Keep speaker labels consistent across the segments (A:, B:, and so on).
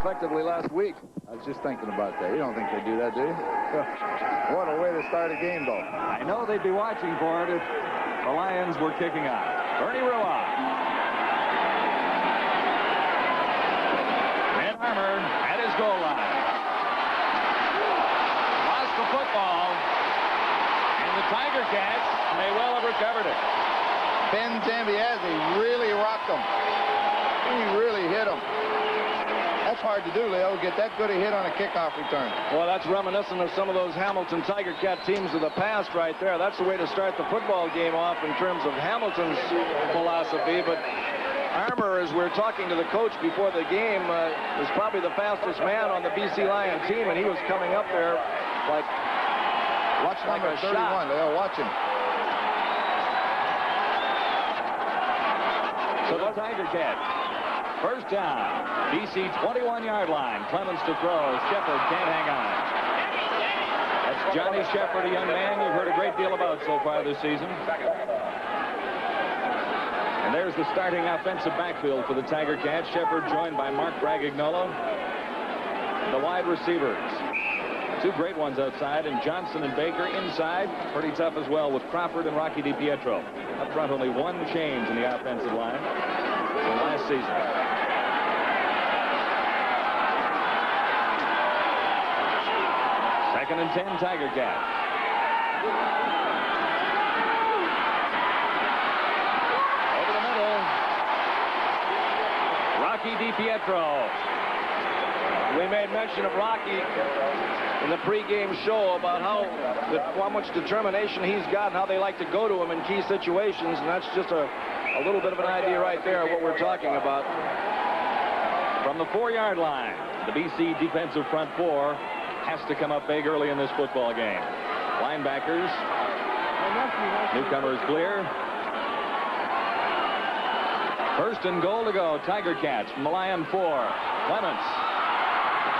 A: effectively last week.
B: I was just thinking about that. You don't think they do that, do you? What a way to start a game, though.
C: I know they'd be watching for it if the Lions were kicking out. Bernie Ruoff. Ben Armour at his goal line. Lost the football. And the Tiger Cats may well have recovered it.
B: Ben Zambiazzi really rocked them. He really hit them. That's hard to do, Leo, get that good a hit on a kickoff return.
A: Well, that's reminiscent of some of those Hamilton Tiger Cat teams of the past right there. That's the way to start the football game off in terms of Hamilton's philosophy. But Armour, as we're talking to the coach before the game, was probably the fastest man on the BC Lion team, and he was coming up there like
B: Watch number 31, Leo, watch him.
C: So the Tiger Cats, first down, BC 21-yard line. Clemens to throw. Shepard can't hang on. That's Johnny Shepard, a young man you've heard a great deal about so far this season. And there's the starting offensive backfield for the Tiger Cats. Shepard joined by Mark Bragagnolo. The wide receivers. Two great ones outside, and Johnson and Baker inside. Pretty tough as well with Crawford and Rocky DiPietro. Up front, only one change in the offensive line from last season. Second and 10, Tiger Cat. Over the middle. Rocky DiPietro.
A: We made mention of Rocky in the pregame show about how much determination he's got and how they like to go to him in key situations, and that's just a little bit of an idea right there of what we're talking about.
C: From the 4-yard line, the BC defensive front four has to come up big early in this football game. Linebackers, newcomers clear. First and goal to go. Tiger Cats from the Lion 4. Clements.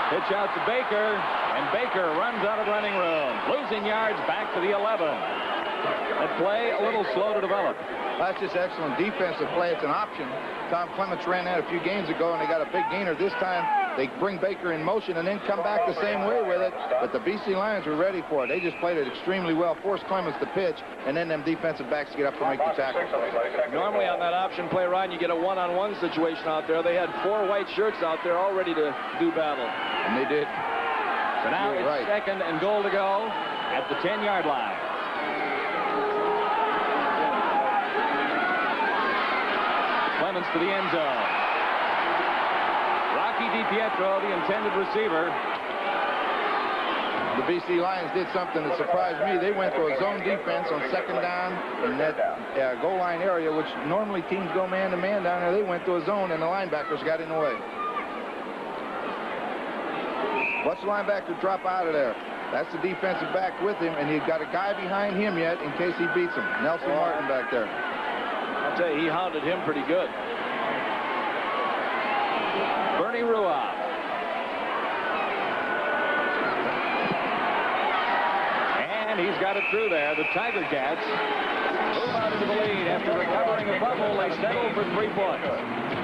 C: Pitch out to Baker, and Baker runs out of running room. Losing yards back to the 11. That play a little slow to develop.
B: That's just excellent defensive play. It's an option. Tom Clements ran that a few games ago, and they got a big gainer. This time, they bring Baker in motion and then come back the same way with it. But the BC Lions were ready for it. They just played it extremely well, forced Clements to pitch, and then them defensive backs get up to make the tackle.
A: Normally on that option play, Ryan, you get a one-on-one situation out there. They had 4 white shirts out there all ready to do battle.
B: And they did.
C: So now it's
B: right.
C: Second and goal to go at the 10-yard line. Clements to the end zone. Rocky DiPietro, the intended receiver.
B: The BC Lions did something that surprised me. They went to a zone defense on second down in that goal line area, which normally teams go man-to-man down there. They went to a zone, and the linebackers got in the way. Watch the linebacker drop out of there. That's the defensive back with him, and he's got a guy behind him yet in case he beats him. Nelson Martin back there.
A: I'll tell you, he hounded him pretty good.
C: Bernie Ruoff. And he's got it through there. The Tiger Cats move out into the lead after recovering a fumble. They settle for 3 points.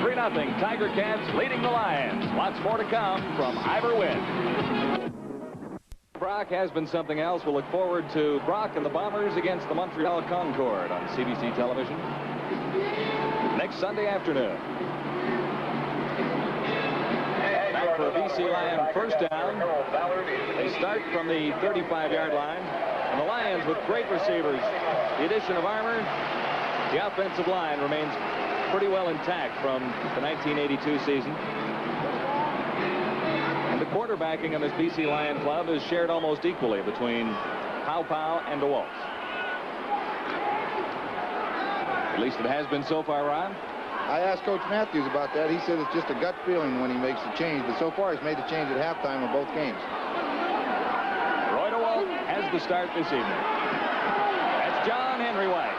C: 3-0. Tiger Cats leading the Lions. Lots more to come from Ivor Wynn. Brock has been something else. We'll look forward to Brock and the Bombers against the Montreal Concorde on CBC television next Sunday afternoon. Now for a BC Lion first down. They start from the 35-yard line. And the Lions with great receivers. The addition of Armour, the offensive line remains pretty well intact from the 1982 season. And the quarterbacking on this BC Lion club is shared almost equally between Pow Pow and DeWalt. At least it has been so far, Ron.
B: I asked Coach Matthews about that. He said it's just a gut feeling when he makes the change. But so far, he's made the change at halftime of both games.
C: Roy DeWalt has the start this evening. That's John Henry White.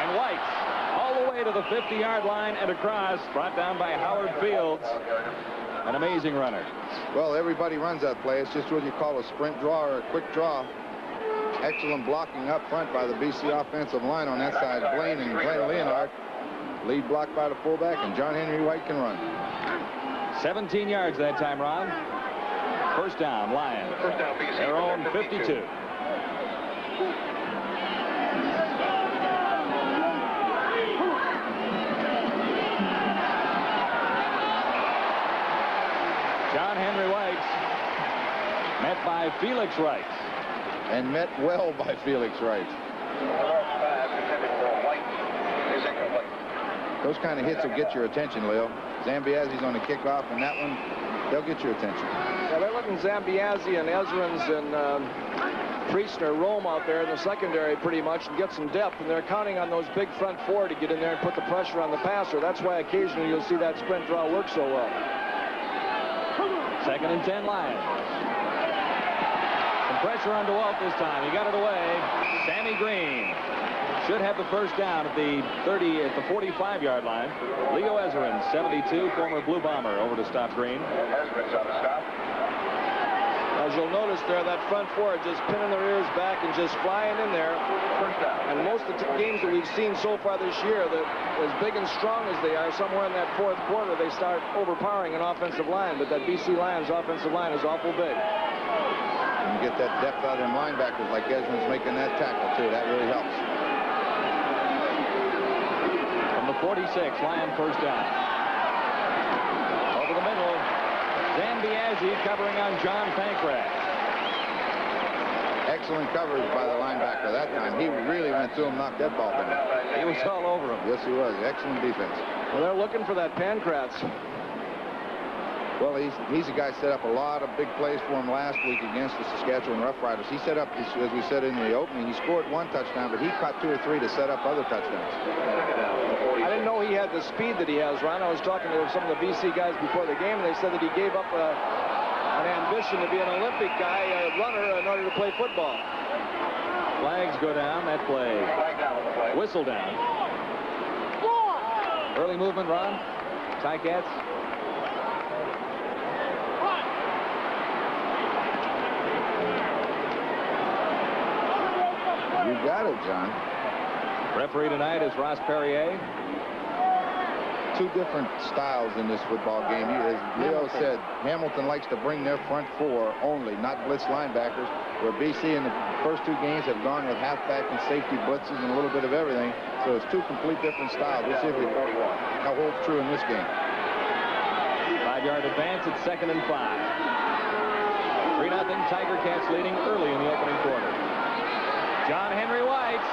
C: And White all the way to the 50-yard line and across, brought down by Howard Fields. An amazing runner.
B: Well, everybody runs that play. It's just what you call a sprint draw or a quick draw. Excellent blocking up front by the BC offensive line on that side. Blaine and Glenn Leonard. Lead blocked by the fullback, and John Henry White can run.
C: 17 yards that time, Ron. First down, Lions.
D: First down, BC.
C: Their own 52. John Henry White met by Felix Wright.
B: And met well by Felix Wright. Those kind of hits will get your attention, Leo. Zambiazi's on the kickoff, and that one, they'll get your attention.
A: Yeah, they're letting Zambiasi and Ezrins and Priestner roam out there in the secondary pretty much and get some depth, and they're counting on those big front four to get in there and put the pressure on the passer. That's why occasionally you'll see that sprint draw work so well.
C: 2nd and 10 Lions. Some pressure on DeWalt this time. He got it away. Sammy Green should have the first down at the 45-yard line. Leo Ezrin, 72, former Blue Bomber, over to stop Green.
D: Ezrin's on the stop.
A: As you'll notice there, that front four are just pinning their ears back and just flying in there.
D: First down.
A: And most of the games that we've seen so far this year, that as big and strong as they are, somewhere in that fourth quarter, they start overpowering an offensive line. But that BC Lions offensive line is awful big.
B: And you get that depth out of them linebackers like Ezrin's making that tackle, too. That really helps.
C: From the 46, Lion first down. Over the middle, Zambiasi covering on John Pancratz.
B: Excellent coverage by the linebacker that time. He really went to him, knocked that ball down.
C: He was all over him.
B: Yes, he was. Excellent defense.
A: Well, they're looking for that Pancratz.
B: Well, he's a guy set up a lot of big plays for him last week against the Saskatchewan Roughriders. He set up, as we said in the opening, he scored 1 touchdown, but he caught 2 or 3 to set up other touchdowns.
A: I didn't know he had the speed that he has, Ron. I was talking to some of the BC guys before the game, and they said that he gave up an ambition to be an Olympic guy, a runner, in order to play football.
C: Flags go down. That play. Whistle down. Early movement, Ron. Ticats.
B: You got it, John.
C: Referee tonight is Ross Perrier.
B: 2 different styles in this football game. As Leo said, Hamilton likes to bring their front four only, not blitz linebackers, where BC in the first 2 games have gone with halfback and safety blitzes and a little bit of everything. So it's 2 complete different styles. We'll see if it holds true in this game.
C: 5-yard advance at 2nd and 5. 3-0 Tiger Cats leading early in the opening quarter. John Henry White.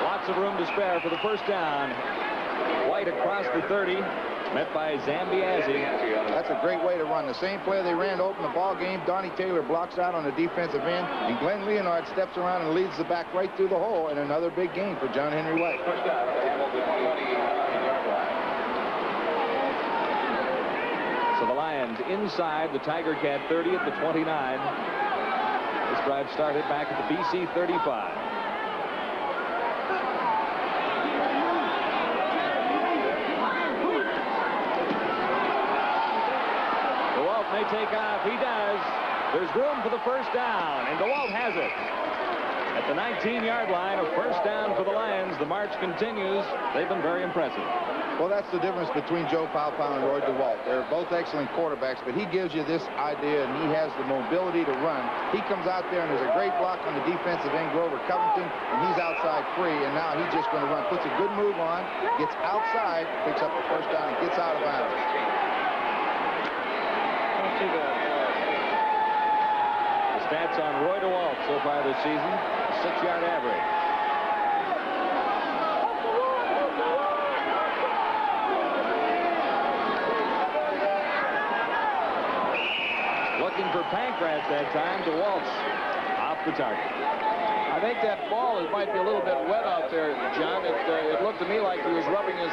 C: Lots of room to spare for the first down. White across the 30, met by Zambiasi.
B: That's a great way to run. The same play they ran to open the ball game. Donnie Taylor blocks out on the defensive end, and Glenn Leonard steps around and leads the back right through the hole, and another big game for John Henry White.
D: First down.
C: So the Lions inside the Tiger Cat 30 at the 29. This drive started back at the BC 35. May take off. He does. There's room for the first down, and DeWalt has it. At the 19-yard line, a first down for the Lions. The march continues. They've been very impressive.
B: Well, that's the difference between Joe Paopao and Roy DeWalt. They're both excellent quarterbacks, but he gives you this idea, and he has the mobility to run. He comes out there, and there's a great block on the defensive end, Grover Covington, and he's outside free, and now he's just going to run. Puts a good move on, gets outside, picks up the first down, and gets out of bounds.
C: The stats on Roy DeWalt so far this season, a 6-yard average. Looking for Pancratz that time. DeWalt's off the target.
A: I think that ball might be a little bit wet out there, John. It looked to me like he was rubbing his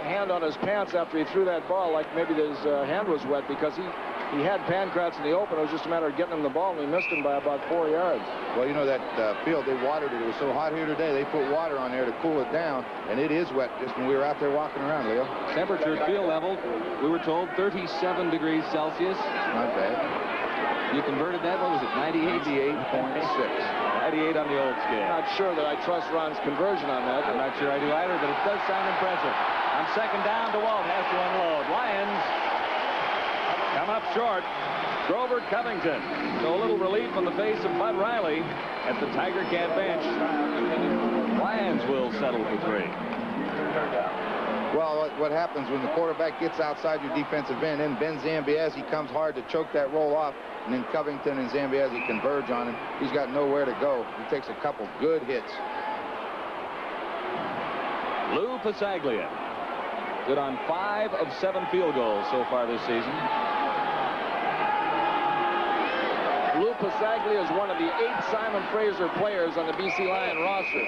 A: hand on his pants after he threw that ball, like maybe his hand was wet, because he had Pancratz in the open. It was just a matter of getting him the ball, and he missed him by about 4 yards.
B: Well, you know, that field, they watered it. It was so hot here today, they put water on there to cool it down, and it is wet just when we were out there walking around, Leo.
C: Temperature field level, we were told 37 degrees Celsius.
B: Not bad.
C: You converted that, what was it, 98?
B: 98.6.
C: 98 on the old scale.
A: Not sure that I trust Ron's conversion on that.
C: I'm not sure I do either, but it does sound impressive. On second down, DeWalt has to unload. Lions come up short. Grover Covington. So a little relief on the face of Bud Riley at the Tiger Cat bench. Lions will settle for 3.
B: Well, what happens when the quarterback gets outside your defensive end, and Ben Zambiasi comes hard to choke that roll off, and then Covington and Zambiasi converge on him. He's got nowhere to go. He takes a couple good hits.
C: Lou Pasaglia. Good on 5 of 7 field goals so far this season.
A: Lou Pasaglia is one of the 8 Simon Fraser players on the BC Lion roster.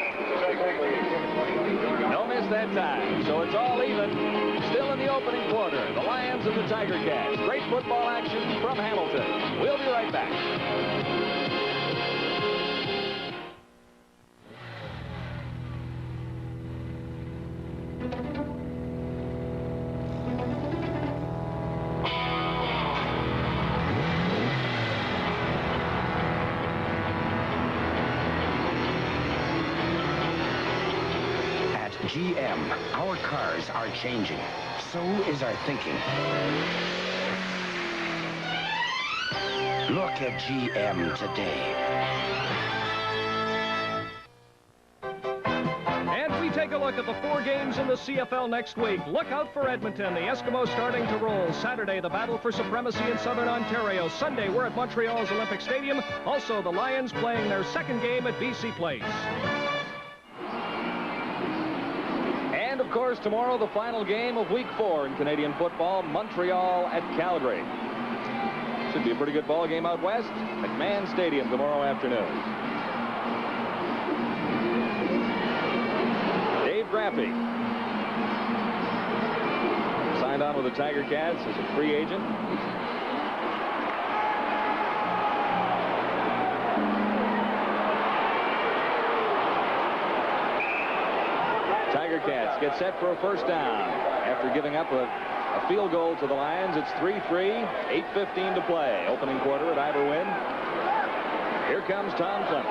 C: No miss that time, so it's all even. Still in the opening quarter, the Lions and the Tiger Cats. Great football action from Hamilton. We'll be right back.
E: GM, our cars are changing. So is our thinking. Look at GM today.
F: And we take a look at the 4 games in the CFL next week. Look out for Edmonton. The Eskimos starting to roll. Saturday, the battle for supremacy in Southern Ontario. Sunday, we're at Montreal's Olympic Stadium. Also, the Lions playing their second game at BC Place.
C: And, of course, tomorrow, the final game of Week 4 in Canadian football, Montreal at Calgary. Should be a pretty good ball game out west. McMahon Stadium tomorrow afternoon. Dave Graffey signed on with the Tiger Cats as a free agent. Tiger Cats get set for a first down after giving up a field goal to the Lions. It's 3-3, 8:15 to play. Opening quarter at Ivor Wynn. Here comes Tom Clement.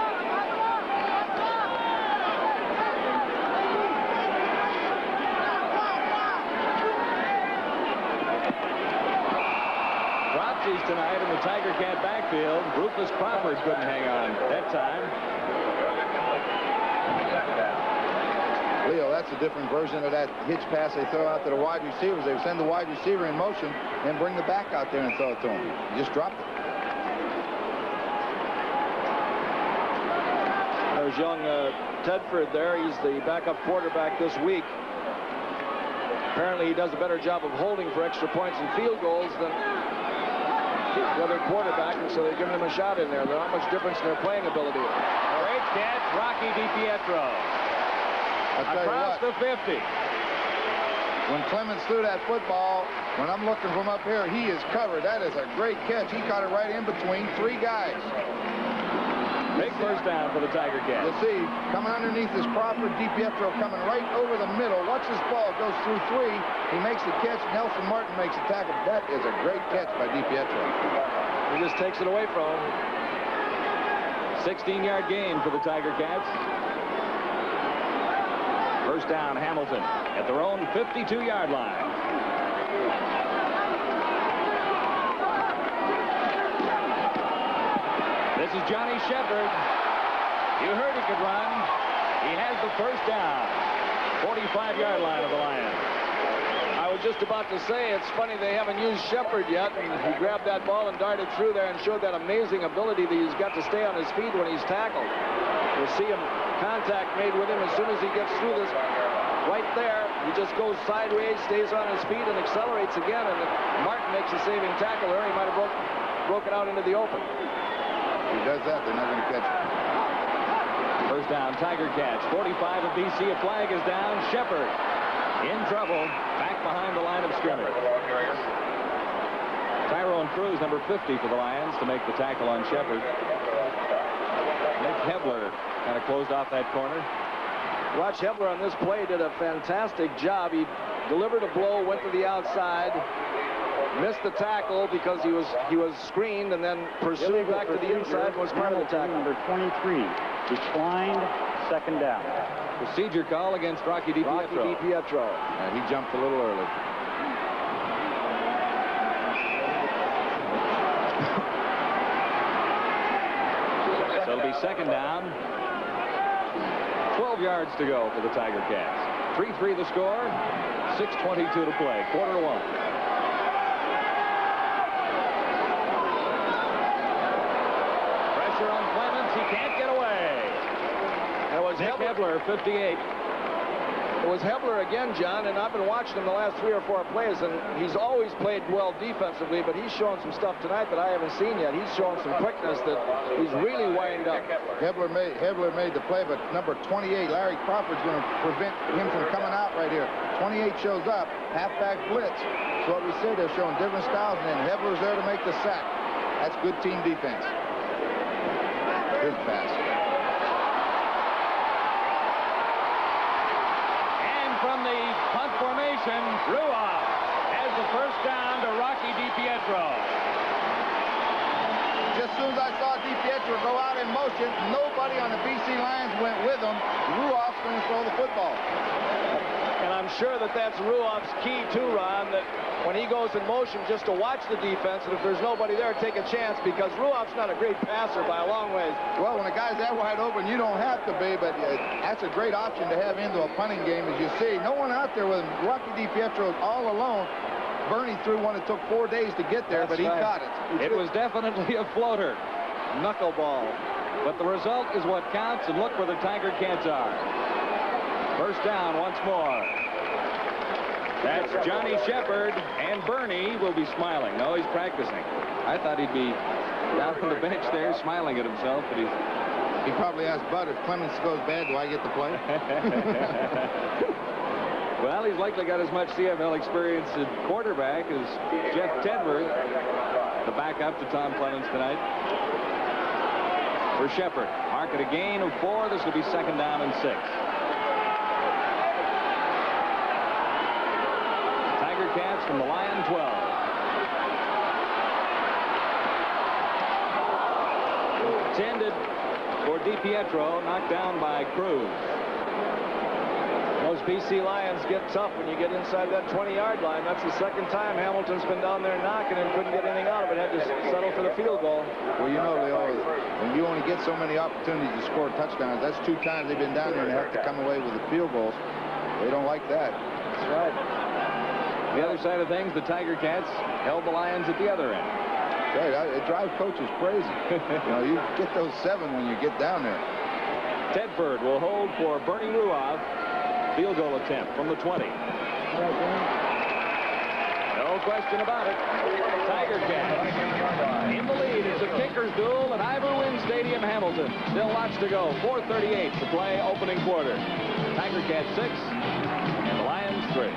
C: Dropsies tonight in the Tiger Cat backfield. Rufus Crawford couldn't hang on that time.
B: Leo, that's a different version of that hitch pass they throw out to the wide receivers. They send the wide receiver in motion and bring the back out there and throw it to him. You just dropped it.
A: There's young Tedford there. He's the backup quarterback this week. Apparently he does a better job of holding for extra points and field goals than the other quarterback, and so they're giving him a shot in there. There's not much difference in their playing ability.
C: Great catch, Rocky DiPietro. Across the 50.
B: When Clemens threw that football, when I'm looking from up here, he is covered. That is a great catch. He caught it right in between 3 guys.
C: Big first down for the Tiger Cats.
B: You'll see, coming underneath is Crawford. DiPietro coming right over the middle. Watch this ball. It goes through 3. He makes the catch. Nelson Martin makes the tackle. That is a great catch by DiPietro.
A: He just takes it away from him.
C: 16-yard gain for the Tiger Cats. First down, Hamilton at their own 52-yard line. This is Johnny Shepard. You heard he could run. He has the first down. 45-yard line of the Lions.
A: I was just about to say, it's funny they haven't used Shepard yet, and he grabbed that ball and darted through there and showed that amazing ability that he's got to stay on his feet when he's tackled. You'll see him contact made with him as soon as he gets through this. Right there, he just goes sideways, stays on his feet, and accelerates again, and if Martin makes a saving tackle there, he might have broken out into the open.
B: If he does that, they're not going to catch him.
C: First down, Tiger Cats. 45 of BC. A flag is down. Shepard in trouble. Back behind the line of scrimmage. Tyrone Cruz, number 50 for the Lions, to make the tackle on Shepard. Nick Hebler kind of closed off that corner.
A: Watch Hebler on this play did a fantastic job. He delivered a blow, went to the outside, missed the tackle because he was screened and then pursued back to the inside and was part of the tackle.
G: Number 23 declined, second down.
C: Procedure call against Rocky DiPietro.
B: And he jumped a little early.
C: So it'll be second down. 12 yards to go for the Tiger Cats. 3-3 the score. 6:22 to play. Quarter one. Pressure on Clemens. He can't get away.
A: And it was
C: Nick Hebler, 58.
A: It was Hebler again, John, and I've been watching him the last 3 or 4 plays, and he's always played well defensively, but he's showing some stuff tonight that I haven't seen yet. He's showing some quickness that he's really wind up.
B: Hebler made the play, but number 28, Larry Crawford's going to prevent him from coming out right here. 28 shows up, halfback blitz. So what we said, they're showing different styles, and then Hebler's there to make the sack. That's good team defense. Good pass.
C: From the punt formation, Ruoff has the first down to Rocky DiPietro.
B: Just as soon as I saw DiPietro go out in motion, nobody on the BC Lions went with him. Ruoff's going to throw the football.
A: And I'm sure that that's Ruoff's key too, Ron, that when he goes in motion just to watch the defense, and if there's nobody there, take a chance, because Ruoff's not a great passer by a long ways.
B: Well, when a guy's that wide open, you don't have to be, but that's a great option to have into a punting game, as you see. No one out there with him. Rocky DiPietro all alone. Bernie threw one that took 4 days to get there, but he caught it.
C: It was definitely a floater.
A: Knuckleball.
C: But the result is what counts, and look where the Tiger Cats are. First down once more. That's Johnny Shepard, and Bernie will be smiling. No, he's practicing. I thought he'd be down on the bench there smiling at himself, but
B: he probably asked Bud, if Clemens goes bad, do I get to play?
C: Well, he's likely got as much CFL experience at quarterback as Jeff Tedford, the backup to Tom Clemens tonight. For Shepard, mark it a gain of 4. This will be second down and 6. Tiger Cats from the Lion 12. Intended for DiPietro, knocked down by Cruz.
A: Those BC Lions get tough when you get inside that 20-yard line. That's the second time Hamilton's been down there knocking and couldn't get anything out of it. Had to settle for the field goal.
B: Well, you know, Leo, when you only get so many opportunities to score touchdowns, that's 2 times they've been down there and they have to come away with the field goals. They don't like that.
A: That's right.
C: The other side of things, the Tiger Cats held the Lions at the other end.
B: Right, it drives coaches crazy. You know, you get those 7 when you get down there.
C: Tedford will hold for Bernie Ruoff. Field goal attempt from the 20. No question about it. Tiger Cats in the lead. It's a kicker's duel at Ivor Wynne Stadium, Hamilton. Still lots to go. 4:38 to play opening quarter. Tiger Cats 6 and the Lions 3.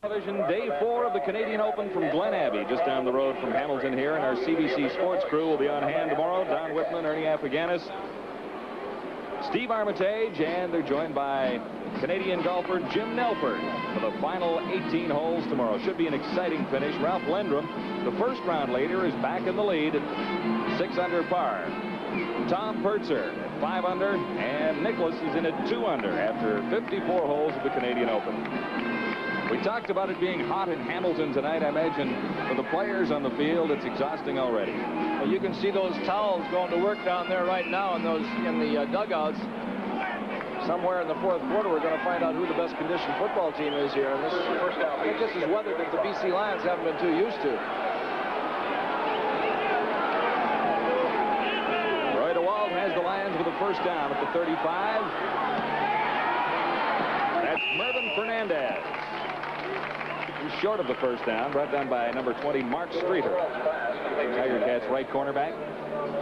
C: Television day 4 of the Canadian Open from Glen Abbey, just down the road from Hamilton here, and our CBC Sports crew will be on hand tomorrow. Don Whitman, Ernie Afaganis, Steve Armitage, and they're joined by Canadian golfer Jim Nelford for the final 18 holes tomorrow. Should be an exciting finish. Ralph Lendrum, the first round leader, is back in the lead at 6 under par. Tom Purtzer at 5 under, and Nicklaus is in at 2 under after 54 holes of the Canadian Open. We talked about it being hot in Hamilton tonight. I imagine for the players on the field, it's exhausting already.
A: Well, you can see those towels going to work down there right now in the dugouts. Somewhere in the 4th quarter, we're going to find out who the best conditioned football team is here. And this is weather that the BC Lions haven't been too used to.
C: Roy DeWalt has the Lions with a first down at the 35. That's Mervyn Fernandez. He's short of the first down, brought down by number 20, Mark Streeter. Tiger Cats right cornerback.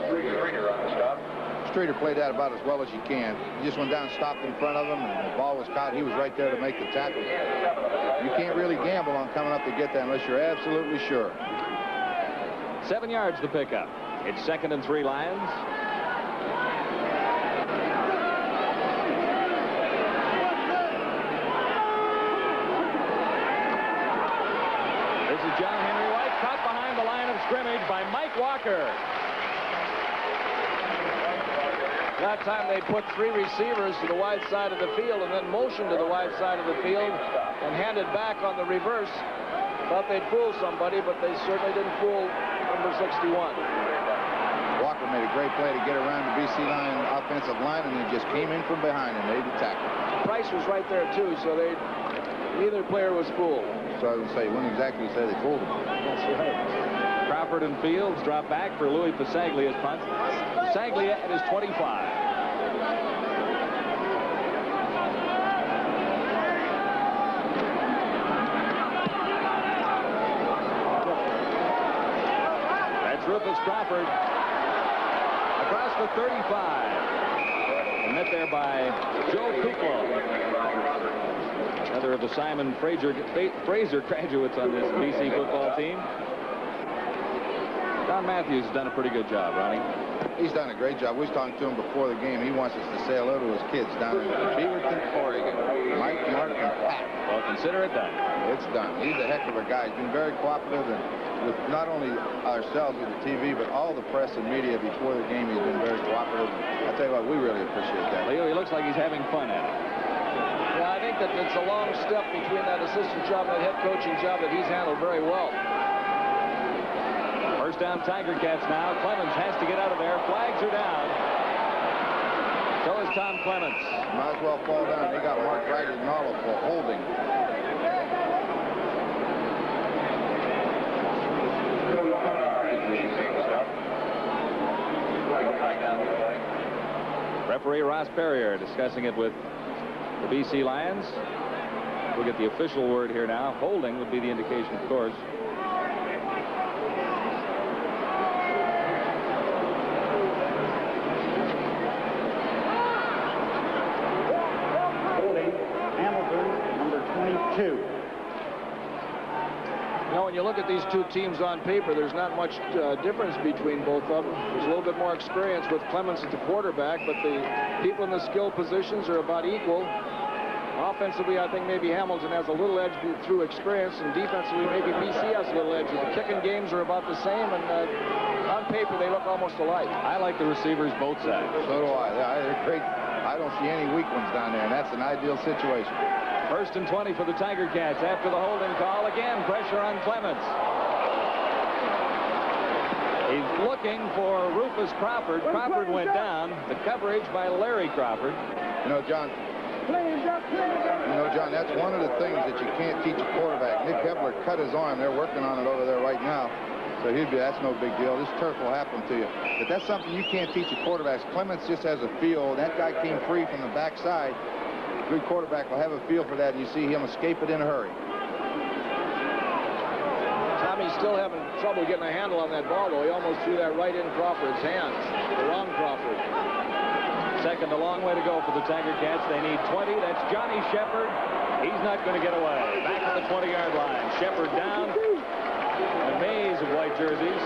D: Streeter on the stop.
B: Streeter played that about as well as he can. He just went down, stopped in front of him, and the ball was caught. He was right there to make the tackle. You can't really gamble on coming up to get that unless you're absolutely sure.
C: 7 yards to pick up. It's 2nd and 3 Lions. John Henry White, caught behind the line of scrimmage by Mike Walker.
A: That time they put 3 receivers to the wide side of the field and then motioned to the wide side of the field and handed back on the reverse. Thought they'd fool somebody, but they certainly didn't fool number 61.
B: Walker made a great play to get around the BC Lion offensive line, and he just came in from behind and made the tackle.
A: Price was right there, too, so neither player was fooled.
B: So I would say, wouldn't exactly say they fooled him.
A: That's right.
C: Crawford and Fields drop back for Louis Pasaglia's punt. Pasaglia at his 25. That's Rufus Crawford across the 35. And met there by Joe Kukla. Another of the Simon Fraser graduates on this BC football team. Don Matthews has done a pretty good job, Ronnie.
B: He's done a great job. We was talking to him before the game. He wants us to say hello to his kids down in Beaverton, Oregon. Mike, Mark, and Pat.
C: Well, consider it done.
B: It's done. He's a heck of a guy. He's been very cooperative, and with not only ourselves with the TV, but all the press and media before the game, he's been very cooperative. I tell you what, we really appreciate that.
C: Leo, he looks like he's having fun at it.
A: Yeah, I think that it's a long step between that assistant job and that head coaching job that he's handled very well.
C: First down, Tiger Cats now. Clemens has to get out of there. Flags are down. So is Tom Clemens.
B: Might as well fall down. They got Mark Ragnagnolo for holding.
C: Referee Ross Perrier discussing it with the BC Lions. We'll get the official word here now. Holding would be the indication, of course.
G: Hamilton, number 22.
A: You know, when you look at these two teams on paper, there's not much difference between both of them. There's a little bit more experience with Clemens at the quarterback, but the people in the skill positions are about equal. Offensively, I think maybe Hamilton has a little edge through experience, and defensively, maybe BC has a little edge. The kicking games are about the same, and on paper, they look almost alike.
C: I like the receivers both sides.
B: So do I. They're great. I don't see any weak ones down there, and that's an ideal situation.
C: First and 20 for the Tiger Cats after the holding call. Again, pressure on Clemens. He's looking for Rufus Crawford. Crawford went down. The coverage by Larry Crawford.
B: You know, John, that's one of the things that you can't teach a quarterback. Nick Hebler cut his arm. They're working on it over there right now. So that's no big deal. This turf will happen to you. But that's something you can't teach a quarterback. Clemens just has a feel. That guy came free from the backside. Good quarterback will have a feel for that, and you see him escape it in a hurry.
A: Tommy's still having trouble getting a handle on that ball, though. He almost threw that right in Crawford's hands. The wrong Crawford.
C: Second, a long way to go for the Tiger Cats. They need 20. That's Johnny Shepard. He's not going to get away. Back to the 20-yard line. Shepard down. A maze of white jerseys.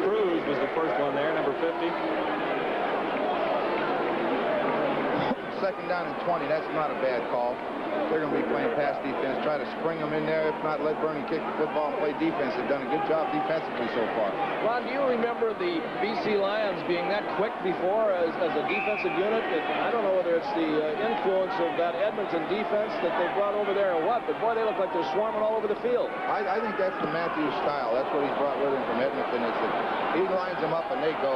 C: Cruz was the first one there, number 50.
B: Second down and 20. That's not a bad call. They're going to be playing pass defense. Try to spring them in there. If not, let Bernie kick the football and play defense. They've done a good job defensively so far.
A: Ron, do you remember the BC Lions being that quick before as a defensive unit? I don't know whether it's the influence of that Edmonton defense that they brought over there or what, but boy, they look like they're swarming all over the field.
B: I think that's the Matthews style. That's what he's brought with him from Edmonton. Is that he lines them up and they go.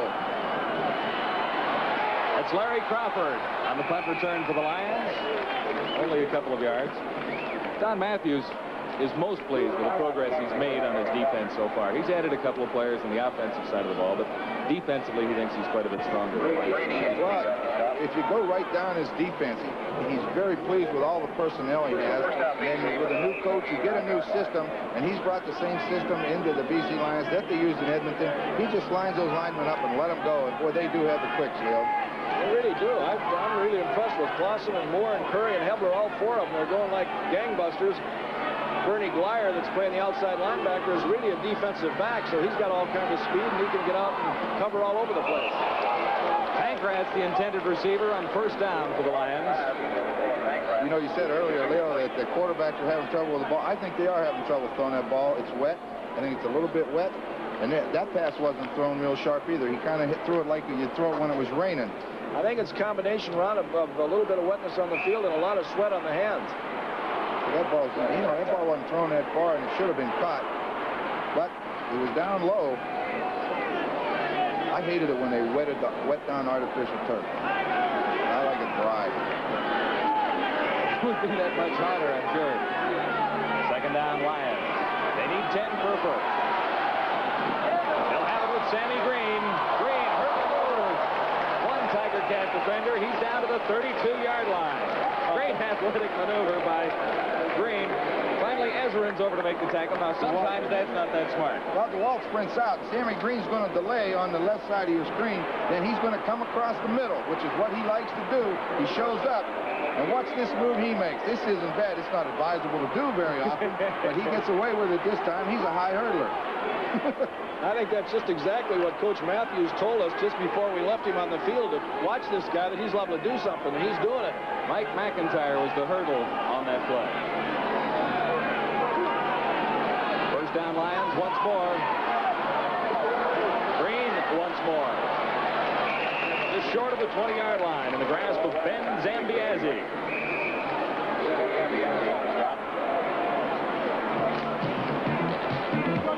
C: That's Larry Crawford on the punt return for the Lions. Only a couple of yards. Don Matthews is most pleased with the progress he's made on his defense so far. He's added a couple of players on the offensive side of the ball, but defensively he thinks he's quite a bit stronger.
B: Well, if you go right down his defense, he's very pleased with all the personnel he has. And with a new coach, you get a new system, and he's brought the same system into the BC Lions that they used in Edmonton. He just lines those linemen up and let them go. And boy, they do have the quicks, Leo.
A: They really do. I'm really impressed with Clausen and Moore and Curry and Hebler, all four of them. They're going like gangbusters. Bernie Glyer, that's playing the outside linebacker, is really a defensive back, so he's got all kinds of speed, and he can get out and cover all over the place.
C: Pankratz, the intended receiver, on first down for the Lions.
B: you know, you said earlier, Leo, that the quarterbacks are having trouble with the ball. I think they are having trouble throwing that ball. It's wet. I think it's a little bit wet. And that pass wasn't thrown real sharp either. He kind of threw it like you'd throw it when it was raining.
A: I think it's a combination, Ron, of a little bit of wetness on the field and a lot of sweat on the hands.
B: That ball wasn't thrown that far, and it should have been caught. But it was down low. I hated it when they wet down artificial turf. I like it dry.
C: It would be that much harder, I'm sure. Second down, Lions. They need 10 for a first. They'll have it with Sammy Green. Green hurt the move. One Tiger Cat defender. He's down to the 32-yard line. Great athletic maneuver by Green. Finally, Ezrin's over to make the tackle. Now, sometimes that's not that smart.
B: Well, DeWalt sprints out. Sammy Green's going to delay on the left side of your screen. Then he's going to come across the middle, which is what he likes to do. He shows up. And watch this move he makes. This isn't bad. It's not advisable to do very often, but he gets away with it this time. He's a high hurdler.
A: I think that's just exactly what Coach Matthews told us just before we left him on the field. To watch this guy, that he's liable to do something, and he's doing it.
C: Mike McIntyre was the hurdle on that play. First down, Lions once more. Green once more. Just short of the 20-yard line in the grasp of Ben Zambiazzi.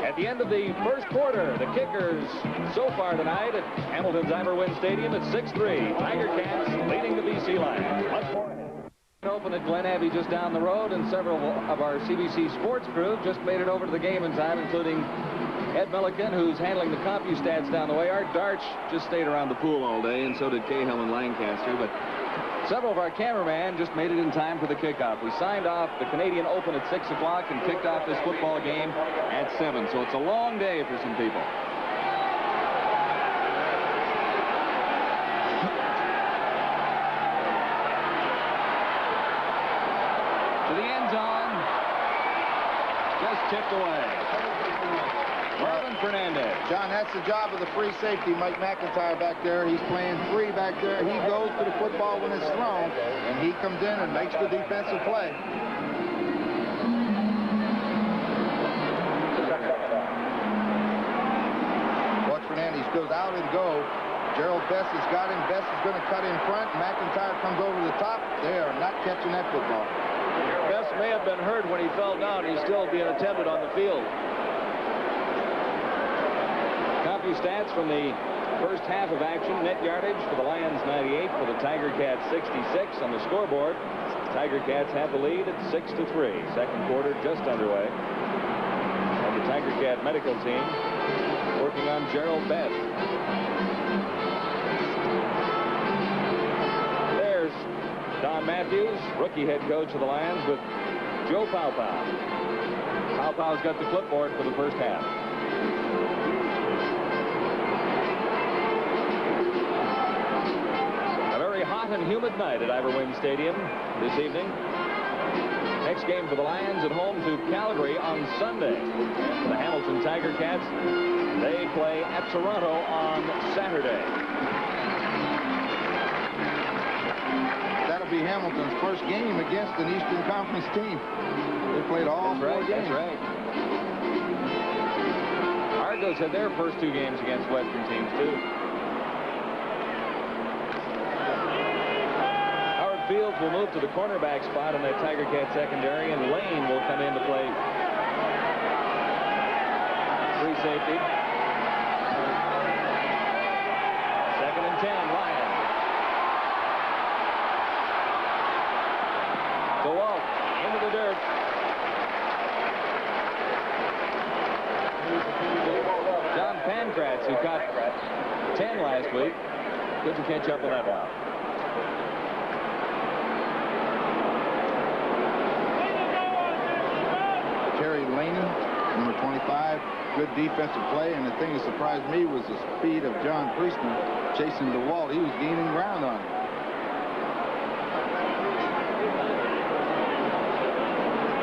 C: At the end of the first quarter, the kickers so far tonight at Hamilton's Iverwin Stadium at 6-3. Tiger Cats leading the BC Lions. Much more ahead. Open at Glen Abbey just down the road, and several of our CBC sports crew just made it over to the game in time, including Ed Milliken, who's handling the CompuStats down the way. Art Darch just stayed around the pool all day, and so did Cahill and Lancaster. But several of our cameramen just made it in time for the kickoff. We signed off the Canadian Open at 6 o'clock and kicked off this football game at 7. So it's a long day for some people. To the end zone. Just tipped away. Marvin Fernandez.
B: John, that's the job of the free safety, Mike McIntyre back there. He's playing free back there. He goes to the football when it's thrown, and he comes in and makes the defensive play. Watch Fernandez goes out and go. Gerald Best has got him. Best is going to cut in front. McIntyre comes over the top. They are not catching that football.
A: Best may have been hurt when he fell down. He's still being attended on the field.
C: Stats from the first half of action. Net yardage for the Lions 98, for the Tiger Cats 66 on the scoreboard. Tiger Cats have the lead at 6-3. Second quarter just underway. And the Tiger Cat medical team working on Gerald Best. There's Don Matthews, rookie head coach of the Lions, with Joe Paopao. Paopao's got the clipboard for the first half. Hot and humid night at Iverwin Stadium this evening. Next game for the Lions at home to Calgary on Sunday. And for the Hamilton Tiger Cats, they play at Toronto on Saturday.
B: That'll be Hamilton's first game against an Eastern Conference team. They played all four games.
C: That's right. Argos had their first 2 games against Western teams, too. Fields will move to the cornerback spot in that Tiger Cat secondary, and Lane will come in to play free safety. 2nd and 10, Lions. DeWalt into the dirt. John Pankratz, who caught 10 last week, couldn't catch up with that one.
B: Terry Laney, number 25, good defensive play, and the thing that surprised me was the speed of John Priestner chasing DeWalt. He was gaining ground on him.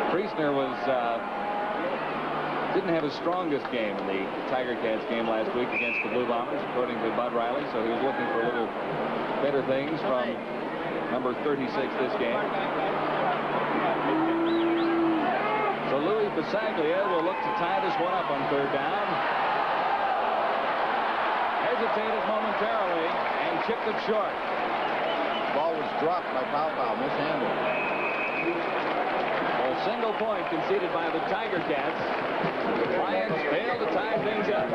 C: Priestner didn't have his strongest game in the Tiger Cats game last week against the Blue Bombers, according to Bud Riley, so he was looking for a little better things from number 36 this game. So Louis Bisaglia will look to tie this one up on third down. Hesitated momentarily and chipped it short.
B: Ball was dropped by Paopao, mishandled.
C: A single point conceded by the Tiger Cats. The Lions fail to tie things up.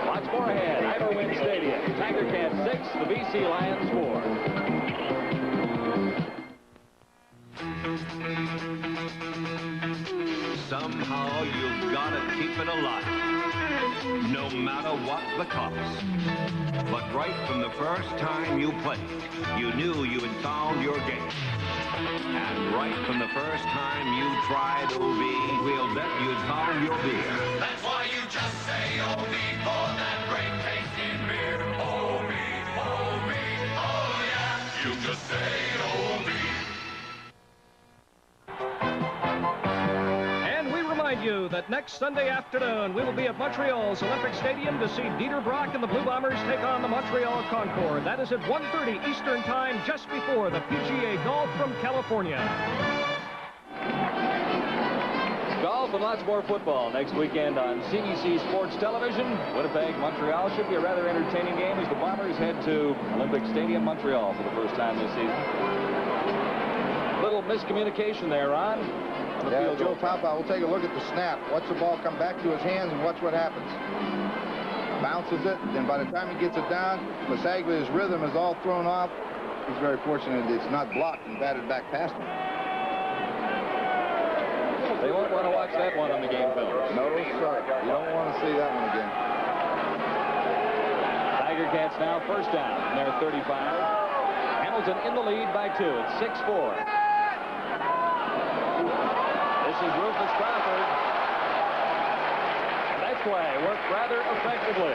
C: Lots more ahead. Iberwind Stadium. Tiger Cats 6, the BC Lions 4.
H: Somehow you've got to keep it alive, no matter what the cost. But right from the first time you played, you knew you had found your game. And right from the first time you tried OB, we'll bet you'd found your beer.
I: That's why you just say OB for that great tasting beer. OB, OB, oh yeah, you just say OB.
F: You that next Sunday afternoon we will be at Montreal's Olympic Stadium to see Dieter Brock and the Blue Bombers take on the Montreal Concord. That is at 1:30 Eastern Time, just before the PGA Golf from California.
C: Golf and lots more football next weekend on CBC Sports Television. Winnipeg, Montreal should be a rather entertaining game as the Bombers head to Olympic Stadium, Montreal for the first time this season. Little miscommunication there, Ron.
B: Yeah, Joe Paopao will take a look at the snap. Watch the ball come back to his hands and watch what happens. Bounces it, then by the time he gets it down, Bisaglia's rhythm is all thrown off. He's very fortunate it's not blocked and batted back past him.
C: They won't want to watch that one on the game film.
B: No, sir. You don't want to see that one again.
C: Tiger Cats now first down in their 35. Hamilton in the lead by 2. It's 6-4. This is Rufus Crawford. That play worked rather effectively.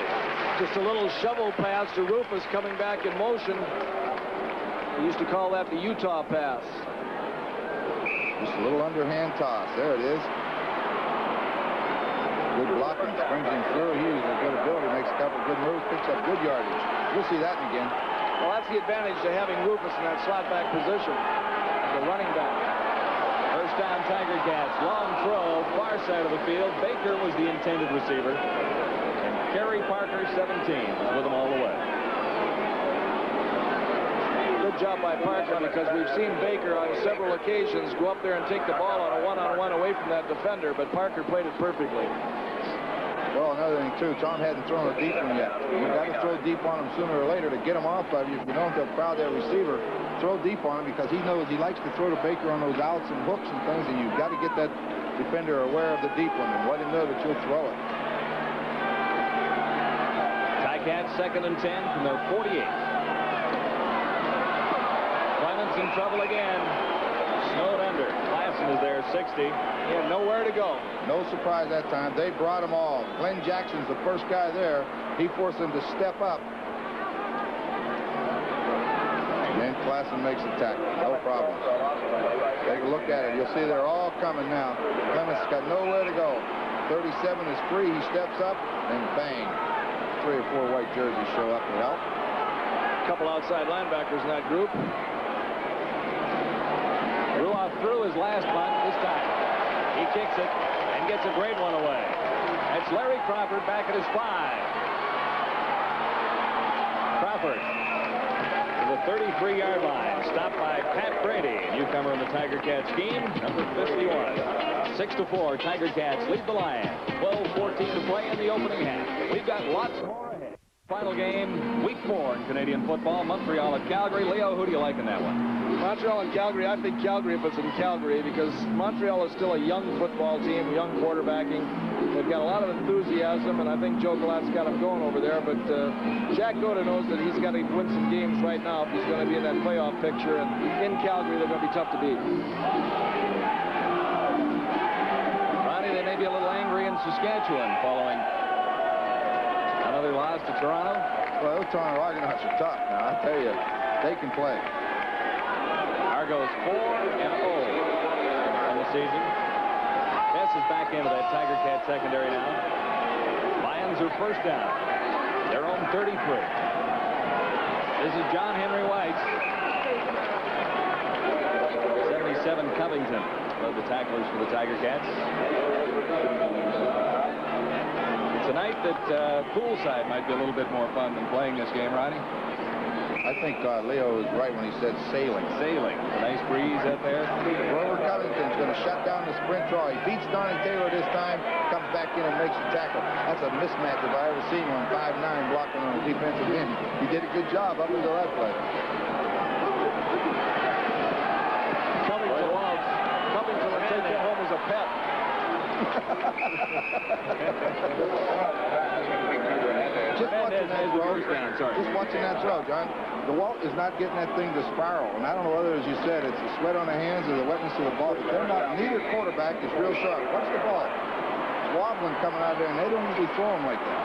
A: Just a little shovel pass to Rufus coming back in motion. We used to call that the Utah pass.
B: Just a little underhand toss. There it is. Good blocking. Springs him through. Hughes has good ability. Makes a couple good moves. Picks up good yardage. We'll see that again.
A: Well, that's the advantage to having Rufus in that slot back position. The running back. First down, Tiger Cats. Long throw, far side of the field. Baker was the intended receiver. And Kerry Parker, 17, was with him all the way. Good job by Parker because we've seen Baker on several occasions go up there and take the ball on a one-on-one away from that defender, but Parker played it perfectly.
B: Well, another thing, too, Tom hadn't thrown a deep one yet. You've got to throw deep on him sooner or later to get him off of you. If you don't have to crowd that receiver, throw deep on him because he knows he likes to throw to Baker on those outs and hooks and things, and you've got to get that defender aware of the deep one and let him know that you'll throw it.
C: Ticats 2nd and 10 from their 48. Clements in trouble again. Snowed under. Classen is there, 60.
A: He had nowhere to go.
B: No surprise that time. They brought him all. Glenn Jackson's the first guy there. He forced him to step up. And then Classen makes the tackle. No problem. Take a look at it. You'll see they're all coming now. Clements got nowhere to go. 37 is free. He steps up, and bang. 3 or 4 white jerseys show up to help.
A: A couple outside linebackers in that group.
C: Ruoff threw his last punt this time. He kicks it and gets a great one away. That's Larry Crawford back at his 5. Crawford to the 33-yard line. Stopped by Pat Brady, newcomer in the Tiger Cats scheme, number 51. 6-4, Tiger Cats lead the Lions. 12-14 to play in the opening half. We've got lots more ahead. Final game, week 4 in Canadian football. Montreal at Calgary. Leo, who do you like in that one?
A: Montreal and Calgary, I think Calgary if it's in Calgary because Montreal is still a young football team, young quarterbacking. They've got a lot of enthusiasm, and I think Joe Galat's got them going over there. But Jack Goda knows that he's got to win some games right now if he's going to be in that playoff picture. And in Calgary, they're going to be tough to beat.
C: Ronnie, they may be a little angry in Saskatchewan following another loss to Toronto.
B: Well, those Toronto Argonauts are tough. Now, I tell you, they can play.
C: Argos 4-0 in the season. Hess is back into that Tiger Cat secondary now. Lions are first down. They're on 33. This is John Henry White. 77 Covington of the tacklers for the Tiger Cats. It's a night that poolside might be a little bit more fun than playing this game, Ronnie.
B: I think Leo was right when he said sailing.
C: Sailing. A nice breeze out there.
B: Grover Covington's going to shut down the sprint draw. He beats Donnie Taylor this time, comes back in and makes the tackle. That's a mismatch if I ever seen one. 5'9" blocking on a defensive end. He did a good job up until that play.
A: Covington would take him home as a pet.
B: Just watching that throw.
C: Just
B: watching that throw, John. DeWalt is not getting that thing to spiral. And I don't know whether, as you said, it's the sweat on the hands or the wetness of the ball. But they're not. Neither quarterback is real sharp. Watch the ball. It's wobbling coming out there, and they don't usually throw them like that.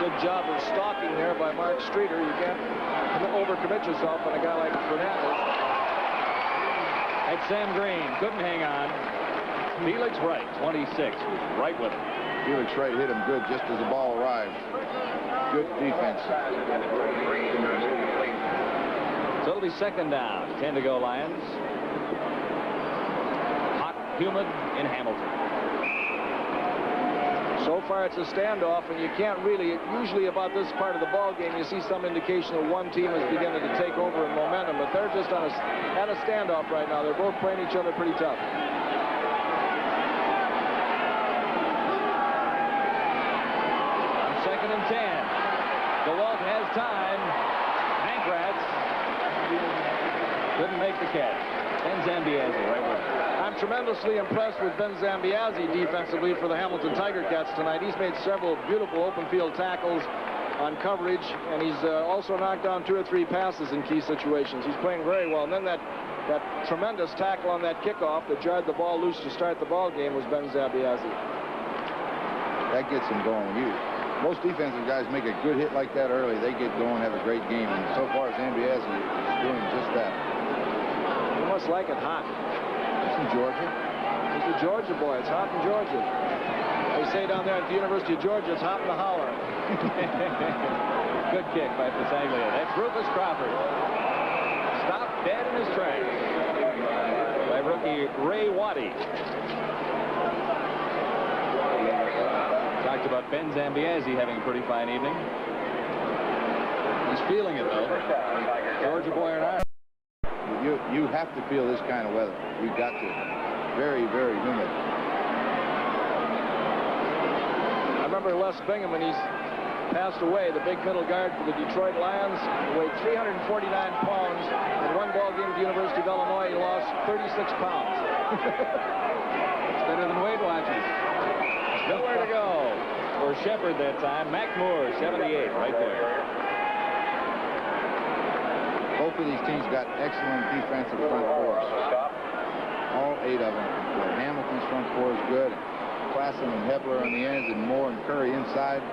A: Good job of stalking there by Mark Streeter. You can't overcommit yourself on a guy like Fernandez.
C: That's Sam Green. Couldn't hang on. Felix Wright, 26, was right with him.
B: Felix Wright hit him good just as the ball arrived. Good defense.
C: So it'll be second down. 10 to go, Lions. Hot, humid in Hamilton.
A: So far, it's a standoff, and you can't really, usually about this part of the ball game, you see some indication that one team is beginning to take over in momentum, but they're just at a standoff right now. They're both playing each other pretty tough.
C: On 2nd and 10. DeWalt has time. Pankratz couldn't make the catch. Ben Zambiasi right with him.
A: I'm tremendously impressed with Ben Zambiasi defensively for the Hamilton Tiger Cats tonight. He's made several beautiful open field tackles on coverage, and he's also knocked down 2 or 3 passes in key situations. He's playing very well. And then that tremendous tackle on that kickoff that jarred the ball loose to start the ball game was Ben Zambiasi.
B: That gets him going. Most defensive guys make a good hit like that early. They get going, have a great game, and so far Zambiasi is doing just that.
A: He must like it hot.
B: In Georgia.
A: He's a Georgia boy. It's hot in Georgia. They say down there at the University of Georgia, it's hot in the holler.
C: Good kick by Pasaglia. That's Rufus Crawford. Stopped dead in his tracks by rookie Ray Waddy. Talked about Ben Zambiasi having a pretty fine evening. He's feeling it, though. Georgia boy and I.
B: You have to feel this kind of weather. You've got to. Very, very humid.
A: I remember Les Bingham when he's passed away, the big middle guard for the Detroit Lions, weighed 349 pounds. In one ball game at the University of Illinois, he lost 36 pounds.
C: It's better than Weight Watchers. Nowhere to go for Shepard that time. Mac Moore, 78, right there.
B: Both of these teams got excellent defensive front fours. All 8 of them. Hamilton's front four is good. Klassen and Hebler on the ends, and Moore and Curry inside.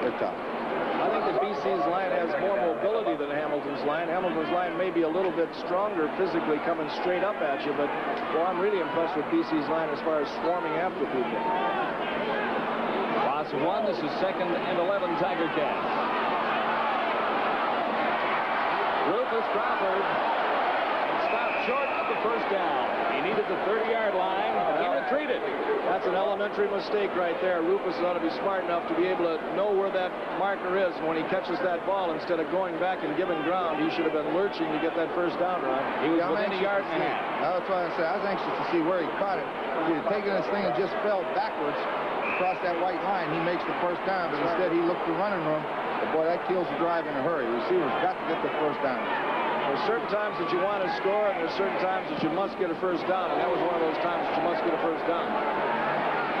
B: They're tough.
A: I think that BC's line has more mobility than Hamilton's line. Hamilton's line may be a little bit stronger physically coming straight up at you, but well, I'm really impressed with BC's line as far as swarming after people.
C: Loss of 1. This is 2nd and 11 Tiger Cats. Rufus Crawford stopped short of the first down. He needed the 30-yard line, and he retreated.
A: That's an elementary mistake right there. Rufus ought to be smart enough to be able to know where that marker is when he catches that ball. Instead of going back and giving ground, he should have been lurching to get that first down, Ron.
C: He was within a yard and a half.
B: That's why I said I was anxious to see where he caught it. If he had taken this thing and just fell backwards across that white line, he makes the first down, but instead he looked for running room. But boy, that kills the drive in a hurry. Receivers got to get the first down.
A: There's certain times that you want to score, and there's certain times that you must get a first down, and that was one of those times that you must get a first down.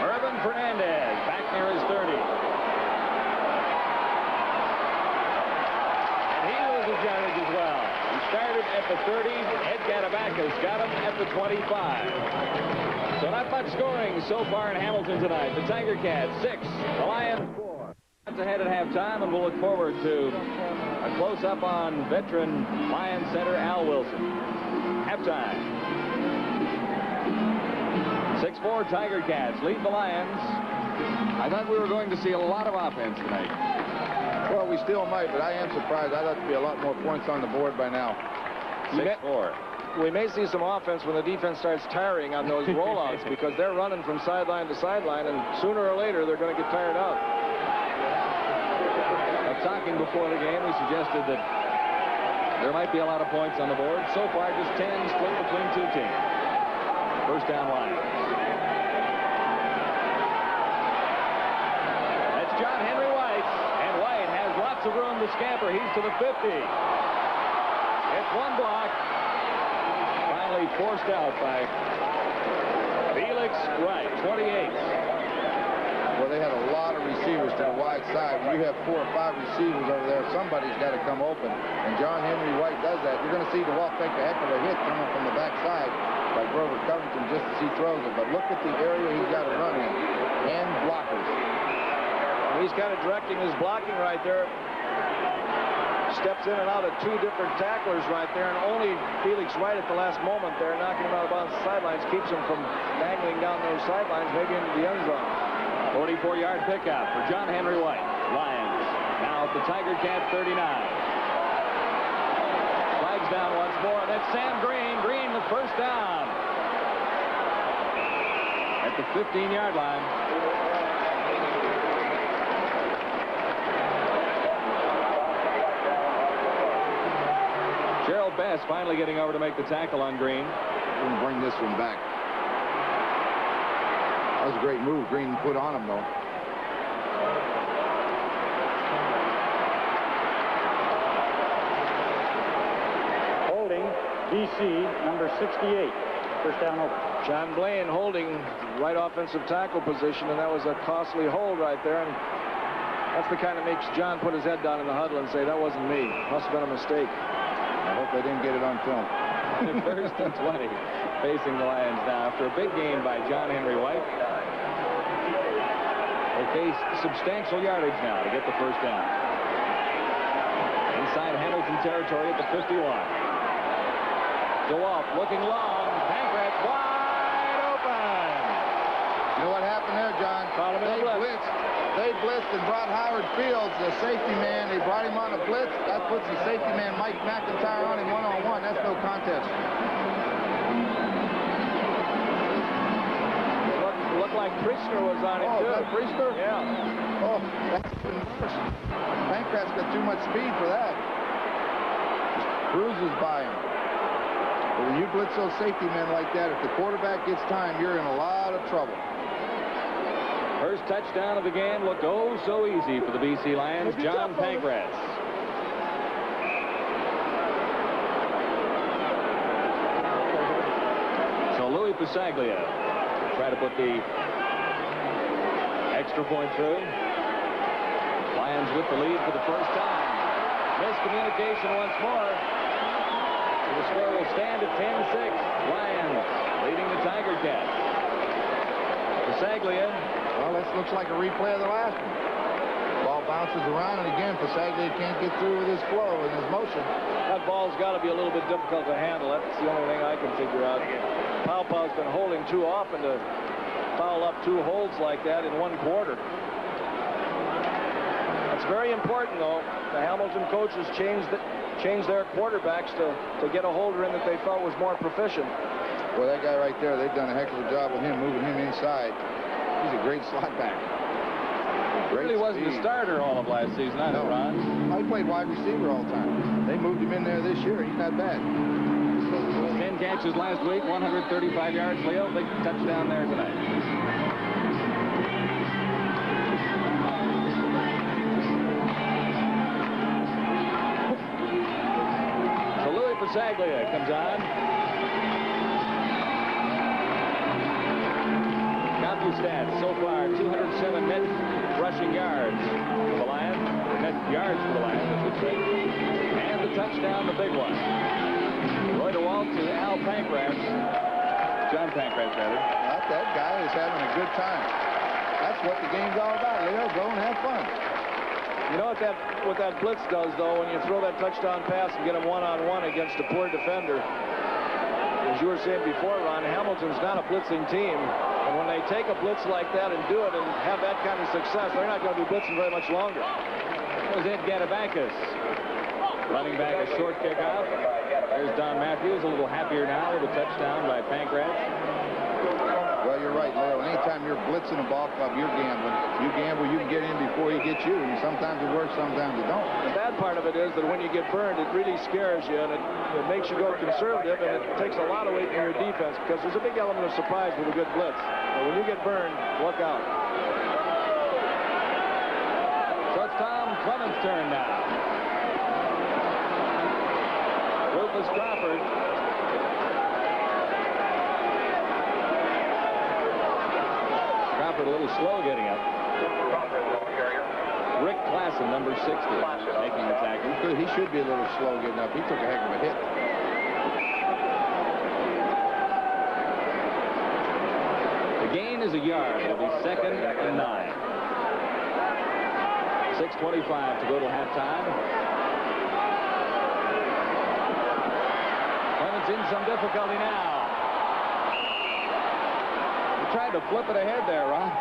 C: Irvin Fernandez back near his 30. And he loses yardage as well. He started at the 30. Ed Gatabakis got him at the 25. So not much scoring so far in Hamilton tonight. The Tiger Cats 6, the Lions 4. That's ahead at halftime, and we'll look forward to a close-up on veteran Lions center Al Wilson. Halftime. 6-4 Tiger Cats lead the Lions I thought we were going to see a lot of offense tonight.
B: Well, we still might, but I am surprised. I'd like to be a lot more points on the board by now.
C: 6-4.
A: We may see some offense when the defense starts tiring on those rollouts because they're running from sideline to sideline, and sooner or later they're going to get tired out.
C: Talking before the game, we suggested that there might be a lot of points on the board. So far, just 10 split between two teams. First down line. That's John Henry White. And White has lots of room to scamper. He's to the 50. It's one block. Finally forced out by Felix Wright, 28.
B: Well, they had a lot of receivers to the wide side. When you have 4 or 5 receivers over there, somebody's got to come open. And John Henry White does that. You're going to see DeWalt take a heck of a hit coming from the backside by Grover Covington just as he throws it. But look at the area he's got to run in. And blockers.
A: He's kind of directing his blocking right there. Steps in and out of 2 different tacklers right there, and only Felix Wright at the last moment there, knocking him out of bounds the sidelines, keeps him from dangling down those sidelines, maybe into the end zone.
C: 44-yard pickup for John Henry White. Lions now at the Tiger Cat 39. Flags down once more. That's Sam Green. Green the first down at the 15-yard line. Gerald Best finally getting over to make the tackle on Green.
B: We'll bring this one back. That was a great move Green put on him, though.
G: Holding, DC, number 68. First down over.
A: John Blaine holding right offensive tackle position, and that was a costly hold right there. And that's the kind that makes John put his head down in the huddle and say, that wasn't me. Must have been a mistake.
B: I hope they didn't get it on film.
C: First and 20 facing the Lions now after a big game by John Henry White. They face substantial yardage now to get the first down. Inside Hamilton territory at the 51. DeWalt looking long. Pankratz wide open.
B: You know what happened there, John?
A: Caught him in the blitz.
B: They blitzed and brought Howard Fields, the safety man. They brought him on a blitz. That puts the safety man, Mike McIntyre, on him one-on-one. That's no contest.
A: Looked like Priestner was on him, too.
B: Is that Priestner?
A: Yeah.
B: Oh, that's even worse. Pankratz got too much speed for that. Just cruises by him. But when you blitz those safety men like that, if the quarterback gets time, you're in a lot of trouble.
C: First touchdown of the game looked oh so easy for the BC Lions. John Pankratz. So Louis Pasaglia try to put the extra point through. Lions with the lead for the first time. Miscommunication once more. So the score will stand at 10-6. Lions leading the Tiger Cats. Pasaglia.
B: Well, this looks like a replay of the last one. Ball bounces around, and again, Pasaglia can't get through with his flow and his motion.
A: That ball's got to be a little bit difficult to handle. That's the only thing I can figure out. Pow Pow's been holding too often to foul up 2 holds like that in 1 quarter. That's very important, though. The Hamilton coaches changed their quarterbacks to get a holder in that they felt was more proficient.
B: Well, that guy right there, they've done a heck of a job with him, moving him inside. He's a great slot back.
C: He really wasn't a starter all of last season, either, Ron.
B: He played wide receiver all the time. They moved him in there this year. He's not bad.
C: 10 catches last week, 135 yards. Leo, big touchdown there tonight. So Louis Pasaglia comes on. Stats so far, 207 net rushing yards for the Lions, net yards for the Lions, I should say, and the touchdown, the big one. Roy DeWalt to Al Pankratz, John Pankratz rather.
B: That guy is having a good time. That's what the game's all about, Leo. Go and have fun.
A: You know what that blitz does, though, when you throw that touchdown pass and get him one-on-one against a poor defender. As you were saying before, Ron, Hamilton's not a blitzing team. And when they take a blitz like that and do it and have that kind of success, they're not going to be blitzing very much longer.
C: There's Ed Gadabakis. Running back a short kickoff. There's Don Matthews, a little happier now with a touchdown by Pankratz.
B: Well, you're right, Leo. Anytime you're blitzing a ball club, you're gambling. You gamble, you can get in before he gets you. And sometimes it works, sometimes it don't.
A: The bad part of it is that when you get burned, it really scares you, and it makes you go conservative, and it takes a lot away from your defense because there's a big element of surprise with a good blitz. But when you get burned, look out.
C: So it's Tom Clements' turn now. Rufus Crawford. Crawford a little slow getting up. Rick Klassen, number 60, making the tackle.
B: He should be a little slow getting up. He took a heck of a hit.
C: The gain is a yard. It'll be 2nd and 9. 6:25 to go to halftime. Clements in some difficulty now. He tried to flip it ahead there, Ron.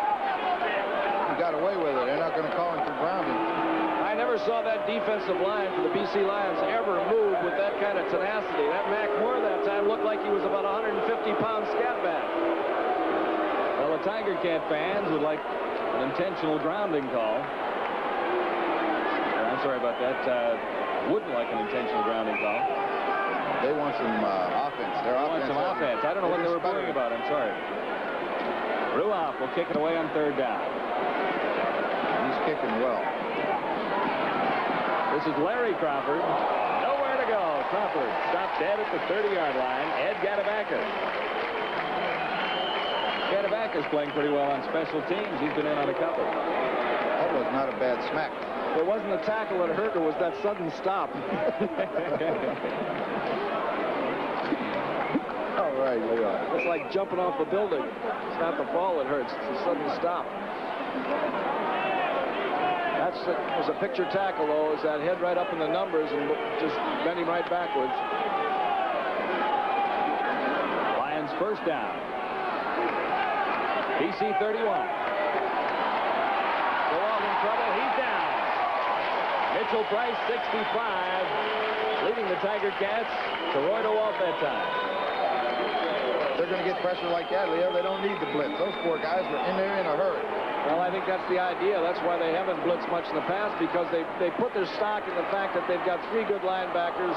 B: He got away with it. They're not going to call him for grounding.
A: I never saw that defensive line for the BC Lions ever move with that kind of tenacity. That Mac Moore that time looked like he was about 150-pound scat back.
C: Well, the Tiger Cat fans would like an intentional grounding call. I'm sorry about that. Wouldn't like an intentional grounding call.
B: They want some offense. Their offense.
C: Some offense. I don't know what they were booing about. I'm sorry. Ruoff will kick it away on 3rd down.
B: He's kicking well.
C: This is Larry Crawford. Nowhere to go. Crawford stopped dead at the 30-yard line. Ed Gadabakis. Gadabakis playing pretty well on special teams. He's been in on a couple.
B: That was not a bad smack.
A: It wasn't the tackle that hurt, it was that sudden stop.
B: All right, Leo.
A: It's like jumping off a building. It's not the fall that hurts, it's the sudden stop. It was a picture tackle, though, is that head right up in the numbers and just bend him right backwards.
C: Lions 1st down. BC 31. Kowalt in trouble. He's down. Mitchell Price, 65, leading the Tiger Cats to Roy DeWalt that time.
B: They're going to get pressure like that, Leo. They don't need the blitz. Those 4 guys were in there in a hurry.
A: Well, I think that's the idea. That's why they haven't blitzed much in the past, because they put their stock in the fact that they've got 3 good linebackers.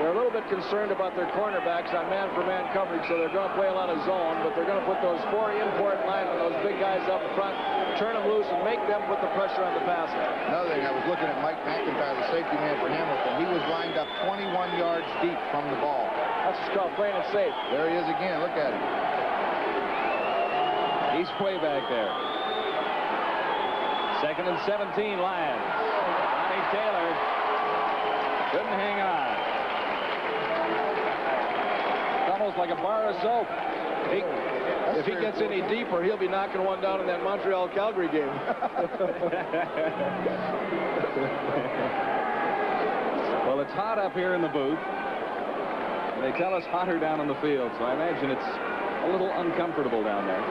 A: They're a little bit concerned about their cornerbacks on man-for-man coverage, so they're going to play a lot of zone, but they're going to put those 4 important linemen, those big guys up front, turn them loose and make them put the pressure on the passer.
B: Another thing, I was looking at Mike McIntyre, the safety man for Hamilton. He was lined up 21 yards deep from the ball.
A: That's just called playing it safe.
B: There he is again. Look at him.
C: He's way back there. 2nd and 17, Lions. Ronnie Taylor couldn't hang on. It's almost like a bar of soap.
A: If he gets any deeper, he'll be knocking one down in that Montreal-Calgary game.
C: Well, it's hot up here in the booth. They tell us hotter down on the field, so I imagine it's a little uncomfortable down there.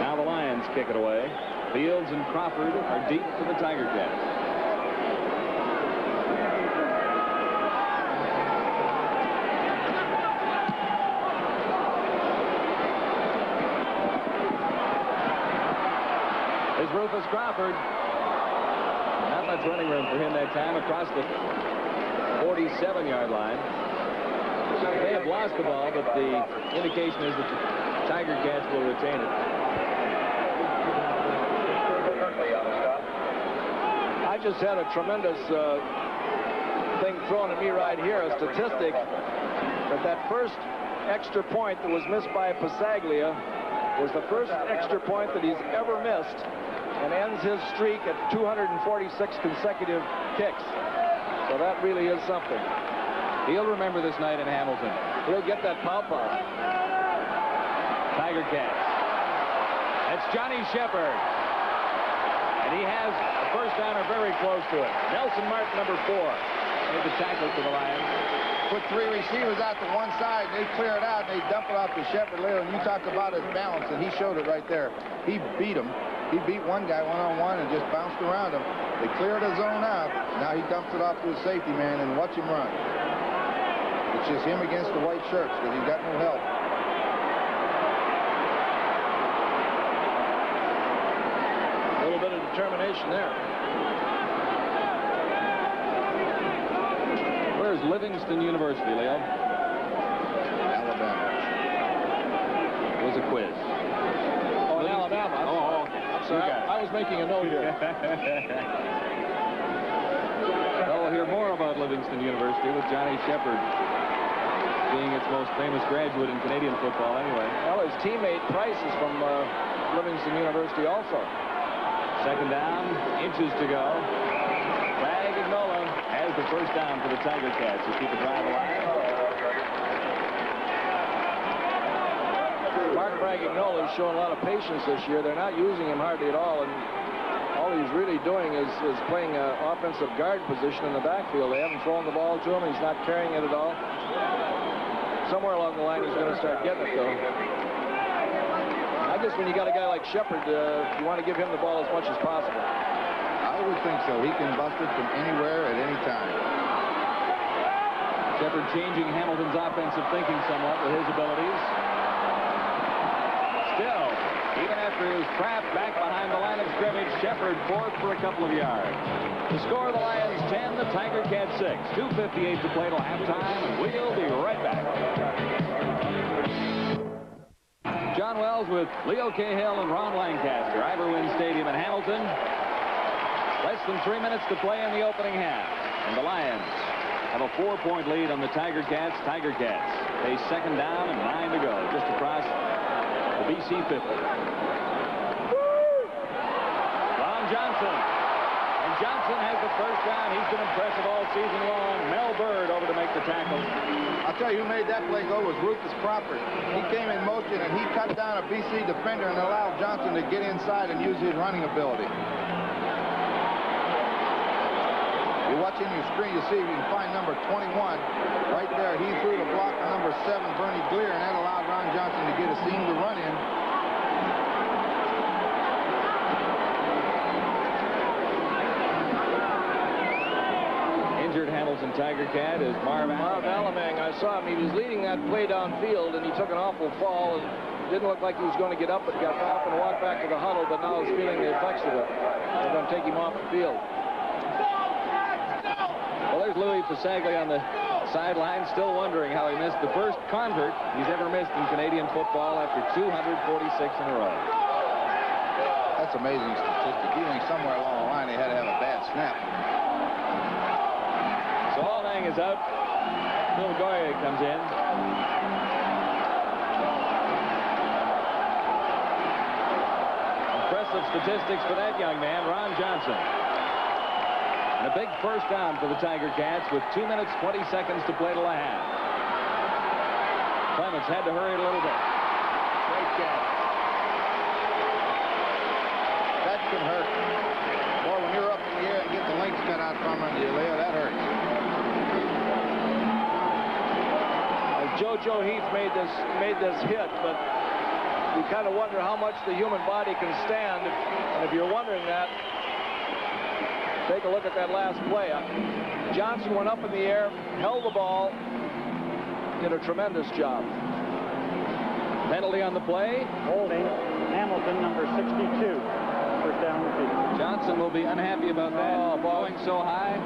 C: Now the Lions kick it away. Fields and Crawford are deep for the Tiger Cats. There's Rufus Crawford. Not much running room for him that time across the 47-yard line. They have lost the ball, but the indication is that the Tiger Cats will retain it.
A: I just had a tremendous thing thrown at me right here, a statistic that first extra point that was missed by Passaglia was the first extra point that he's ever missed, and ends his streak at 246 consecutive kicks. So that really is something.
C: He'll remember this night in Hamilton.
A: He'll get that pow-pow.
C: Tiger Cats. That's Johnny Shepard. And he has a first down or very close to it. Nelson Martin, number 4, made the tackle for the Lions.
B: put 3 receivers out to one side, and they clear it out, and they dump it off to Shepard Leo, and you talk about his balance, and he showed it right there. He beat him. He beat one guy one-on-one and just bounced around him. They cleared the zone out. Now he dumps it off to his safety man, and watch him run. It's just him against the white shirts because he's got no help.
A: A little bit of determination there.
C: Where's Livingston University, Leo?
B: Alabama.
C: It was a quiz.
A: Oh, in Alabama.
C: Oh, okay.
A: I'm sorry. I was making a note here.
C: Well, we'll hear more about Livingston University with Johnny Shepard being its most famous graduate in Canadian football anyway.
A: Well, his teammate Price is from Livingston University also.
C: Second down, inches to go. Bragg-Ignola has the first down for the Tiger Cats to keep the drive alive.
A: Mark Bragg-Ignola is showing a lot of patience this year. They're not using him hardly at all, and all he's really doing is playing an offensive guard position in the backfield. They haven't thrown the ball to him. He's not carrying it at all. Somewhere along the line, he's going to start getting it, though. I guess when you got a guy like Shepard, you want to give him the ball as much as possible.
B: I would think so. He can bust it from anywhere at any time.
C: Shepard changing Hamilton's offensive thinking somewhat with his abilities. Still, even after he was trapped back behind the line of scrimmage, Shepard forth for a couple of yards. The score, the Lions 10, the Tiger Cats 6. 2:58 to play till halftime, and we'll be right back. John Wells with Leo Cahill and Ron Lancaster. Iverwin Stadium in Hamilton. Less than 3 minutes to play in the opening half. And the Lions have a 4-point lead on the Tiger Cats. Tiger Cats. A second down and 9 to go. Just across the BC 50. Ron Johnson. And Johnson has the first down. He's been impressive all season long. Mel Bird over to make the tackle.
B: I'll tell you who made that play go was Rufus Crawford. He came in motion, and he cut down a BC defender and allowed Johnson to get inside and use his running ability. You're watching your screen, you see if you can find number 21 right there. He threw the block on number 7, Bernie Gleer, and that allowed Ron Johnson to get a seam to run in.
C: Injured Hamilton Tiger Cat is Marv
A: Alamang. I saw him. He was leading that play downfield, and he took an awful fall, and didn't look like he was going to get up, but got off and walked back to the huddle, but now he's feeling the effects of it. They're going to take him off the field.
C: Well, there's Louis Pasaglia on the sideline, still wondering how he missed the first convert he's ever missed in Canadian football after 246 in a row.
B: That's amazing statistic. You think somewhere along the line they had to have a bad snap.
C: So Aldang is out. Phil Goyer comes in. Impressive statistics for that young man, Ron Johnson. And a big first down for the Tiger Cats with 2 minutes, 20 seconds to play till the half. Clements had to hurry it a little bit. Great catch.
B: That can hurt. Boy, when you're up in the air and get the links cut out from under you, Leo, that hurts.
A: JoJo Heath made this hit, but you kind of wonder how much the human body can stand. And if you're wondering that, take a look at that last play. Johnson went up in the air, held the ball, did a tremendous job.
C: Penalty on the play.
G: Holding Hamilton, number 62. First down the field.
C: Johnson will be unhappy about that.
A: Oh,
C: going so high.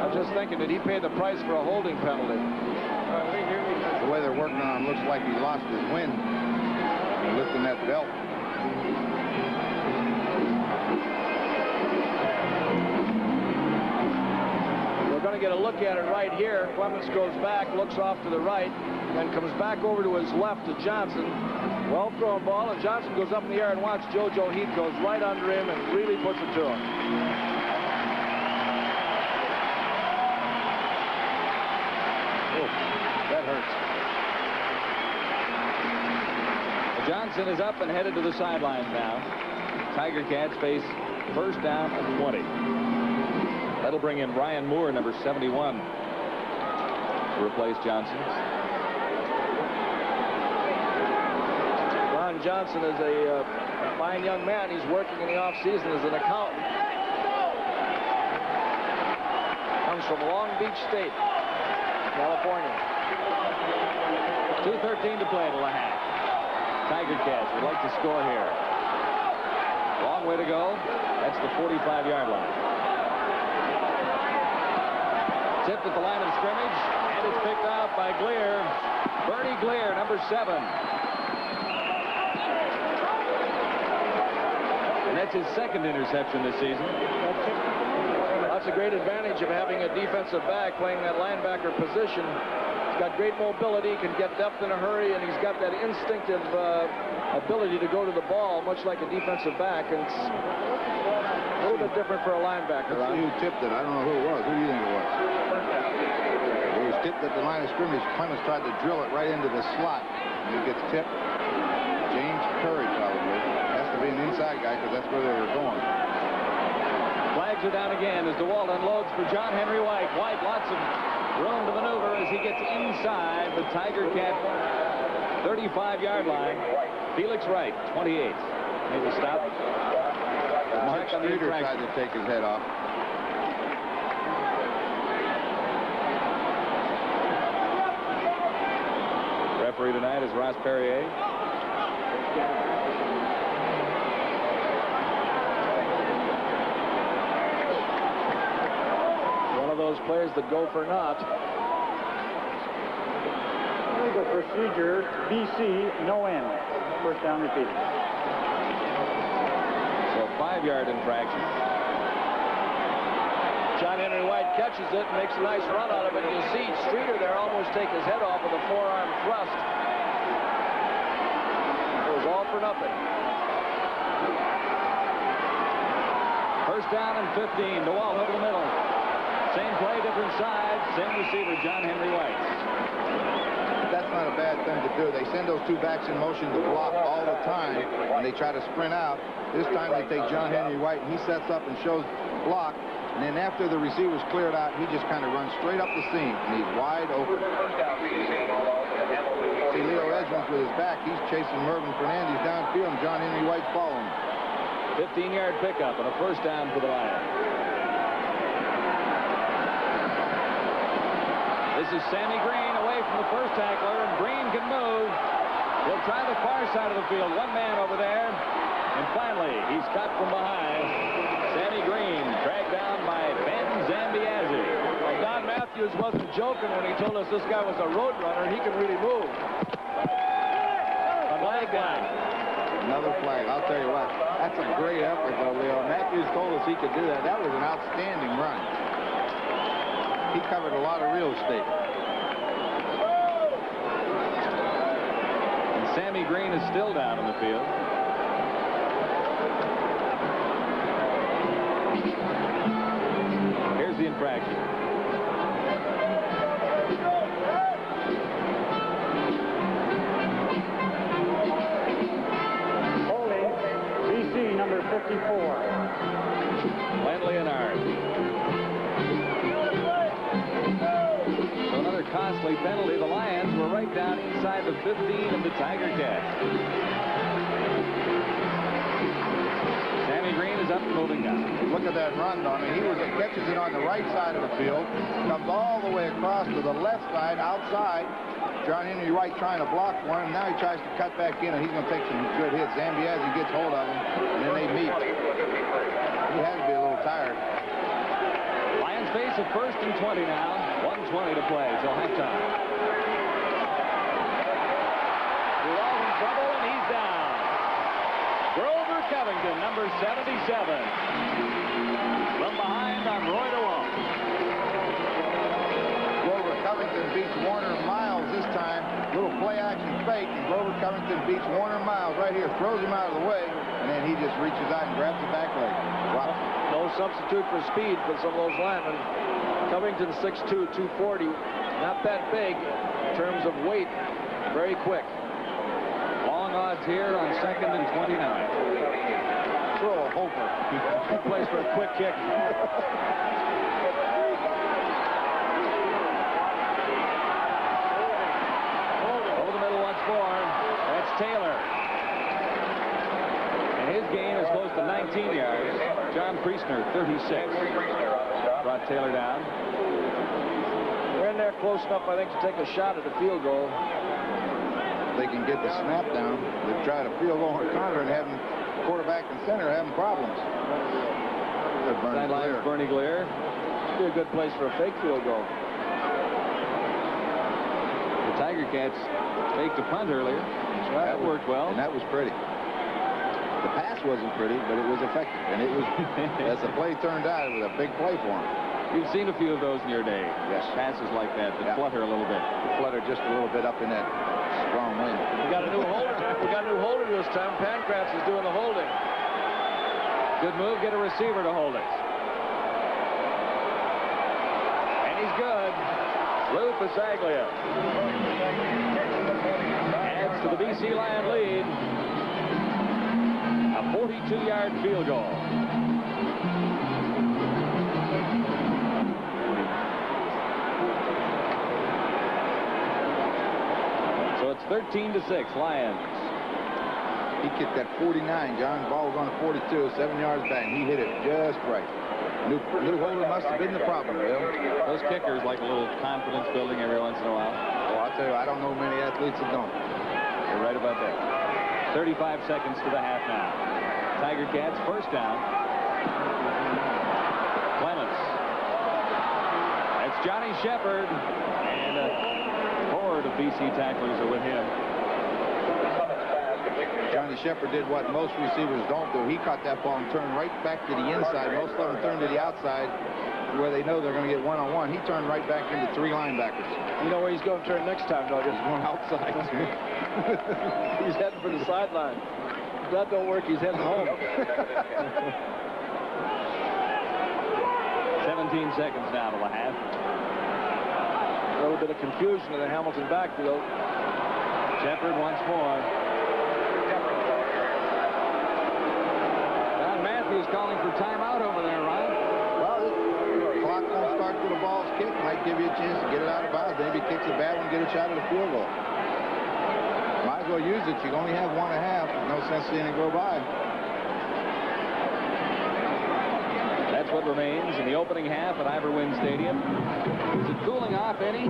A: I was just thinking, did he pay the price for a holding penalty?
B: The way they're working on him looks like he lost his wind. Lifting that belt.
A: We're going to get a look at it right here. Clements goes back, looks off to the right, then comes back over to his left to Johnson. Well thrown ball, and Johnson goes up in the air, and watch JoJo Heath goes right under him and really puts it to him.
B: Oh, that hurts.
C: Johnson is up and headed to the sidelines now. Tiger Cats face first down and 20. That'll bring in Brian Moore, number 71. to replace Johnson.
A: Ron Johnson is a fine young man. He's working in the off-season as an accountant. Comes from Long Beach State, California.
C: 2:13 to play in the half. Tiger Cats would like to score here. Long way to go. That's the 45-yard line. Tipped at the line of scrimmage, and it's picked off by Gleer. Bernie Gleer, number 7. And that's his second interception this season.
A: That's a great advantage of having a defensive back playing that linebacker position. He's got great mobility, can get depth in a hurry, and he's got that instinctive ability to go to the ball, much like a defensive back. And it's a little bit different for a linebacker.
B: Let's see who tipped it. I don't know who it was. Who do you think it was? It was tipped at the line of scrimmage. Clemens tried to drill it right into the slot. And it gets tipped. James Curry probably. Has to be an inside guy because that's where they were going.
C: Flags are down again as DeWalt unloads for John Henry White. White, lots of room to maneuver as he gets inside the Tiger Cat 35-yard line. Felix Wright, 28. Made the stop.
B: Mark Streeter tried to take his head off.
C: Referee tonight is Ross Perrier.
A: One of those players that go for naught.
G: Legal procedure, BC, no end. First down repeated.
C: So 5-yard infraction.
A: John Henry White catches it and makes a nice run out of it. You see Streeter there almost take his head off with a forearm thrust. It was all for nothing.
C: First down and 15. DeWalt over the middle. Same play, different side. Same receiver, John Henry White.
B: That's not a bad thing to do. They send those two backs in motion to block all the time, and they try to sprint out. This time they take John Henry White, and he sets up and shows block. And then after the receiver's cleared out, he just kind of runs straight up the seam, and he's wide open. See Leo Edmonds with his back. He's chasing Mervyn Fernandez downfield, and John Henry White's following.
C: 15-yard pickup and a first down for the Lions. This is Sammy Green away from the first tackler, and Green can move. He'll try the far side of the field. One man over there. And finally, he's caught from behind. Sammy Green dragged down by Ben Zambiazzi.
A: Well, Don Matthews wasn't joking when he told us this guy was a road runner. He can really move.
C: A flag down.
B: Another flag. I'll tell you what. That's a great effort, though, Leo. Matthews told us he could do that. That was an outstanding run. He covered a lot of real estate.
C: And Sammy Green is still down in the field. Here's the infraction.
G: Holding, BC, number 54.
C: Len Leonard. So another costly penalty. The Lions were right down inside the 15 of the Tiger Cats. Sammy Green is up and moving down.
B: Look at that run, Don. He catches it on the right side of the field, comes all the way across to the left side, outside. John Henry White trying to block for him. Now he tries to cut back in, and he's going to take some good hits. Zambiazzi gets hold of him, and then they meet. He has to be a little tired.
C: Lions face a first and 20 now. 1:20 to play till halftime. Duval in trouble, and he's down. Grover Covington, number 77. From behind on Roy DeWalt.
B: Grover Covington beats Warner Miles this time. Little play action fake, and Grover Covington beats Warner Miles right here. Throws him out of the way, and then he just reaches out and grabs the back leg. Wow.
A: No substitute for speed for some of those linemen. Covington 6'2", 240. Not that big in terms of weight. Very quick.
C: Long odds here on 2nd and 29.
B: Throw a hoper.
A: Good place for a quick kick.
C: John Priestner, 36. Brought Taylor down.
A: They're in there close enough, I think, to take a shot at the field goal.
B: They can get the snap down. They've tried a field goal on counter and having quarterback and center having problems.
C: Sideline Bernie Glier.
A: Should be a good place for a fake field goal.
C: The Tiger Cats faked a punt earlier. That worked well.
B: And that was pretty. The pass wasn't pretty, but it was effective. And it was, as the play turned out, it was a big play for him.
C: You've seen a few of those in your day.
B: Yes.
C: Passes like that flutter a little bit.
B: Flutter just a little bit up in that strong wind.
A: We got a new holder. We got a new holder this time. Pancratz is doing the holding.
C: Good move. Get a receiver to hold it. And he's good. Lou Passaglia adds to the BC Lion lead. A 42-yard field goal. So it's 13-6, Lions.
B: He kicked that 49. John ball was on the 42, 7 yards back. He hit it just right. Lou Holder must have been the problem, Bill.
C: Those kickers like a little confidence building every once in a while.
B: Well, I'll tell you, I don't know many athletes that don't.
C: You're right about that. 35 seconds to the half now. Tiger Cats first down. Clements. That's Johnny Shepard. And a horde of BC tacklers are with him.
B: Johnny Shepard did what most receivers don't do. He caught that ball and turned right back to the inside. Most of them turn to the outside where they know they're going to get one-on-one. He turned right back into 3 linebackers.
A: You know where he's going to turn next time, though.
B: He's going outside.
A: He's heading for the sideline. If that don't work, he's heading home.
C: 17 seconds now to the half.
A: A little bit of confusion in the Hamilton backfield.
C: Shepard once more. Don Matthews calling for timeout over there, Ryan.
B: Well, the clock won't start till the ball's kicked. Might give you a chance to get it out of bounds. Maybe kicks a bad one, get a shot at a field goal. Might as well use it. You only have 1.5. No sense seeing it go by.
C: That's what remains in the opening half at Iverwind Stadium. Is it cooling off any?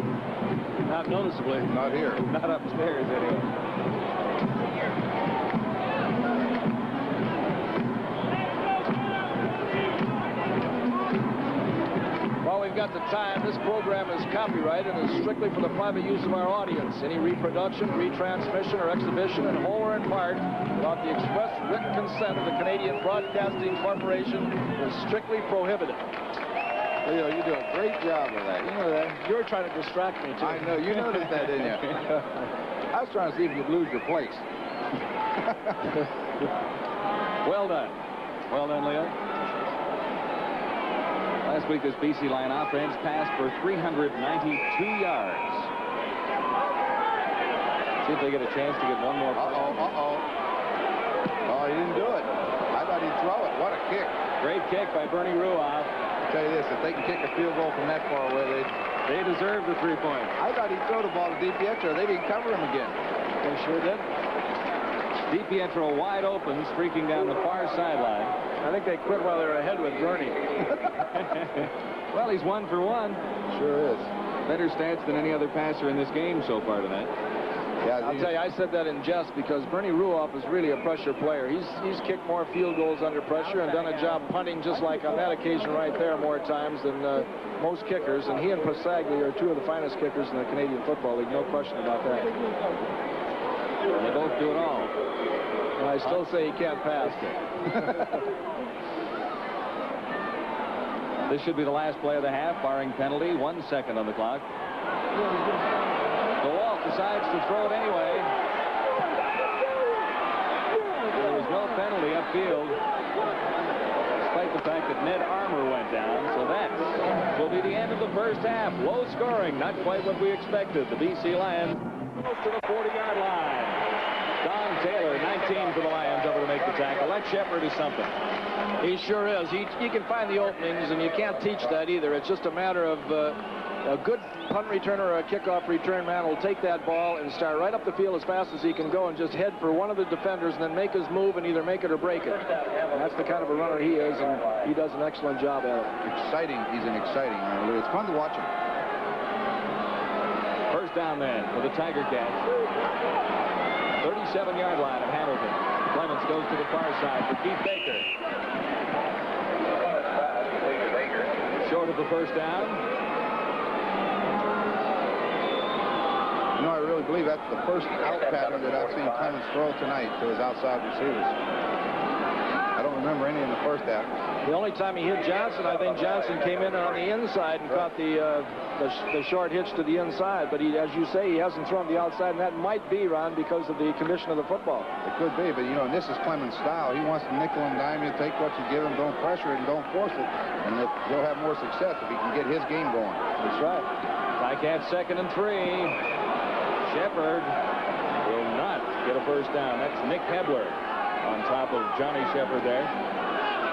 A: Not noticeably.
B: Not here.
C: Not upstairs anyway.
A: While we've got the time, this program is copyrighted and is strictly for the private use of our audience. Any reproduction, retransmission, or exhibition in whole or in part without the express written consent of the Canadian Broadcasting Corporation is strictly prohibited.
B: Leo, you do a great job of that. You know that.
A: You're trying to distract me, too.
B: I know. You noticed that, didn't you? I was trying to see if you'd lose your place.
C: Well done. Well done, Leo. Last week, this BC Lion offense passed for 392 yards. See if they get a chance to get one more.
B: Oh, he didn't do it. I thought he'd throw it. What a kick.
C: Great kick by Bernie Ruoff.
B: I'll tell you this, if they can kick a field goal from that far away,
C: they deserve the 3 points.
B: I thought he'd throw the ball to DiPietro. They didn't cover him again.
A: They sure did.
C: DiPietro wide open, streaking down the far sideline.
A: I think they quit while they were ahead with Bernie.
C: Well, he's 1 for 1.
B: Sure is.
C: Better stats than any other passer in this game so far tonight.
B: Yeah,
A: I'll tell you, I said that in jest because Bernie Ruoff is really a pressure player. He's kicked more field goals under pressure and done a job punting just like on that occasion right there more times than most kickers. And he and Passaglia are 2 of the finest kickers in the Canadian Football League. No question about that.
C: They both do it all.
A: And I still say he can't pass.
C: This should be the last play of the half, barring penalty. 1 second on the clock. DeWalt decides to throw it anyway. There was no penalty upfield, despite the fact that Ned Armour went down. So that will be the end of the first half. Low scoring, not quite what we expected. The BC Lions close to the 40-yard line. Don Taylor, 19 for the Lions, over to make the tackle. That Shepard is something.
A: He sure is. You can find the openings, and you can't teach that either. It's just a matter of a good punt returner or a kickoff return man will take that ball and start right up the field as fast as he can go and just head for one of the defenders and then make his move and either make it or break it. And that's the kind of a runner he is, and he does an excellent job at it.
B: Exciting. He's an exciting runner, Lou. It's fun to watch him.
C: First down then for the Tiger Cats. 37-yard line of Hamilton. Clements goes to the far side for Keith Baker. Short of the first down.
B: You know, I really believe that's the first out pattern that I've seen Clements throw tonight to his outside receivers. I don't remember any in the first half.
A: The only time he hit Johnson, I think Johnson came in on the inside and caught the short hitch to the inside. But he, as you say, he hasn't thrown the outside, and that might be, Ron, because of the condition of the football.
B: It could be, but, you know, and this is Clements' style. He wants to nickel and dime you, take what you give him, don't pressure it, and don't force it. And he'll have more success if he can get his game going.
A: That's right.
C: Ticats 2nd and 3. Shepard will not get a first down. That's Nick Hebler on top of Johnny Shepard there.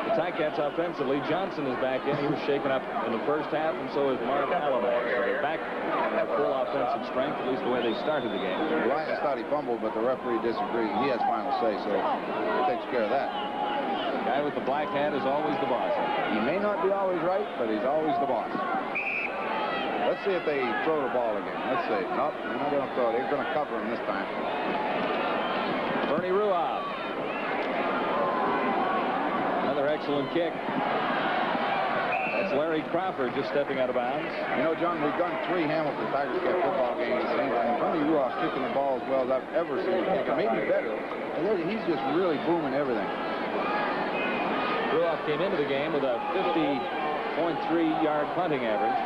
C: The Ticats offensively, Johnson is back in. He was shaken up in the first half, and so is Mark Allen. So they're back at full offensive strength, at least the way they started the game.
B: The Lions thought he fumbled, but the referee disagreed. He has final say, so he takes care of that.
C: The guy with the black hat is always the boss.
B: He may not be always right, but he's always the boss. Let's see if they throw the ball again. Let's see. Nope, they're not going to throw it. They're going to cover him this time.
C: Bernie Ruoff. Another excellent kick. That's Larry Crawford just stepping out of bounds.
B: You know, John, we've done 3 Hamilton Tigers Cat football games, and Bernie Ruoff kicking the ball as well as I've ever seen him kick it. Maybe better. And he's just really booming everything.
C: Ruoff came into the game with a 50.3-yard punting average.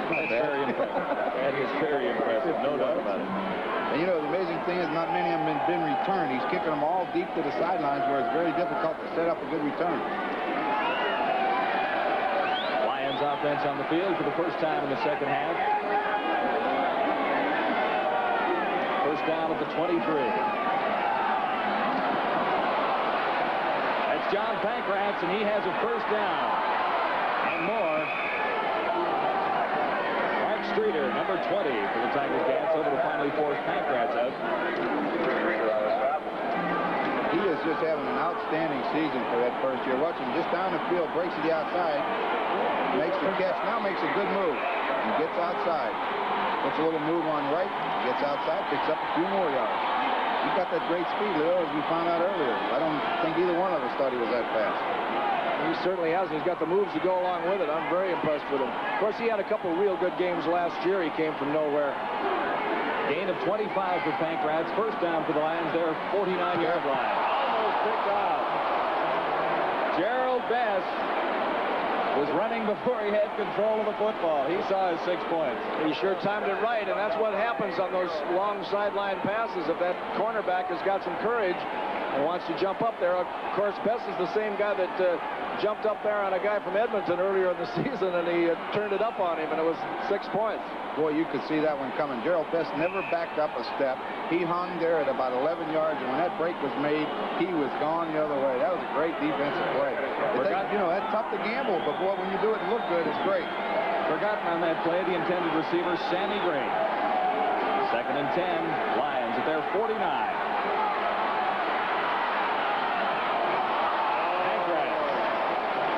C: That's very impressive. That is very impressive, no doubt about it.
B: And you know, the amazing thing is not many of them have been returned. He's kicking them all deep to the sidelines where it's very difficult to set up a good return.
C: Lions offense on the field for the first time in the second half. First down at the 23. That's John Pankratz, and he has a first down. And more. Streeter, number 20 for the Tiger Cats, over to finally force Pankratz out.
B: He is just having an outstanding season for that first year. Watch him just down the field, breaks to the outside, makes the catch, now makes a good move, and gets outside. Puts a little move on right, gets outside, picks up a few more yards. He's got that great speed, Leo, as we found out earlier. I don't think either one of us thought he was that fast.
A: He certainly has. He's got the moves to go along with it. I'm very impressed with him. Of course, he had a couple real good games last year. He came from nowhere.
C: Gain of 25 for Pankratz. First down for the Lions there, 49-yard line. Almost picked off. Gerald Best was running before he had control of the football. He saw his 6 points.
A: He sure timed it right, and that's what happens on those long sideline passes. If that cornerback has got some courage and wants to jump up there. Of course, Best is the same guy that jumped up there on a guy from Edmonton earlier in the season, and he turned it up on him, and it was 6 points.
B: Boy, you could see that one coming. Gerald Best never backed up a step. He hung there at about 11 yards, and when that break was made, he was gone the other way. That was a great defensive play. You know, that's tough to gamble, but boy, when you do it and look good, it's great.
C: Forgotten on that play, the intended receiver, Sammy Green. 2nd and 10, Lions at their 49.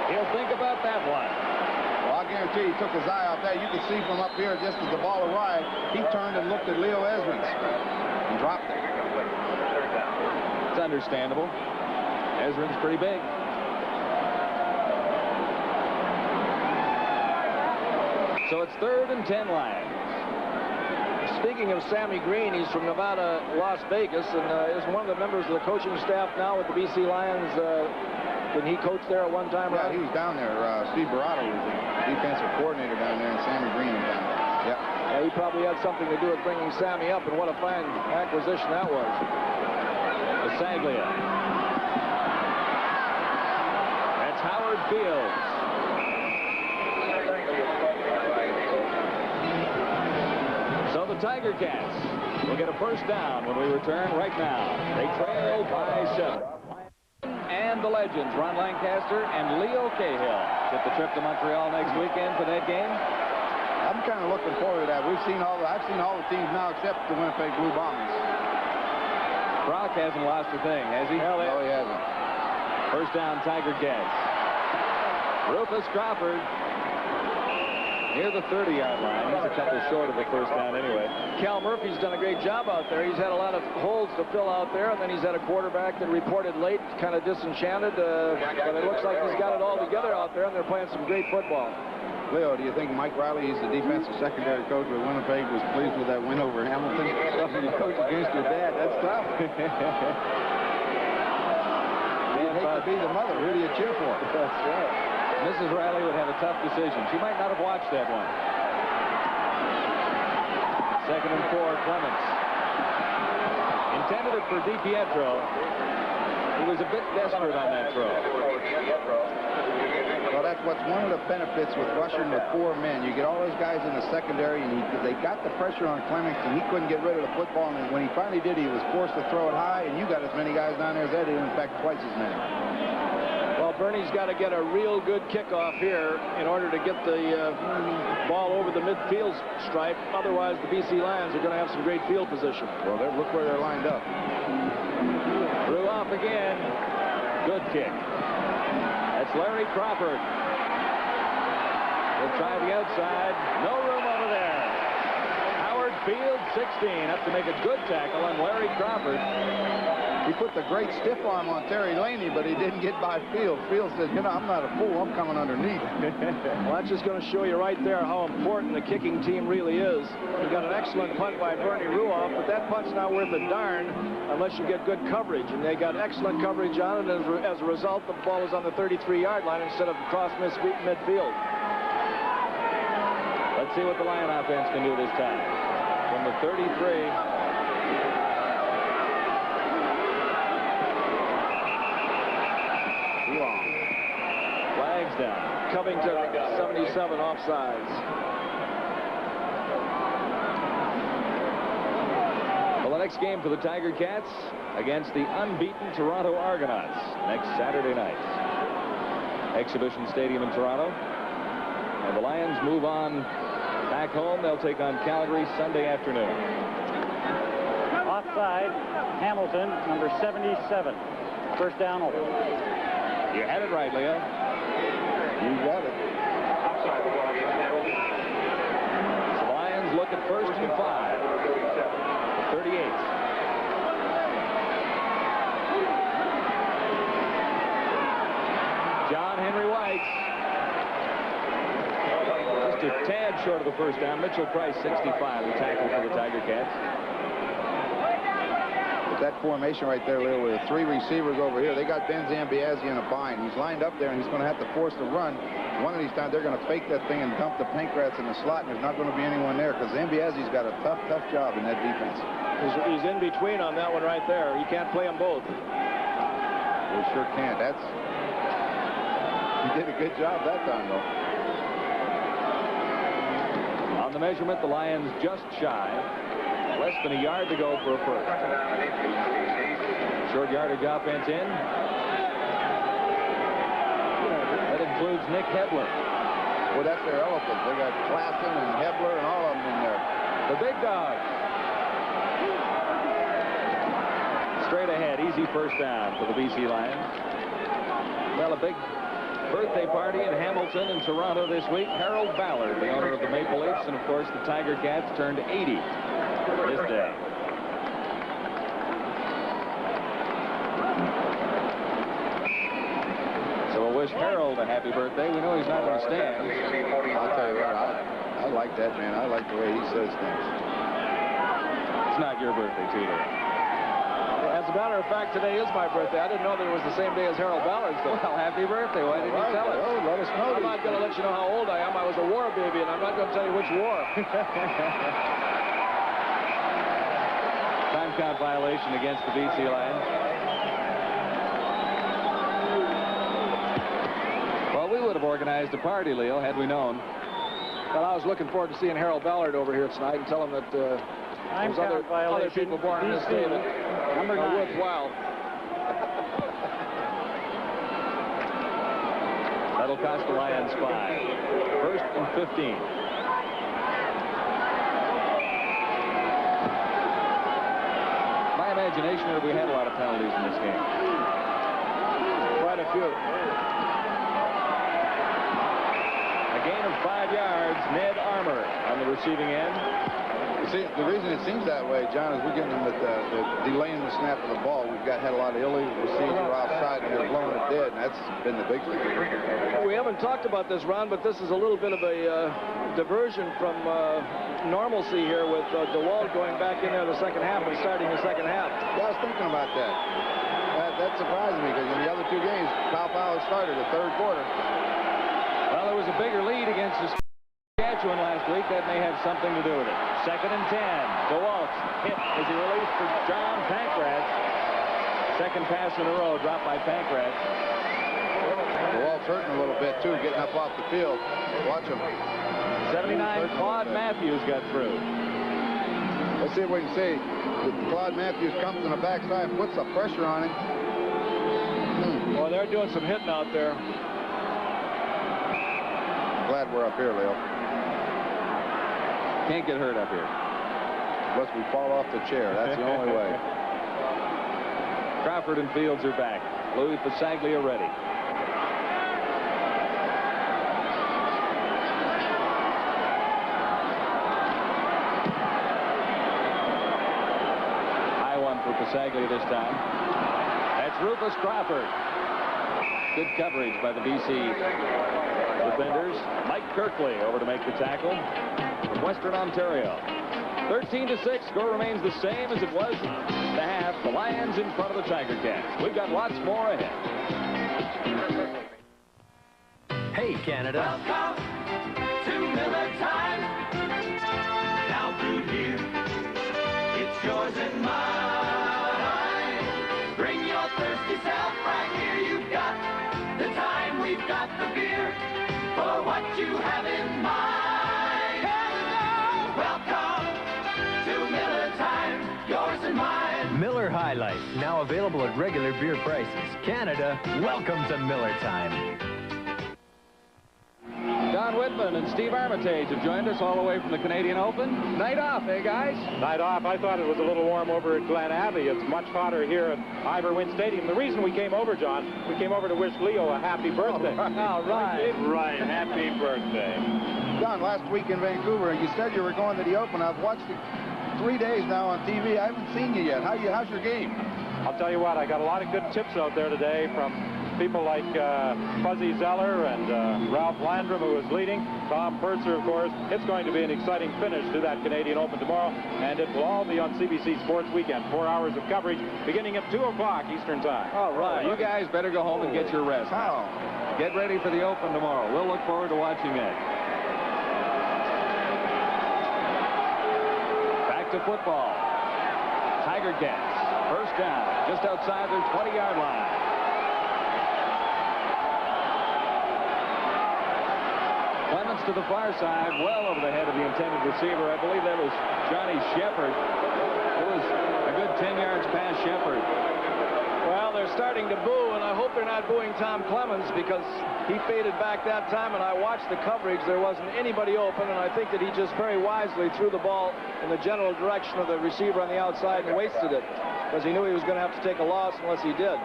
C: He'll think about that one.
B: Well, I guarantee he took his eye off that. You could see from up here, just as the ball arrived, he turned and looked at Leo Ezrins and dropped it.
C: It's understandable. Ezrins pretty big. So it's 3rd and 10 Lions.
A: Speaking of Sammy Green, he's from Nevada, Las Vegas, and is one of the members of the coaching staff now with the BC Lions. Didn't he coach there at one time?
B: Yeah, he was down there. Steve Barato was the defensive coordinator down there, and Sammy Green was down there. Yep.
A: Yeah, he probably had something to do with bringing Sammy up, and what a fine acquisition that was.
C: Bisaglia. That's Howard Fields. So the Tiger Cats will get a first down when we return right now. They trail by 7. And the legends, Ron Lancaster and Leo Cahill, get the trip to Montreal next weekend for that game.
B: I'm kind of looking forward to that. I've seen all the teams now except the Winnipeg Blue Bombers.
C: Brock hasn't lost a thing, has he?
B: No, he hasn't.
C: First down, Tiger Cats. Rufus Crawford near the 30-yard line. He's a couple short of the first down anyway.
A: Cal Murphy's done a great job out there. He's had a lot of holes to fill out there, and then he's had a quarterback that reported late, kind of disenchanted, but it looks like he's got it all together out there, and they're playing some great football.
B: Leo, do you think Mike Riley, he's the defensive secondary coach with Winnipeg, was pleased with that win over Hamilton?
A: Something you coach against your dad, that's tough.
B: You'd hate to be the mother. Who do you cheer for?
A: That's right.
C: Mrs. Riley would have a tough decision. She might not have watched that one. 2nd and 4, Clements. Intended it for DiPietro. He was a bit desperate on that throw.
B: Well, that's what's one of the benefits with rushing with 4 men. You get all those guys in the secondary, and they got the pressure on Clements, and he couldn't get rid of the football. And when he finally did, he was forced to throw it high, and you got as many guys down there as Eddie, in fact, twice as many.
A: Well, Bernie's got to get a real good kickoff here in order to get the ball over the midfield stripe. Otherwise, the BC Lions are going to have some great field position.
B: Well, look where they're lined up.
C: Threw off again. Good kick. That's Larry Crawford. He'll try the outside. No room over there. Howard Field, 16, up to make a good tackle on Larry Crawford.
B: He put the great stiff arm on Terry Laney, but he didn't get by Field. Field says, you know, I'm not a fool. I'm coming underneath.
A: Well, that's just going to show you right there how important the kicking team really is. You got an excellent punt by Bernie Ruoff, but that punt's not worth a darn unless you get good coverage. And they got excellent coverage on it, and as a result, the ball is on the 33-yard line instead of across midfield.
C: Let's see what the Lion offense can do this time. From the 33. Flags down.
A: Covington, 77 offsides.
C: Well, the next game for the Tiger Cats against the unbeaten Toronto Argonauts next Saturday night. Exhibition Stadium in Toronto. And the Lions move on back home. They'll take on Calgary Sunday afternoon.
G: Offside, Hamilton, number 77. First down over.
C: You had it right, Leo.
B: You got it.
C: The Lions look at 1st and 5. 38. John Henry White. Just a tad short of the first down. Mitchell Price, 65, the tackle for the Tiger Cats.
B: That formation right there, Leo, with the 3 receivers over here, they got Ben Zambiazzi in a bind. He's lined up there, and he's going to have to force the run. One of these times, they're going to fake that thing and dump the Pankrats in the slot, and there's not going to be anyone there because Zambiazzi's got a tough job in that defense.
A: He's in between on that one right there. He can't play them both.
B: He sure can't. He did a good job that time, though.
C: On the measurement, the Lions just shy. Less than a yard to go for a first. Short yardage offense in. That includes Nick Hebler.
B: Well, that's their elephant. They got Klassen and Hebler and all of them in there.
C: The big dog. Straight ahead, easy first down for the BC Lions. Well, a big birthday party in Hamilton and Toronto this week. Harold Ballard, the owner of the Maple Leafs, and of course the Tiger Cats, turned 80 this day. So we'll wish Harold a happy birthday. We know he's not in the stands.
B: I'll tell you what, I like that man. I like the way he says things.
C: It's not your birthday, too, though.
A: As a matter of fact, today is my birthday. I didn't know that it was the same day as Harold Ballard's.
C: Well, happy birthday. Why didn't you tell us?
B: Oh, let us know.
A: I'm not going to let you know how old I am. I was a war baby, and I'm not going to tell you which war.
C: Time count violation against the BC Lions. Well, we would have organized a party, Leo, had we known.
A: Well, I was looking forward to seeing Harold Ballard over here tonight and tell him that there's other people born in this day that
G: number 9.
A: worthwhile.
C: That'll cost the Lions 5. 1st and 15. imagination, or have we had a lot of penalties in this game?
A: Quite a few.
C: A gain of 5 yards. Ned Armour on the receiving end.
B: You see, the reason it seems that way, John, is we're getting them with the delaying the snap of the ball. We've had a lot of illegal procedure outside, and they're blowing it dead, and that's been the big thing.
A: We haven't talked about this, Ron, but this is a little bit of a diversion from normalcy here with DeWalt going back in there the second half and starting the second half.
B: Yeah, I was thinking about that. That surprised me, because in the other two games, Kyle Fowler started the third quarter.
C: Well, there was a bigger lead against Saskatchewan last week. That may have something to do with it. 2nd and 10. DeWalt hit as he released for John Pankratz. Second pass in a row dropped by Pankratz.
B: DeWalt's hurting a little bit, too, getting up off the field. Watch him.
C: 79, Claude Matthews got through.
B: Let's see if we can see. Claude Matthews comes in the backside and puts some pressure on him.
A: Well, they're doing some hitting out there.
B: Glad we're up here, Leo.
C: Can't get hurt up here.
B: Unless we fall off the chair. That's the only way.
C: Crawford and Fields are back. Louis Pasaglia ready. High one for Pasaglia this time. That's Rufus Crawford. Good coverage by the BC defenders. Mike Kirkley over to make the tackle from Western Ontario. 13-6. Score remains the same as it was in the half. The Lions in front of the Tiger Cats. We've got lots more ahead.
E: Hey, Canada.
I: Welcome to Miller Time. Now through here, it's yours and mine. Bring your thirsty self right here. You've got the time, we've got the beer for what you have in mind. Hello, welcome to Miller Time, yours and mine.
E: Miller High Life, now available at regular beer prices. Canada, welcome to Miller Time.
C: Don Whitman and Steve Armitage have joined us all the way from the Canadian Open. Night off, eh, guys?
G: Night off. I thought it was a little warm over at Glen Abbey. It's much hotter here at Ivor Wynne Stadium. The reason we came over, John, we came over to wish Leo a happy birthday.
C: All right.
G: Right. Happy birthday.
B: John, last week in Vancouver, you said you were going to the Open. I've watched it 3 days now on TV. I haven't seen you yet. How's your game?
G: I'll tell you what, I got a lot of good tips out there today from people like Fuzzy Zeller and Ralph Landrum, who is leading, Tom Purser, of course. It's going to be an exciting finish to that Canadian Open tomorrow, and it will all be on CBC Sports Weekend. 4 hours of coverage beginning at 2 o'clock Eastern Time.
C: All right. You guys better go home and get your rest.
B: How?
C: Get ready for the Open tomorrow. We'll look forward to watching it. Back to football. Tiger Cats. First down, just outside their 20-yard line. Clements to the far side, well over the head of the intended receiver. I believe that was Johnny Shepard. It was a good 10 yards past Shepard.
A: Well, they're starting to boo, and I hope they're not booing Tom Clemens, because he faded back that time, and I watched the coverage. There wasn't anybody open, and I think that he just very wisely threw the ball in the general direction of the receiver on the outside and wasted it, because he knew he was going to have to take a loss unless he did.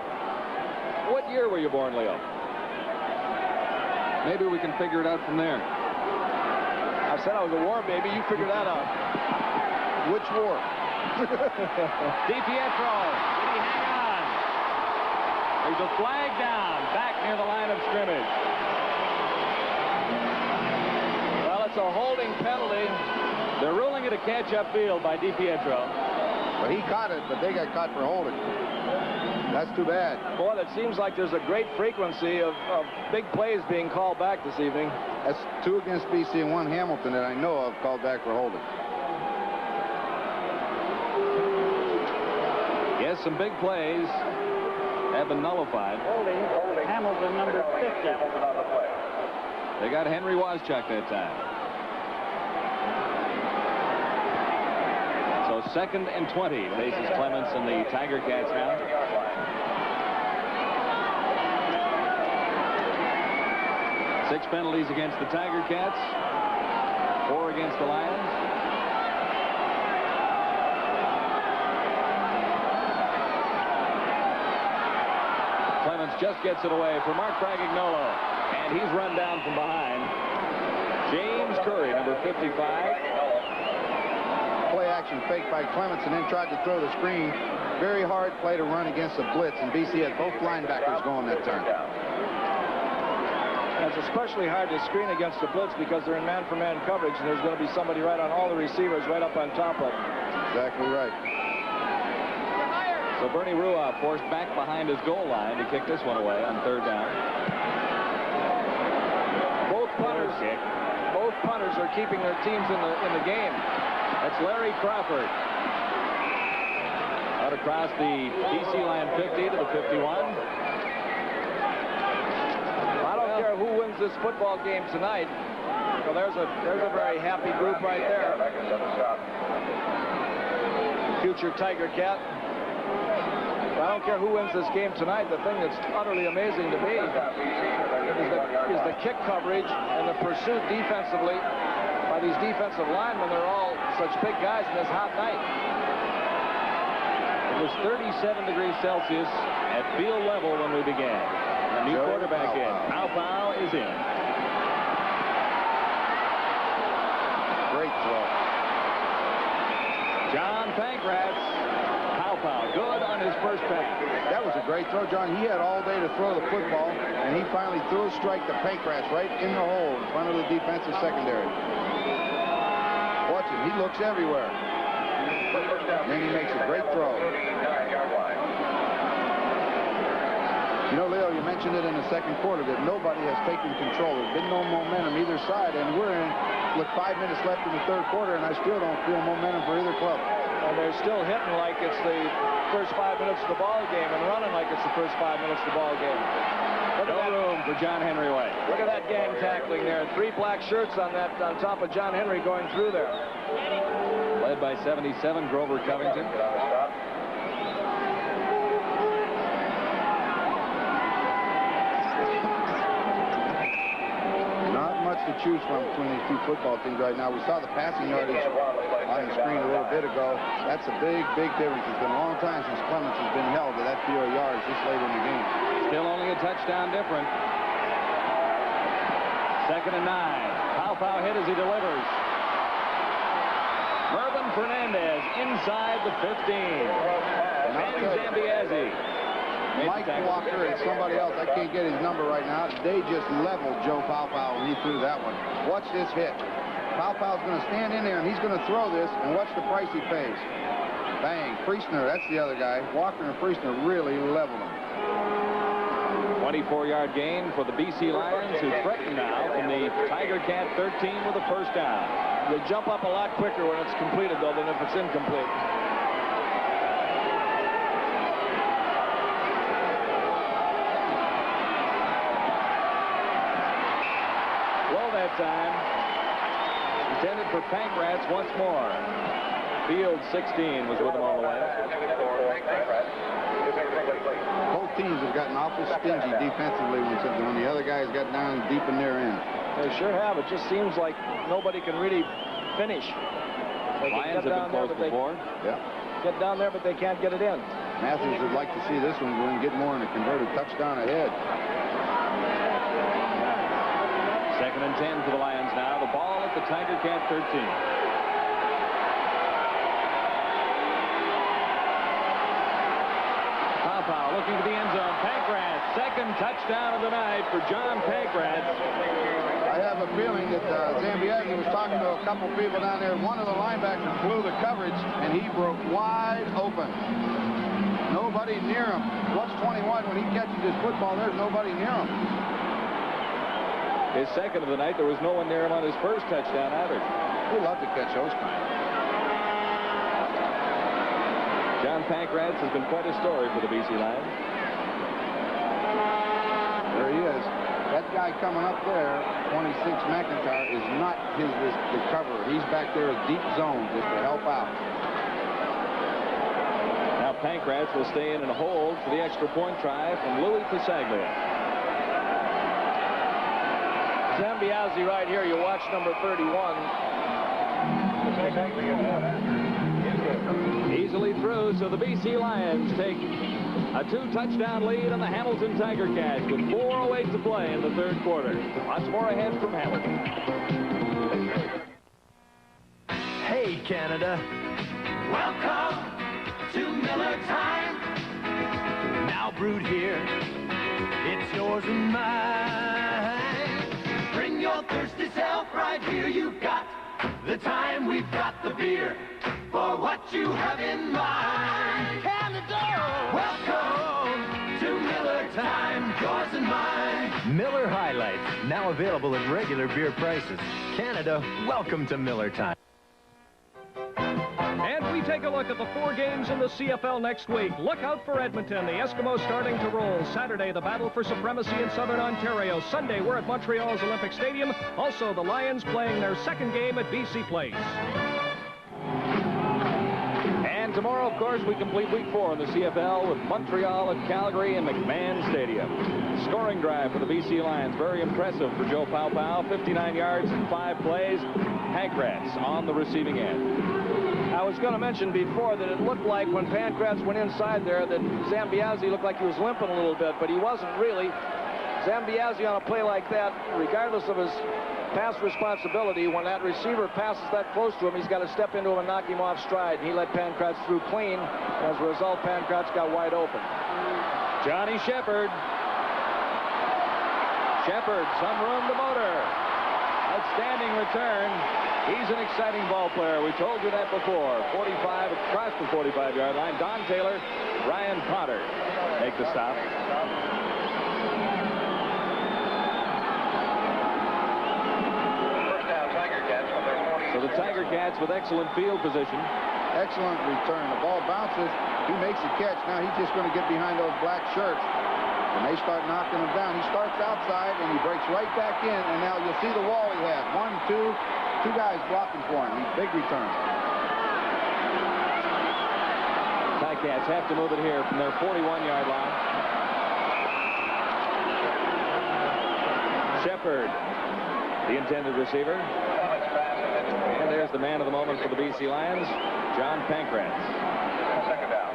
C: What year were you born, Leo? Maybe we can figure it out from there.
A: I said I was a war baby. You figure that out.
B: Which war?
C: DiPietro. Did he hang on? There's a flag down back near the line of scrimmage.
A: Well, it's a holding penalty.
C: They're ruling it a catch-up field by DiPietro.
B: Well, he caught it, but they got caught for holding. That's too bad.
A: Boy, it seems like there's a great frequency of big plays being called back this evening.
B: That's 2 against BC and 1 Hamilton that I know of called back for holding.
C: Yes, some big plays have been nullified.
G: Holding Hamilton, number 50.
C: They got Henry Waszczak that time. So 2nd and 20 faces Clements and the Tiger Cats now. Six penalties against the Tiger Cats, 4 against the Lions. just gets it away for Mark Bragagnolo. And he's run down from behind. James Curry, number 55.
B: Play action fake by Clements and then tried to throw the screen. Very hard play to run against the blitz, and BC had both linebackers going that turn.
A: It's especially hard to screen against the blitz because they're in man-for-man coverage, and there's going to be somebody right on all the receivers right up on top of them.
B: Exactly right.
C: So Bernie Ruoff forced back behind his goal line to kick this one away on 3rd down.
A: Both punters are keeping their teams in the game.
C: That's Larry Crawford. Out across the BC line 50 to the 51.
A: I don't care who wins this football game tonight. Well, there's a very happy group right there. Future Tiger Cat. I don't care who wins this game tonight. The thing that's utterly amazing to me is the kick coverage and the pursuit defensively by these defensive linemen. They're all such big guys in this hot night.
C: It was 37 degrees Celsius at field level when we began. A new quarterback in. Paopao is in.
B: Great throw.
C: John Pankratz. Paopao good on his first pass.
B: That was a great throw, John. He had all day to throw the football, and he finally threw a strike to Pankratz right in the hole in front of the defensive secondary. Watch him. He looks everywhere. And then he makes a great throw. You know, Leo, you mentioned it in the second quarter that nobody has taken control. There's been no momentum either side, and we're in with 5 minutes left in the third quarter, and I still don't feel momentum for either club.
A: And they're still hitting like it's the first 5 minutes of the ball game and running like it's the first 5 minutes of the ball game.
C: No room for John Henry White.
A: Look at that gang tackling there. 3 black shirts on top of John Henry going through there.
C: Led by 77, Grover Covington.
B: Not much to choose from between these two football teams right now. We saw the passing yardage on the screen a little bit ago. That's a big, big difference. It's been a long time since Clements has been held to that few yards this late in the game.
C: Still only a touchdown different. 2nd and 9. Paopao hit as he delivers. Mervin Fernandez inside the 15. Manny Zambiazzi.
B: Mike Walker and somebody else, I can't get his number right now. They just leveled Joe Paopao when he threw that one. Watch this hit. Paopao's going to stand in there, and he's going to throw this, and watch the price he pays. Bang. Priestner, that's the other guy. Walker and Priestner really leveled him.
C: 24-yard gain for the BC Lions, who threaten now from the Tiger Cat 13 with a first down.
A: They jump up a lot quicker when it's completed, though, than if it's incomplete.
C: Well, that time. Intended for Pankratz once more. Field 16 was with him all the way.
B: Both teams have gotten awful stingy defensively when the other guys got down deep in their end.
A: They sure have. It just seems like nobody can really finish.
C: Lions have been close before.
B: Yeah.
A: Get down there, but they can't get it in.
B: Matthews would like to see this one go and get more in a converted touchdown ahead.
C: 2nd and 10 for the Lions now. The ball at the Tiger Cat 13. Paopao looking to the end zone. Pankratz, 2nd touchdown of the night for John Pankratz.
B: I have a feeling that Zambiazzi was talking to a couple people down there. One of the linebackers blew the coverage, and he broke wide open. Nobody near him. Watch 21 when he catches his football. There's nobody near him.
C: His 2nd of the night. There was no one near him on his first touchdown either.
B: We love to catch those kind.
C: John Pankratz has been quite a story for the BC Lions.
B: There he is. That guy coming up there, 26 McIntyre, is not his recoverer. He's back there in deep zone just to help out.
C: Now Pankratz will stay in and hold for the extra point try from Louis Pasaglia.
A: Zambiazzi right here. You watch number 31.
C: Easily through, so the BC Lions take A 2-touchdown lead on the Hamilton Tiger Cats with 4:08 to play in the third quarter. Lots more ahead from Hamilton.
E: Hey, Canada.
I: Welcome to Miller time.
E: Now brewed here, it's yours and mine.
I: Bring your thirsty self right here. You've got the time, we've got the beer for what you have in mind. Canada, welcome to Miller time, yours and mine.
E: Miller Highlights, now available at regular beer prices. Canada, welcome to Miller time.
F: And we take a look at the 4 games in the CFL next week. Look out for Edmonton. The Eskimos starting to roll. Saturday, the battle for supremacy in Southern Ontario. Sunday, we're at Montreal's Olympic Stadium. Also, the Lions playing their second game at BC Place.
C: And tomorrow, of course, we complete week 4 in the CFL with Montreal at Calgary and McMahon Stadium. Scoring drive for the BC Lions. Very impressive for Joe Paopao. 59 yards in 5 plays. Pankratz on the receiving end.
A: I was going to mention before that it looked like when Pankratz went inside there that Zambiazzi looked like he was limping a little bit, but he wasn't really. Zambiazzi on a play like that, regardless of his pass responsibility, when that receiver passes that close to him, he's got to step into him and knock him off stride. He let Pankratz through clean. As a result, Pankratz got wide open.
C: Johnny Shepard. Shepard, some room to motor. Outstanding return. He's an exciting ball player. We told you that before. 45 across the 45-yard line. Don Taylor, Ryan Potter make the stop.
D: First down, Tiger Cats with their 40.
C: So the Tiger Cats with excellent field position.
B: Excellent return. The ball bounces. He makes a catch. Now he's just going to get behind those black shirts. And they start knocking him down. He starts outside, and he breaks right back in. And now you'll see the wall he has. 1, 2, 2 guys blocking for him. Big return.
C: Ticats have to move it here from their 41-yard line. Shepard, the intended receiver. And there's the man of the moment for the BC Lions, John Pankratz.
D: Second down.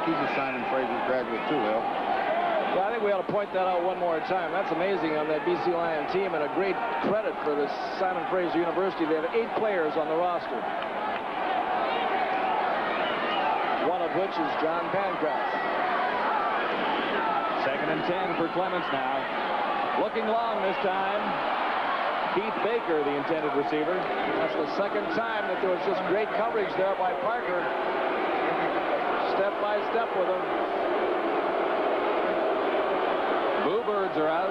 B: He's a Simon Fraser graduate too, Will.
A: Well, I think we ought to point that out one more time. That's amazing on that BC Lion team, and a great credit for the Simon Fraser University. They have 8 players on the roster, one of which is John Pankratz.
C: 2nd and 10 for Clements now. Looking long this time. Keith Baker, the intended receiver.
A: That's the second time that there was just great coverage there by Parker. Step by step with him. Bluebirds are out.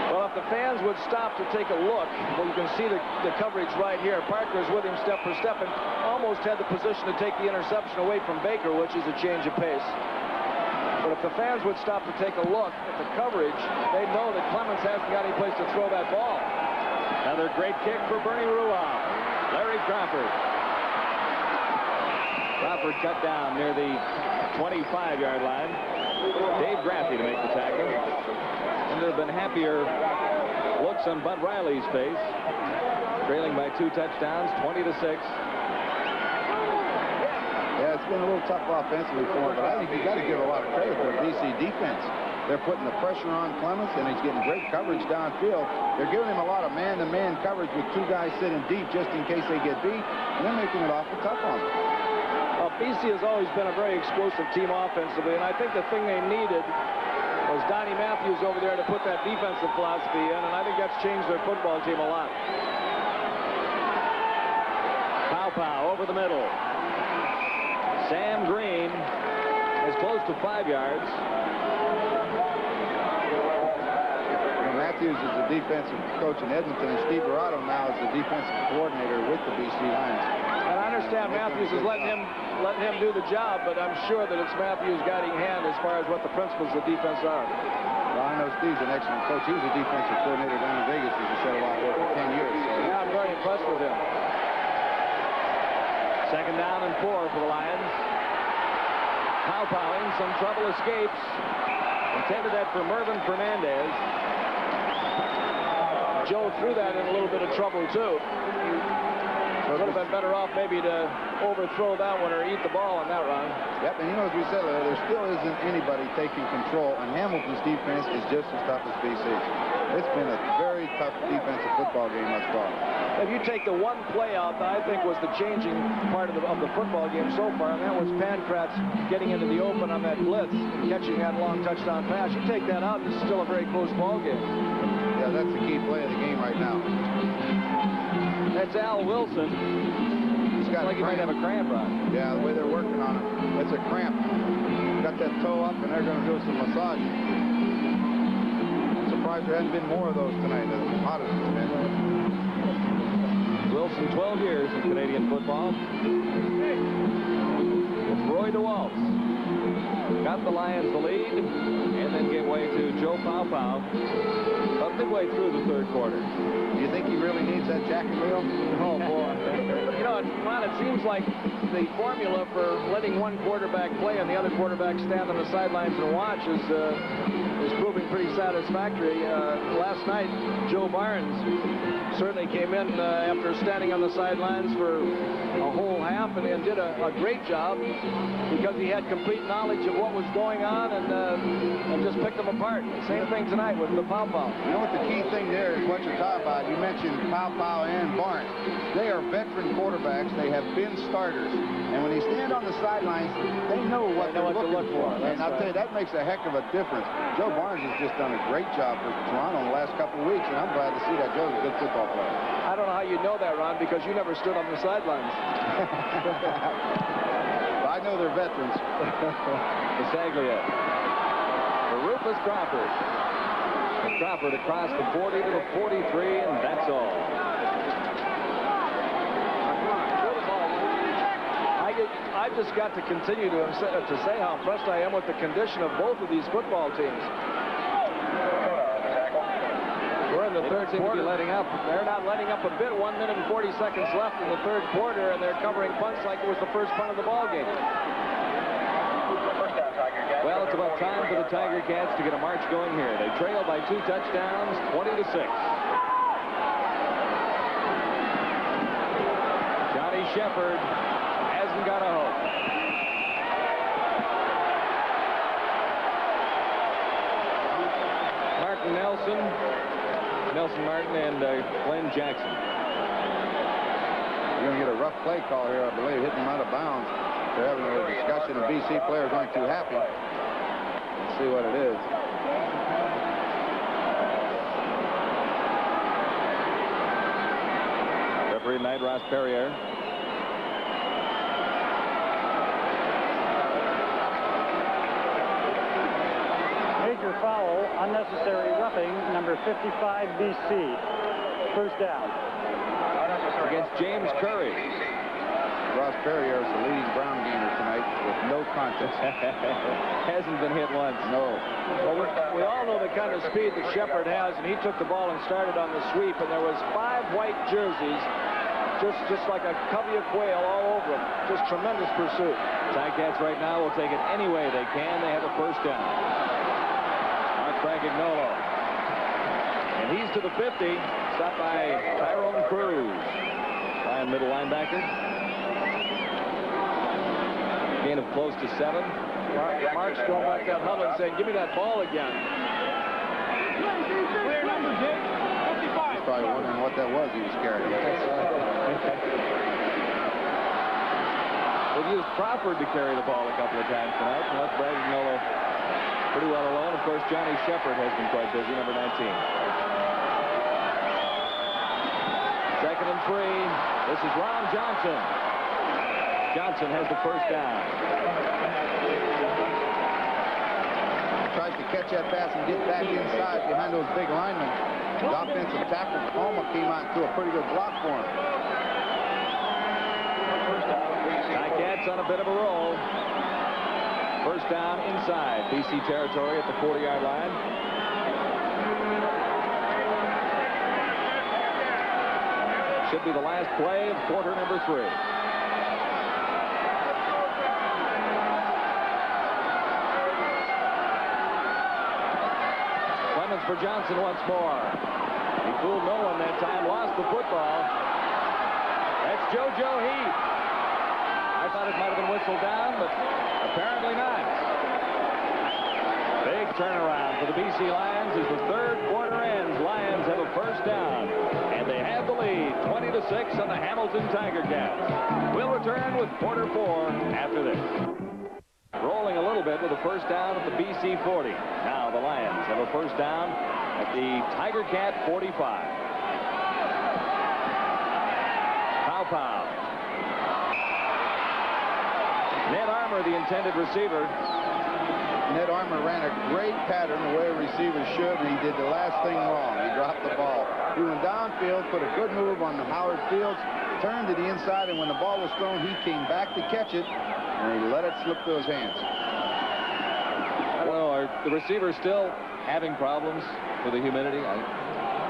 A: Well, if the fans would stop to take a look, well, you can see the coverage right here. Parker's with him step for step and almost had the position to take the interception away from Baker, which is a change of pace. But if the fans would stop to take a look at the coverage, they'd know that Clements hasn't got any place to throw that ball.
C: Another great kick for Bernie Ruoff. Larry Crawford. Crawford cut down near the 25-yard line. Dave Graffey to make the tackle. And there have been happier looks on Bud Riley's face. Trailing by 2 touchdowns, 20-6.
B: Yeah, it's been a little tough offensively for him, but I think you got to give a lot of credit for the BC defense. They're putting the pressure on Clements, and he's getting great coverage downfield. They're giving him a lot of man-to-man coverage with 2 guys sitting deep just in case they get beat, and they're making it awful tough on them.
A: Well, BC has always been a very explosive team offensively, and I think the thing they needed was Donnie Matthews over there to put that defensive philosophy in, and I think that's changed their football team a lot.
C: Paopao over the middle. Sam Green is close to 5 yards.
B: Matthews is the defensive coach in Edmonton, and Steve Verotto now is the defensive coordinator with the BC Lions.
A: And I understand Matthews is letting him do the job, but I'm sure that it's Matthews' guiding hand as far as what the principles of defense are.
B: Well, I know Steve's an excellent coach. He was a defensive coordinator down in Vegas, as you said, a lot of work for 10 years. So.
A: Yeah, I'm very impressed with him.
C: 2nd down and 4 for the Lions. Paopao in some trouble, escapes. Intended that for Mervyn Fernandez.
A: Joe threw that in a little bit of trouble, too. Would have been better off maybe to overthrow that one or eat the ball on that run.
B: Yep, and you know, as we said earlier, there still isn't anybody taking control, and Hamilton's defense is just as tough as BC. It's been a very tough defensive football game thus far.
A: If you take the one play out that I think was the changing part of the football game so far, and that was Pankratz getting into the open on that blitz and catching that long touchdown pass. You take that out, it's still a very close ball game.
B: Yeah, that's the key play of the game right now.
C: That's Al Wilson.
B: He's got
C: like he might have a cramp on.
B: Yeah, the way they're working on it. It's a cramp. Got that toe up, and they're going to do some massaging. I'm surprised there hasn't been more of those tonight, as hot as it's been.
C: Wilson, 12 years in Canadian football. It's Roy DeWalt. Got the Lions the lead, and then gave way to Joe Paopao about midway through the third quarter.
B: Do you think he really needs that jacket wheel?
A: Oh, boy. You know, Ron, it seems like the formula for letting one quarterback play and the other quarterback stand on the sidelines and watch is proving pretty satisfactory. Last night, Joe Barnes certainly came in after standing on the sidelines for a whole half and did a great job because he had complete knowledge of what was going on and just picked them apart. Same thing tonight with the Paopao.
B: You know what the key thing there is what you're talking about. You mentioned Paopao and Barnes. They are veteran quarterbacks. They have been starters. And when they stand on the sidelines, they know what they're looking for. And I'll tell you, that makes a heck of a difference. Joe Barnes has just done a great job for Toronto in the last couple of weeks, and I'm glad to see that Joe's a good football player.
A: I don't know how you know that, Ron, because you never stood on the sidelines.
B: I know they're veterans.
C: Bisaglia. For Rufus Crawford. And Crawford across the 40 to the 43, and that's all.
A: I've just got to continue to say how impressed I am with the condition of both of these football teams. We're in the third quarter.
C: Letting up.
A: They're not letting up a bit. 1 minute and 40 seconds left in the third quarter, and they're covering punts like it was the first punt of the ball game.
C: Well, it's about time for the Tiger Cats to get a march going here. They trail by 2 touchdowns, 20 to 6. Johnny Shepard hasn't got a hope. Martin Nelson Martin, and Glenn Jackson.
B: You're going to get a rough play call here, I believe, hitting him out of bounds. They're having a discussion of BC players aren't too happy. Let's see what it is.
C: Referee tonight, Ross Perrier.
G: Major foul, unnecessary roughing, number 55 BC. First down.
C: Against James Curry.
B: Ross Perrier is the leading ground gainer tonight with no contest.
C: Hasn't been hit once.
B: No.
A: Well, we all know the kind of speed that Shepard has, and he took the ball and started on the sweep, and there was 5 white jerseys, just like a covey of quail all over them. Just tremendous pursuit.
C: Ticats right now will take it any way they can. They have a first down. Mark Braggagnolo. And he's to the 50. Stopped by Tyrone Cruz. By a middle linebacker. Gain of close to 7.
A: Mark's going back that huddle and saying, give me that ball again.
I: Clear number, Dick. 55.
B: He's probably wondering what that was he was carrying.
C: They've used Crawford to carry the ball a couple of times tonight, and left Braggagnolo pretty well alone. Of course, Johnny Shepard has been quite busy, number 19. Second and 3. This is Ron Johnson. Johnson has the first down.
B: Tries to catch that pass and get back inside behind those big linemen. The offensive tackle, Palma, came out to a pretty good block for him.
C: Ticats on a bit of a roll. First down inside BC territory at the 40-yard line. Should be the last play of quarter number 3. Clemens for Johnson once more. He fooled no one that time, lost the football. That's JoJo Heath. I thought it might have been whistled down, but apparently not. Big turnaround for the BC Lions as the third quarter ends. Lions have a first down, and they have the lead, 20-6 on the Hamilton Tiger Cats. We'll return with quarter 4 after this. Rolling a little bit with a first down at the BC 40. Now the Lions have a first down at the Tiger Cat 45. Pow. Ned Armour, the intended receiver.
B: Ned Armour ran a great pattern the way a receiver should, and he did the last thing wrong. He dropped the ball. He went downfield, put a good move on Howard Fields, turned to the inside, and when the ball was thrown, he came back to catch it, and he let it slip through his hands.
C: I don't know, are the receivers still having problems with the humidity?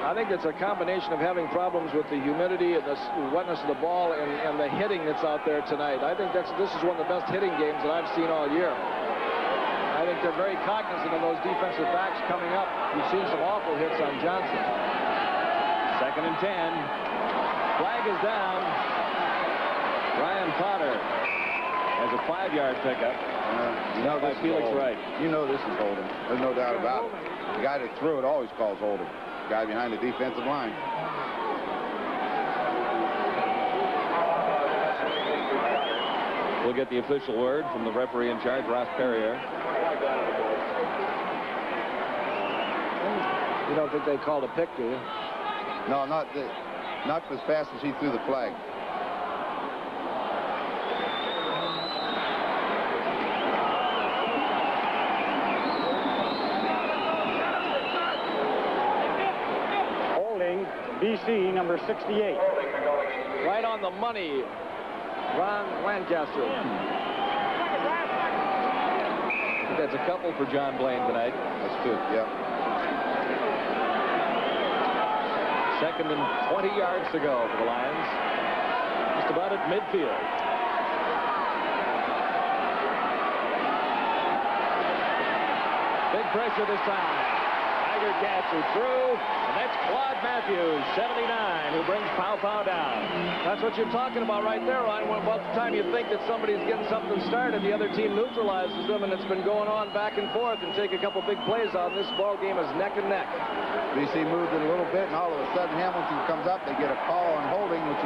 A: I think it's a combination of having problems with the humidity and the wetness of the ball and the hitting that's out there tonight. I think this is one of the best hitting games that I've seen all year. I think they're very cognizant of those defensive backs coming up. You've seen some awful hits on Johnson.
C: 2nd and 10. Flag is down. Ryan Potter has a 5-yard pickup.
B: You know this
C: Felix
B: is
C: Wright.
B: You know this is holding. There's no doubt about it. The guy that threw it always calls holding. The guy behind the defensive line.
C: We'll get the official word from the referee in charge, Ross Perrier.
A: You don't think they called a pick, do you?
B: No, not as fast as he threw the flag.
G: Holding BC number 68.
A: Right on the money, Ron Lancaster.
C: I think that's a couple for John Blaine tonight.
B: That's good, yeah.
C: 2nd and 20 yards to go for the Lions. Just about at midfield. Big pressure this time. Tiger Cats are through, and that's Claude Matthews, 79, who brings Pow down.
A: That's what you're talking about right there, Ryan. When about the time you think that somebody's getting something started, the other team neutralizes them, and it's been going on back and forth and take a couple big plays on. This ball game is neck and neck.
B: BC moved it a little bit, and all of a sudden Hamilton comes up. They get a call on holding, which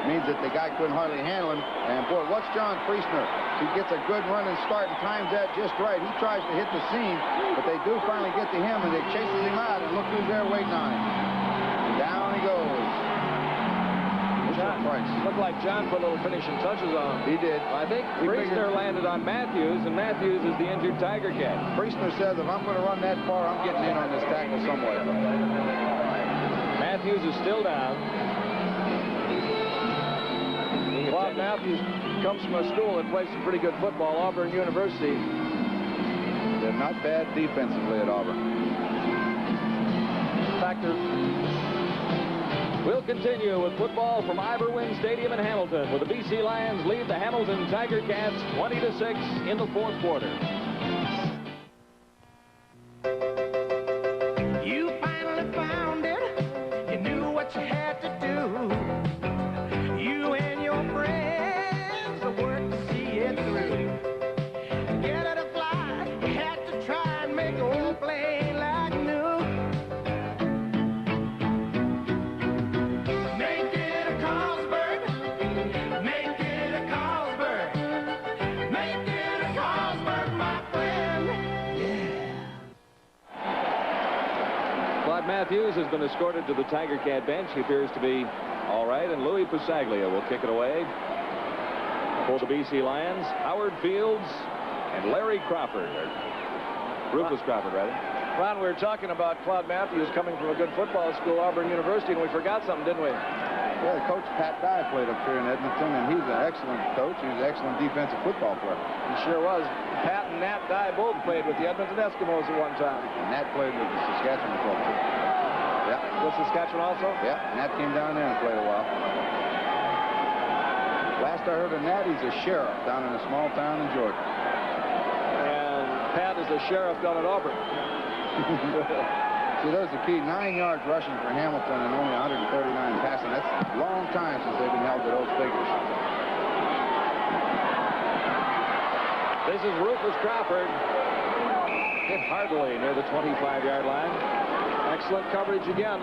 B: means that the guy couldn't hardly handle him. And boy, what's John Priestner? He gets a good run and start and times that just right. He tries to hit the seam, but they do finally get to him, and they chases him out, and look who's there waiting on him. And down he goes.
A: Looked like John put a little finishing touches on him.
B: He did.
C: I think Priestner landed on Matthews, and Matthews is the injured Tiger Cat.
B: Priestner says, if I'm going to run that far, I'm getting in on this tackle somewhere.
C: Matthews is still down.
A: Claude Matthews comes from a school that plays some pretty good football, Auburn University.
B: They're not bad defensively at Auburn.
A: In fact,
C: we'll continue with football from Iberwin Stadium in Hamilton, where the BC Lions lead the Hamilton Tiger Cats 20-6 in the 4th quarter.
I: You finally found it. You knew what you had to do. You and your friends worked to see it through. Get her to fly. You had to try and make old plane like new. Make it a Carlsberg. Make it a Carlsberg. Make it a Carlsberg, my friend. Yeah.
C: Claude Matthews has been escorted to the Tiger Cat bench. He appears to be all right, and Louis Pasaglia will kick it away for the BC Lions. Howard Fields and Larry Crawford, or Rufus Crawford, rather.
A: Ron, we were talking about Claude Matthews coming from a good football school, Auburn University, and we forgot something, didn't we?
B: Well, Coach Pat Dye played up here in Edmonton, and he's an excellent coach. He's an excellent defensive football player.
A: He sure was. Pat and Nat Dye both played with the Edmonton Eskimos at one time.
B: And Nat played with the Saskatchewan club, too. Yeah.
A: With Saskatchewan also?
B: Yeah, Nat came down there and played a while. Last I heard of Nat, he's a sheriff down in a small town in Georgia.
A: And Pat is the sheriff down at Auburn.
B: See, there's the key. 9 yards rushing for Hamilton and only 139 passing. That's a long time since they've been held to those figures.
C: This is Rufus Crawford. Hit heartily near the 25-yard line.
A: Excellent coverage again.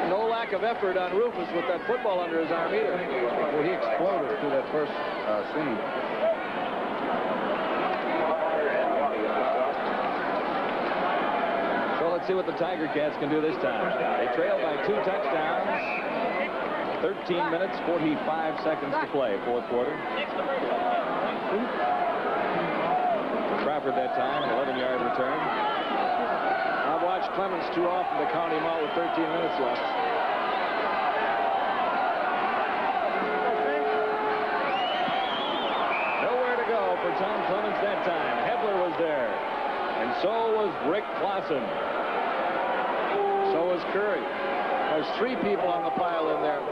A: No lack of effort on Rufus with that football under his arm either.
B: Well, he exploded through that first scene.
C: So let's see what the Tiger Cats can do this time. They trail by 2 touchdowns. 13 minutes, 45 seconds to play, fourth quarter. Crawford that time, 11-yard return.
A: I've watched Clemens too often to count him out with 13 minutes left.
C: Nowhere to go for Tom Clemens that time. Hebler was there. And so was Rick Clausen.
A: So was Curry. There's 3 people on the pile in there.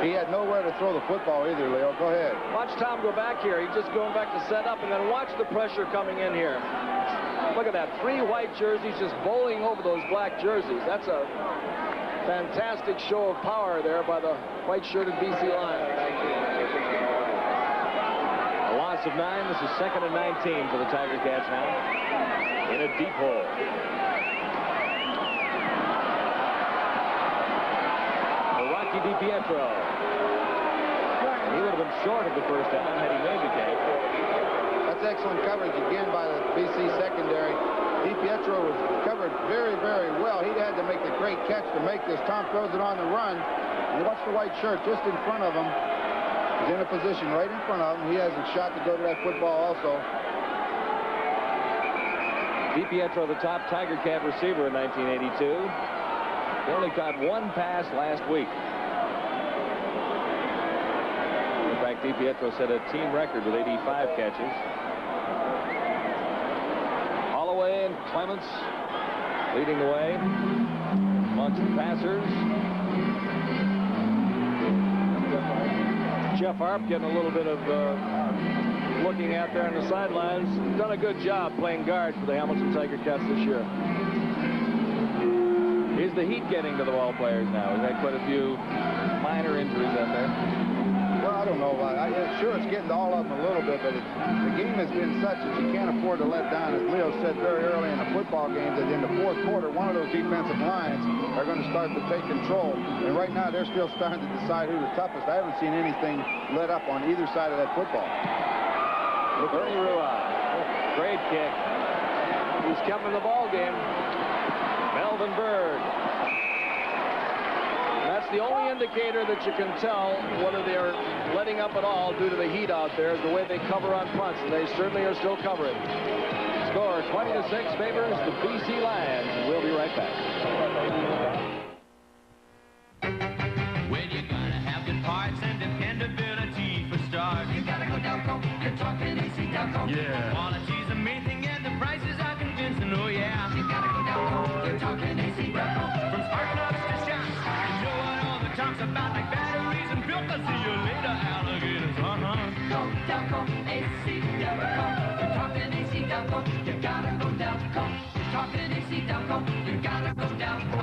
B: He had nowhere to throw the football either, Leo. Go ahead.
A: Watch Tom go back here. He's just going back to set up, and then watch the pressure coming in here. Look at that. 3 white jerseys just bowling over those black jerseys. That's a fantastic show of power there by the white-shirted BC Lions.
C: A loss of 9. This is 2nd and 19 for the Tiger Cats now. In a deep hole. Rocky DiPietro. He would have been short of the first down had he made the catch.
B: That's excellent coverage again by the BC secondary. DiPietro was covered very, very well. He had to make the great catch to make this. Tom throws it on the run. And watch the white shirt just in front of him. He's in a position right in front of him. He has a shot to go to that football also.
C: DiPietro, the top Tiger Cat receiver in 1982. He only caught 1 pass last week. In fact, DiPietro set a team record with 85 catches. Holloway and Clements leading the way amongst the passers.
A: Jeff Arp getting a little bit of looking out there on the sidelines. Done a good job playing guard for the Hamilton Tiger Cats this year.
C: Is the heat getting to the ball players now? We've had quite a few minor injuries out there.
B: Well, I don't know about it. Sure, it's getting to all of them a little bit, but the game has been such that you can't afford to let down. As Leo said very early in the football game, that in the fourth quarter, one of those defensive lines are going to start to take control. And right now, they're still starting to decide who's the toughest. I haven't seen anything let up on either side of that football.
C: Bernie Ruan. Great kick.
A: He's kept in the ball game.
C: Melvin Bird.
A: That's the only indicator that you can tell whether they're letting up at all due to the heat out there, is the way they cover on punts, and they certainly are still covering.
C: Score 20-6 favors the BC Lions, and we'll be right back.
I: When you're gonna have good parts and dependability for start, you gotta go Delco. You're talking AC Delco. Yeah. Quality's the main thing and the prices are convincing. Oh yeah. You gotta go Delco. You're talking AC Delco. From spark plugs to shocks, you know what all the talk's about, like batteries and filters. See you later, alligators. Go Delco, AC Delco. You're talking AC Delco. You gotta go Delco. You're talking AC Delco. You gotta go Delco.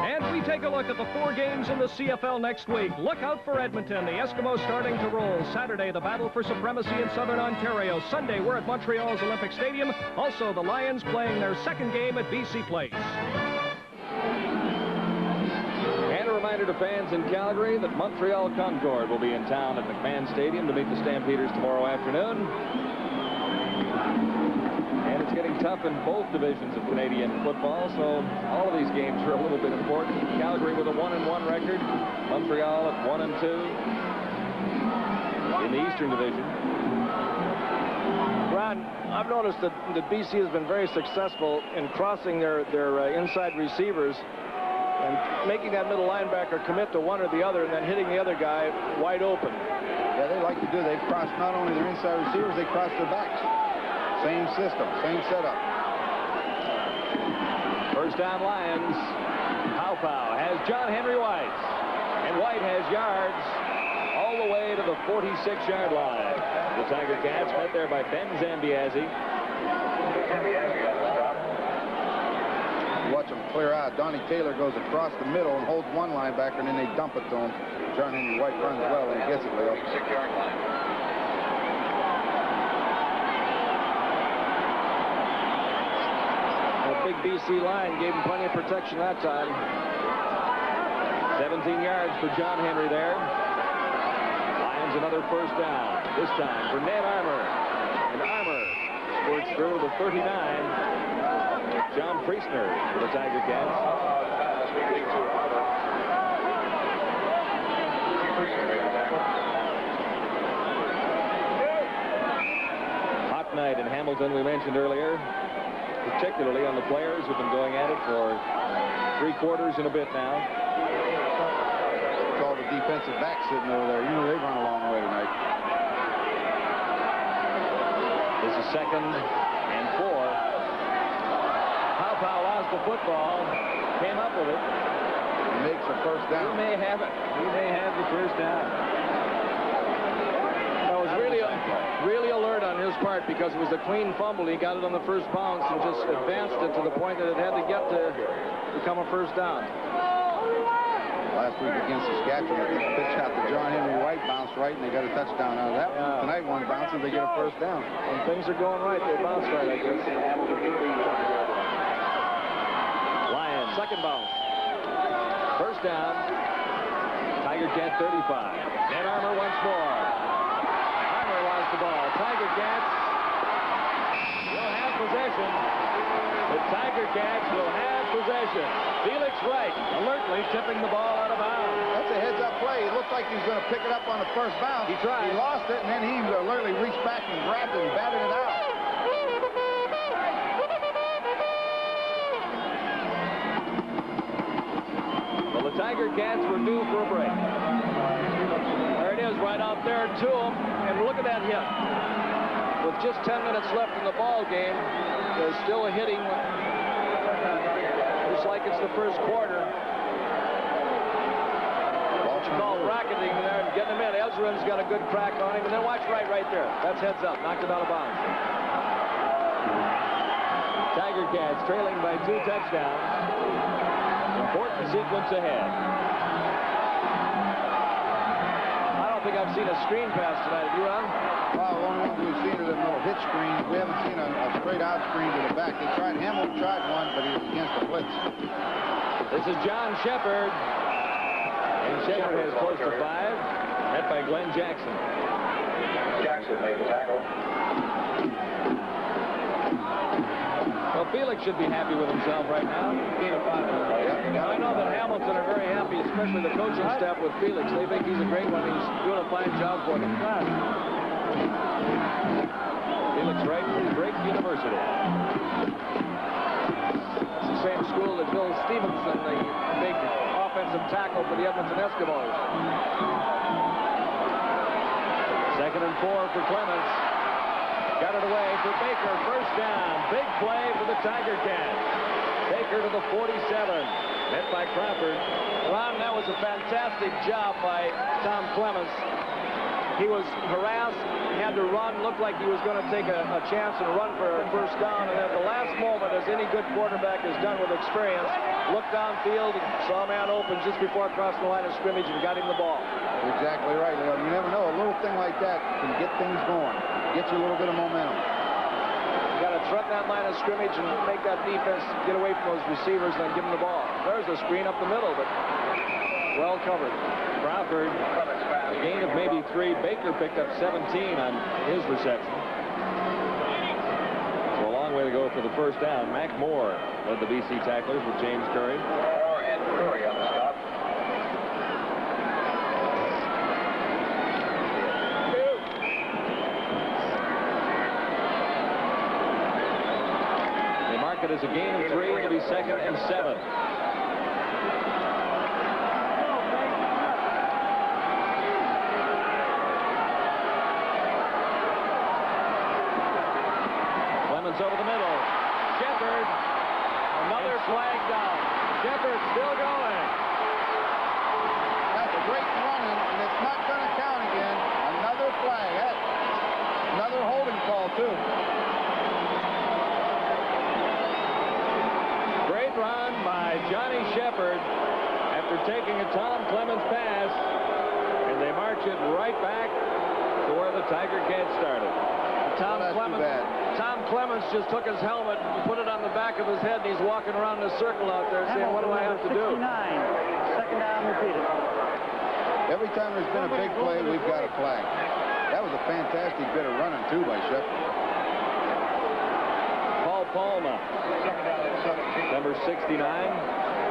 F: And we take a look at the 4 games in the CFL next week. Look out for Edmonton. The Eskimos starting to roll. Saturday, the battle for supremacy in Southern Ontario. Sunday, we're at Montreal's Olympic Stadium. Also, the Lions playing their 2nd game at BC Place.
C: And a reminder to fans in Calgary that Montreal Concord will be in town at McMahon Stadium to meet the Stampeders tomorrow afternoon. And it's getting tough in both divisions of Canadian football, so all of these games are a little bit important. Calgary with a 1-1 record, Montreal at 1-2 in the Eastern Division.
A: Ron, I've noticed that BC has been very successful in crossing their inside receivers and making that middle linebacker commit to one or the other and then hitting the other guy wide open.
B: Yeah, they like to do. They've crossed not only their inside receivers, they crossed their backs. Same system, same setup.
C: First down Lions. Pow has John Henry White. And White has yards all all the way to the 46-yard line. The Tiger Cats met there by Ben Zambiasi.
B: Watch them clear out. Donnie Taylor goes across the middle and holds one linebacker, and then they dump it to him. John Henry White runs well, and he gets it, Leo.
D: 6-yard line.
A: The big BC line gave him plenty of protection that time.
C: 17 yards for John Henry there. Lions another first down. This time for Ned Armour. And Armour squirts through the 39. John Priestner for the Tiger Cats. Hot night in Hamilton, we mentioned earlier, particularly on the players who've been going at it for 3 quarters and a bit now.
B: It's all the defensive backs sitting over there. You know they run a long way tonight.
C: This is 2nd and 4. Powell lost the football, came up with it.
B: He makes a first down.
C: He may have it. He may have the first down.
A: That was really alert on his part because it was a clean fumble. He got it on the first bounce and just advanced it to the point that it had to get to become a first down.
B: Last week against Saskatchewan, the pitch out to John Henry White bounced right, and they got a touchdown out of that one. Tonight, one bounces, they get a first down.
A: When things are going right, they bounce right, I guess.
C: Lions, second bounce. First down. Tiger Cat 35. Ned Armour once more. Armour lost the ball. Tiger Cats will have possession. The Tiger Cats will have possession. Felix Wright alertly tipping the ball out of bounds.
B: That's a heads-up play. It looked like he was going to pick it up on the first bounce.
A: He tried.
B: He lost it, and then he alertly reached back and grabbed it and batted it out.
C: Well, the Tiger Cats were due for a break. There it is, right out there to him. And look at that hit.
A: With just 10 minutes left in the ball game, they're still hitting just like it's the first quarter. What you call bracketing there and getting him in. Ezra's got a good crack on him. And then watch right there. That's heads up. Knocked it out of bounds.
C: Tiger Cats trailing by 2 touchdowns. Important sequence ahead.
A: I don't think I've seen a screen pass tonight. Have you, Ron?
B: Well, the only ones we've seen are the little hitch screens. We haven't seen a straight-out screen to the back. Hamilton tried one, but he was against the blitz.
C: This is John Shepard. And Shepard has close to 5. Met by Glenn Jackson.
D: Jackson made the tackle.
C: Well, Felix should be happy with himself right now.
A: I know that Hamilton are very happy, especially the coaching staff with Felix. They think he's a great one. He's doing a fine job for them.
C: Felix Wright from Drake University.
A: It's the same school that Bill Stevenson, the big offensive tackle for the Edmonton Eskimos.
C: 2nd and 4 for Clements. Got it away for Baker. First down. Big play for the Tiger Cats. Baker to the 47. Met by Crawford.
A: Ron, that was a fantastic job by Tom Clements. He was harassed, had to run, looked like he was going to take a chance and run for a first down. And at the last moment, as any good quarterback has done with experience, looked downfield, saw a man open just before crossing the line of scrimmage and got him the ball.
B: You're exactly right, Leo. You never know. A little thing like that can get things going. Get you a little bit of momentum.
A: You got to threaten that line of scrimmage and make that defense get away from those receivers and then give them the ball. There's a screen up the middle, but well covered.
C: Crawford, a gain of maybe 3. Baker picked up 17 on his reception. So a long way to go for the first down. Mac Moore led the BC tacklers with James Curry.
D: Moore and Curry on the stop.
C: They mark it as a gain of 3. It'll be 2nd and 7. Over the middle. Shepard. Another flag down. Shepard still going.
B: That's a great running, and it's not going to count again. Another flag. Another holding call, too.
C: Great run by Johnny Shepard after taking a Tom Clements pass, and they march it right back to where the Tiger Cats started.
A: Tom Clements just took his helmet and put it on the back of his head, and he's walking around in a circle out there saying, what do I have to do?
J: 69. Second down repeated.
B: Every time there's been a big play, we've got a flag. That was a fantastic bit of running, too, by Shepard.
C: Paul Palma, number 69,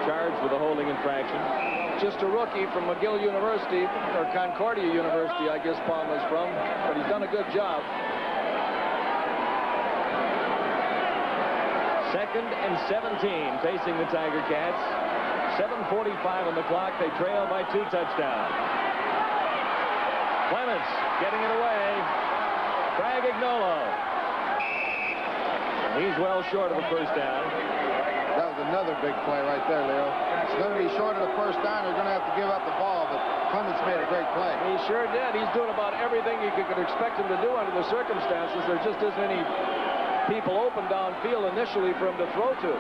C: charged with a holding infraction.
A: Just a rookie from McGill University, or Concordia University, I guess Palma's from, but he's done a good job.
C: Second and 17 facing the Tiger Cats. 7:45 on the clock. They trail by 2 touchdowns. Clements getting it away. Braggagnolo. And he's well short of a first down.
B: That was another big play right there, Leo. It's going to be short of the first down. They're going to have to give up the ball, but Clements made a great play.
A: He sure did. He's doing about everything you could expect him to do under the circumstances. There just isn't any people open downfield initially for him to throw to.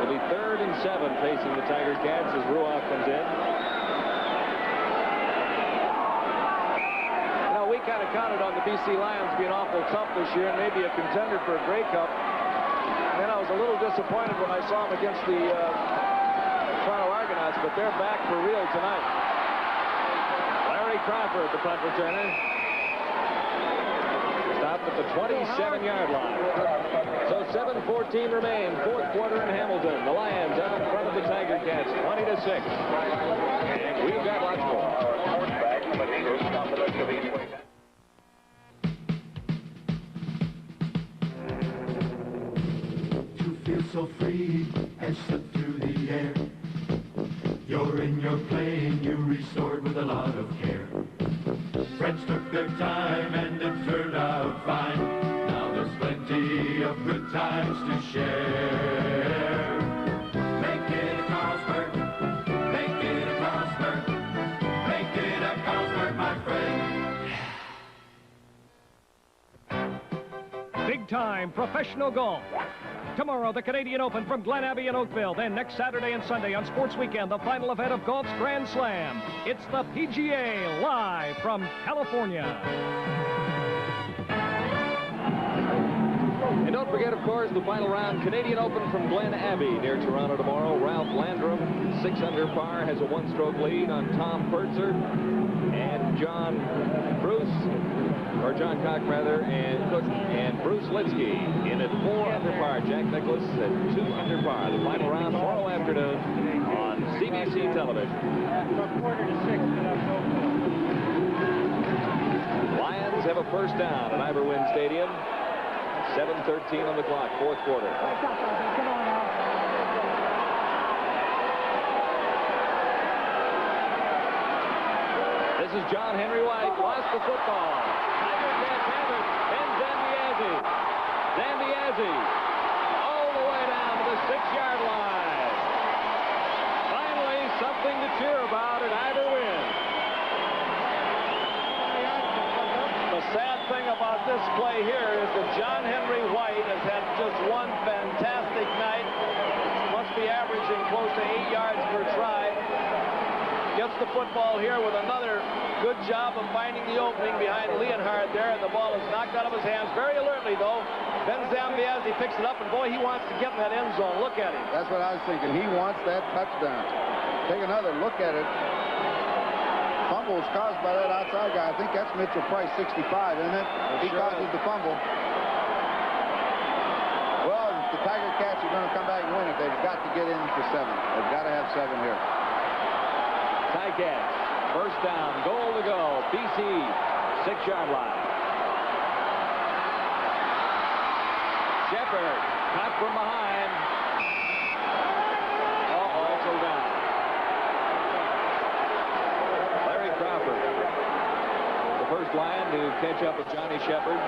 C: It'll be 3rd and 7 facing the Tiger Cats as Ruoff comes in.
A: You know, we kind of counted on the BC Lions being awful tough this year and maybe a contender for a Grey Cup. And then I was a little disappointed when I saw them against the Toronto Argonauts, but they're back for real tonight.
C: Larry Crawford, the punt returner. Stopped at the 27-yard line. So 7:14 remain, 4th quarter in Hamilton. The Lions out in front of the Tiger Cats, 20-6. And we've got lots more.
I: To feel so free and slip through the air. You're in your plane, you restored with a lot of care. Friends took their time and it turned out fine. Now there's plenty of good times to share. Make it a Carlsberg, make it a Carlsberg, make it a Carlsberg, my friend.
F: Big time professional golf. Tomorrow, the Canadian Open from Glen Abbey in Oakville. Then next Saturday and Sunday on Sports Weekend, the final event of golf's Grand Slam. It's the PGA live from California.
C: And don't forget, of course, the final round Canadian Open from Glen Abbey near Toronto tomorrow. Ralph Landrum, 6 under par, has a 1-stroke lead on Tom Purtzer and John Cock rather, and Bruce Litsky in at 4 under par. Jack Nicklaus at 2 under par. The final round tomorrow afternoon on CBC television. Lions have a first down at Ivor Wynne Stadium. 7:13 on the clock, 4th quarter. This is John Henry White. Lost the football. Tiger Cats have it. And Zambiasi all the way down to the 6-yard line. Finally, something to cheer about at Ivor Wynne.
A: The sad thing about this play here is that John Henry White has had just one fantastic night. Must be averaging close to 8 yards per try. Gets the football here with another good job of finding the opening behind Leonhardt there, and the ball is knocked out of his hands very alertly, though. Ben Zambiasi picks it up, and boy, he wants to get in that end zone. Look at him.
B: That's what I was thinking. He wants that touchdown. Take another look at it. Fumble was caused by that outside guy. I think that's Mitchell Price, 65, isn't it? He causes the fumble. Well, the Tiger Cats are going to come back and win it. They've got to get in for 7. They've got to have 7 here.
C: Ticats, first down, goal to go. BC, 6-yard line. Shepard, cut from behind. Also down. Larry Crawford, the first Lion to catch up with Johnny Shepard.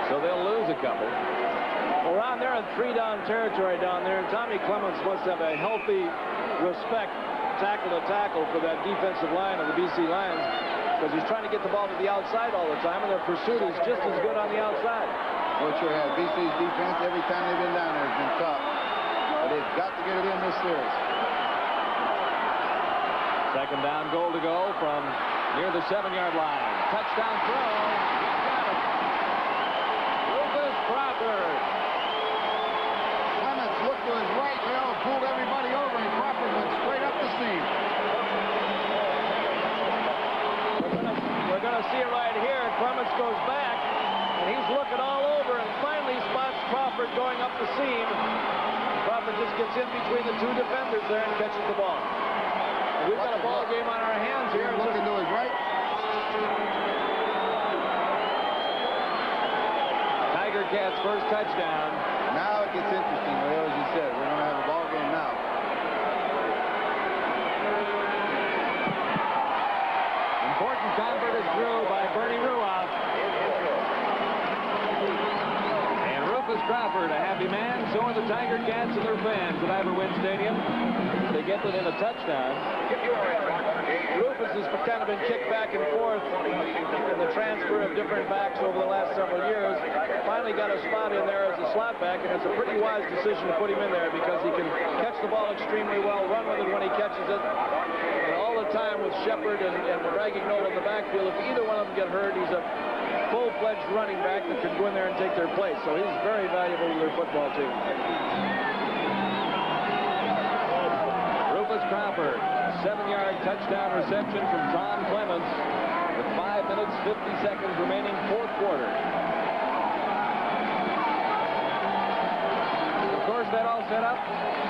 C: So they'll lose a couple.
A: Well, Ron, they're in 3-down territory down there, and Tommy Clements must have a healthy respect tackle to tackle for that defensive line of the BC Lions, because he's trying to get the ball to the outside all the time, and their pursuit is just as good on the outside.
B: Well, it sure has. BC's defense, every time they've been down there, has been tough. But they've got to get it in this series.
C: Second down, goal to go from near the 7-yard line. Touchdown throw. Got it. Rufus Crawford.
B: Clements looked to his right there and pulled everybody over, and Crawford went straight up the seam.
A: We're going to see it right here. Clements goes back, and he's looking all over, and finally spots Crawford going up the seam. Crawford just gets in between the two defenders there and catches the ball. We've got a ball game on our hands here.
B: Looking to his right.
C: Tiger Cats' first touchdown.
B: Now it gets interesting. Well, as you said, we're going to have a ball game now.
C: Important converted through by Bernie Ruoff. And Rufus Crawford, a happy man. So are the Tiger Cats and their fans at Iverwind Stadium. They get within a touchdown.
A: Rufus has kind of been kicked back and forth in the transfer of different backs over the last several years. Finally got a spot in there as a slot back, and it's a pretty wise decision to put him in there because he can catch the ball extremely well, run with it when he catches it. And all the time with Shepard and Braggignolo in the backfield, if either one of them get hurt, he's a full-fledged running back that can go in there and take their place. So he's very valuable to their football team.
C: Rufus Crawford, 7-yard touchdown reception from Tom Clements with 5 minutes, 50 seconds remaining, fourth quarter. Of course, that all set up.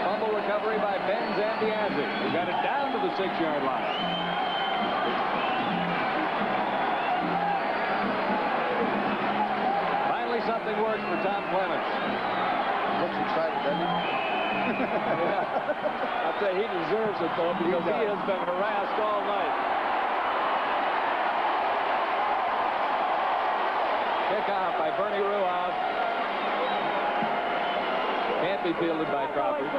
C: Fumble recovery by Ben Zambiazzi, who got it down to the 6-yard line. Finally, something worked for Tom Clements.
B: Looks excited, doesn't he?
A: Yeah. I'll tell you, he deserves it, though, because he has been harassed all night.
C: Kickoff by Bernie Ruoff. Can't be fielded by Crawford.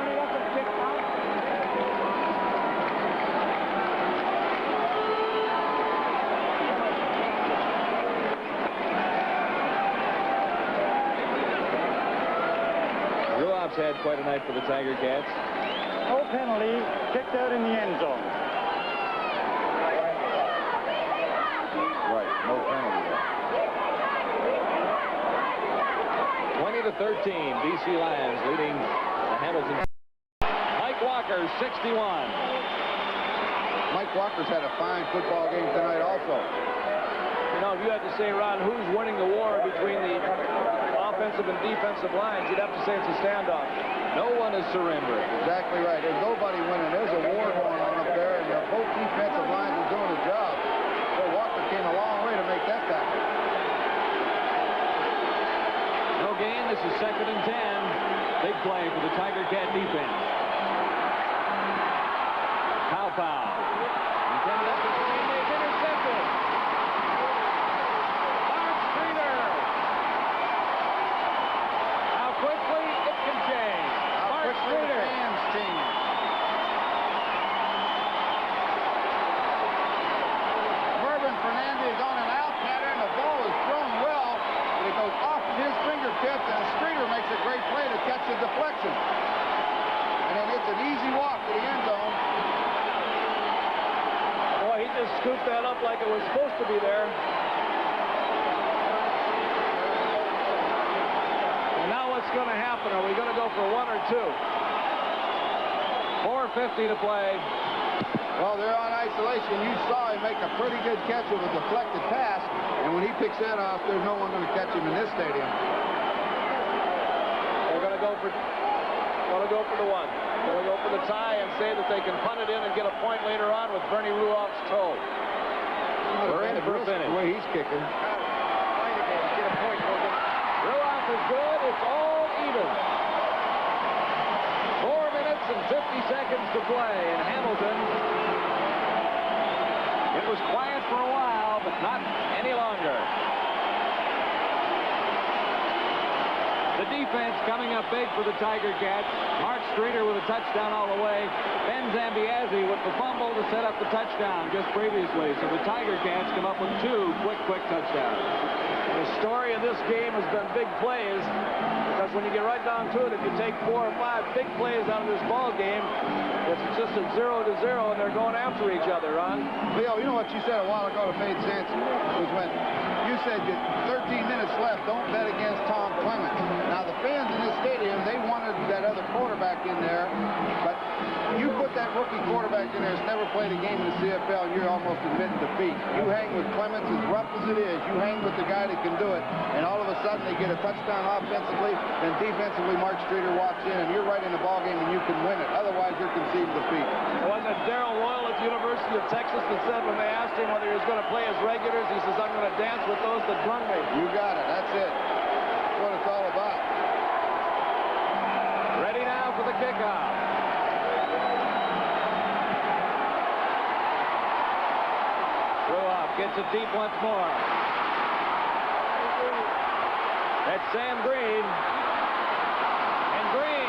C: Ruoff's had quite a night for the Tiger Cats.
J: No penalty, kicked out in the end zone.
B: Right, no penalty there.
C: 20-13, BC Lions leading the Hamilton. Mike Walker, 61.
B: Mike Walker's had a fine football game tonight also.
A: You know, if you had to say, Ron, who's winning the war between the offensive and defensive lines, you'd have to say it's a standoff.
C: No one is surrendering.
B: Exactly right. There's nobody winning. There's a war going on up there, and both defensive lines are doing the job. So Walker came a long way to make that tackle.
C: No gain. This is 2nd and 10. Big play for the Tiger Cat defense. Pow. Intended up the screen. They've intercepted. Mark Streeter. How quickly it can change. Mark Streeter.
B: Mervyn Fernandez on an out pattern. The ball is thrown well, but it goes off of his fingertips, and Streeter makes a great play to catch the deflection. And then it's an easy walk to the end zone.
A: Boy, he just scooped that up like it was supposed to be there. And now what's going to happen? Are we going to go for 1 or 2?
C: 4:50 to play.
B: Well, they're on isolation. You saw him make a pretty good catch with a deflected pass, and when he picks that off, there's no one going to catch him in this stadium.
A: They're going to go for the 1. Going to go for the tie and say that they can punt it in and get a point later on with Bernie Ruoff's toe.
C: We're in for a finish.
B: The way he's kicking.
A: Get a point, Morgan. Ruoff is good. It's all even.
C: 4 minutes and 50 seconds to play in Hamilton. It was quiet for a while, but not any longer. The defense coming up big for the Tiger Cats. Mark Streeter with a touchdown all the way. Ben Zambiazzi with the fumble to set up the touchdown just previously. So the Tiger Cats come up with 2 quick touchdowns.
A: The story of this game has been big plays, because when you get right down to it, if you take 4 or 5 big plays out of this ball game, it's just a 0-0, and they're going after each other, Ron.
B: Leo, you know what you said a while ago that made sense? Was when you said 13 minutes left, don't bet against Tom Clements. Now, the fans in this stadium, they wanted that other quarterback in there, but you put that rookie quarterback in there that's never played a game in the CFL, and you're almost admitting defeat. You hang with Clements, as rough as it is, you hang with the guy that can do it, and all of a sudden they get a touchdown offensively, then defensively Mark Streeter walks in, and you're right in the ballgame, and you can win it. Otherwise, you're conceding defeat.
A: Wasn't it Darrell Royal at the University of Texas that said when they asked him whether he was going to play as regulars, he says, I'm going to dance with those that brung me.
B: You got it. That's it. That's what it's all about.
C: Ready now for the kickoff. Gets it deep once more. That's Sam Green. And Green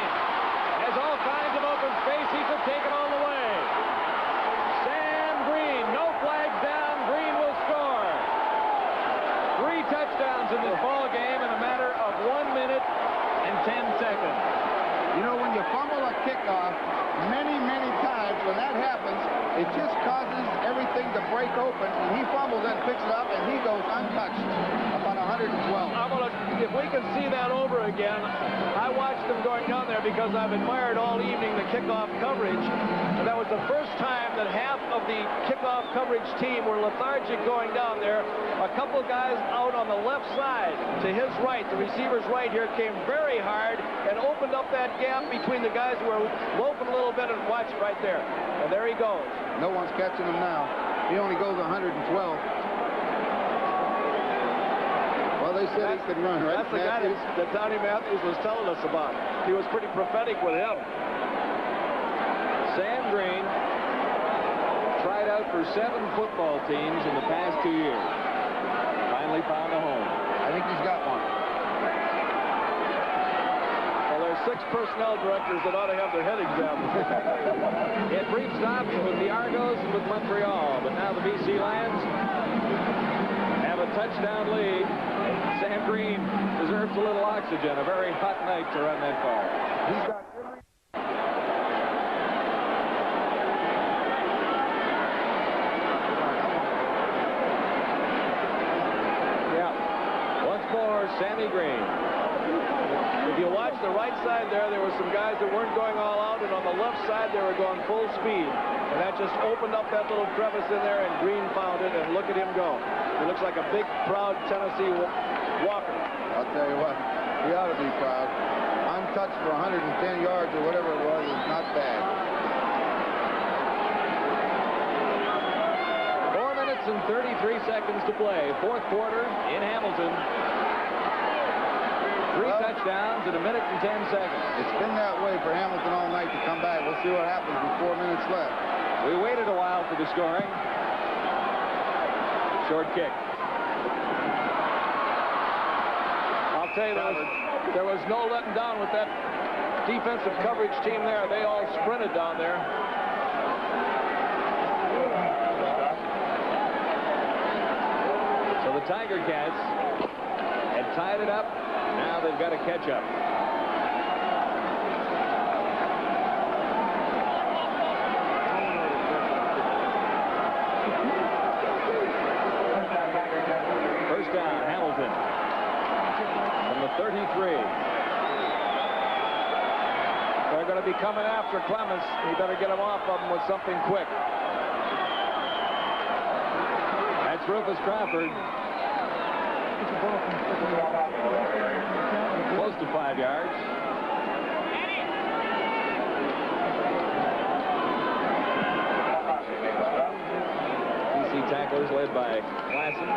C: has all kinds of open space. He could take it all the way. Sam Green, no flags down. Green will score. 3 touchdowns in this ball game in a matter of 1 minute and 10 seconds.
B: You know, when you fumble a kickoff, many times when that happens, it just causes everything to break open, and he fumbles and picks it up, and he goes untouched. About 112.
A: If we can see that over again, I watched them going down there because I've admired all evening the kickoff coverage, and that was the first time that half of the kickoff coverage team were lethargic going down there. A couple guys out on the left side to his right, the receiver's right here, came very hard and opened up that gap between the guys who were loafing a little bit, and watch right there. And there he goes.
B: No one's catching him now. He only goes 112. Well, they said he could run, right?
A: That's the guy that Donnie Matthews was telling us about. He was pretty prophetic with him.
C: Sam Green tried out for 7 football teams in the past 2 years. Finally found a home.
B: I think he's got one.
A: Well, there's 6 personnel directors that ought to have their head examined.
C: He had brief stops with the Argos and with Montreal, but now the BC Lions have a touchdown lead. Sam Green deserves a little oxygen. A very hot night to run that far.
B: He's got
C: Once more, Sammy Green.
A: If you watch the right side there were some guys that weren't going all out, and on the left side they were going full speed. And that just opened up that little crevice in there, and Green found it, and look at him go. He looks like a big, proud Tennessee walker.
B: I'll tell you what, he ought to be proud. Untouched for 110 yards or whatever it was is not bad.
C: 4 minutes and 33 seconds to play. 4th quarter in Hamilton. 3 touchdowns in 1 minute and 10 seconds.
B: It's been that way for Hamilton all night to come back. We'll see what happens with 4 minutes left.
C: We waited a while for the scoring. Short kick.
A: I'll tell you, there was no letting down with that defensive coverage team there. They all sprinted down there.
C: So the Tiger Cats had tied it up. Now they've got to catch up. First down, Hamilton. From the 33.
A: They're going to be coming after Clements. He better get him off of him with something quick.
C: That's Rufus Crawford. Close to 5 yards. BC tacklers led by Klassen.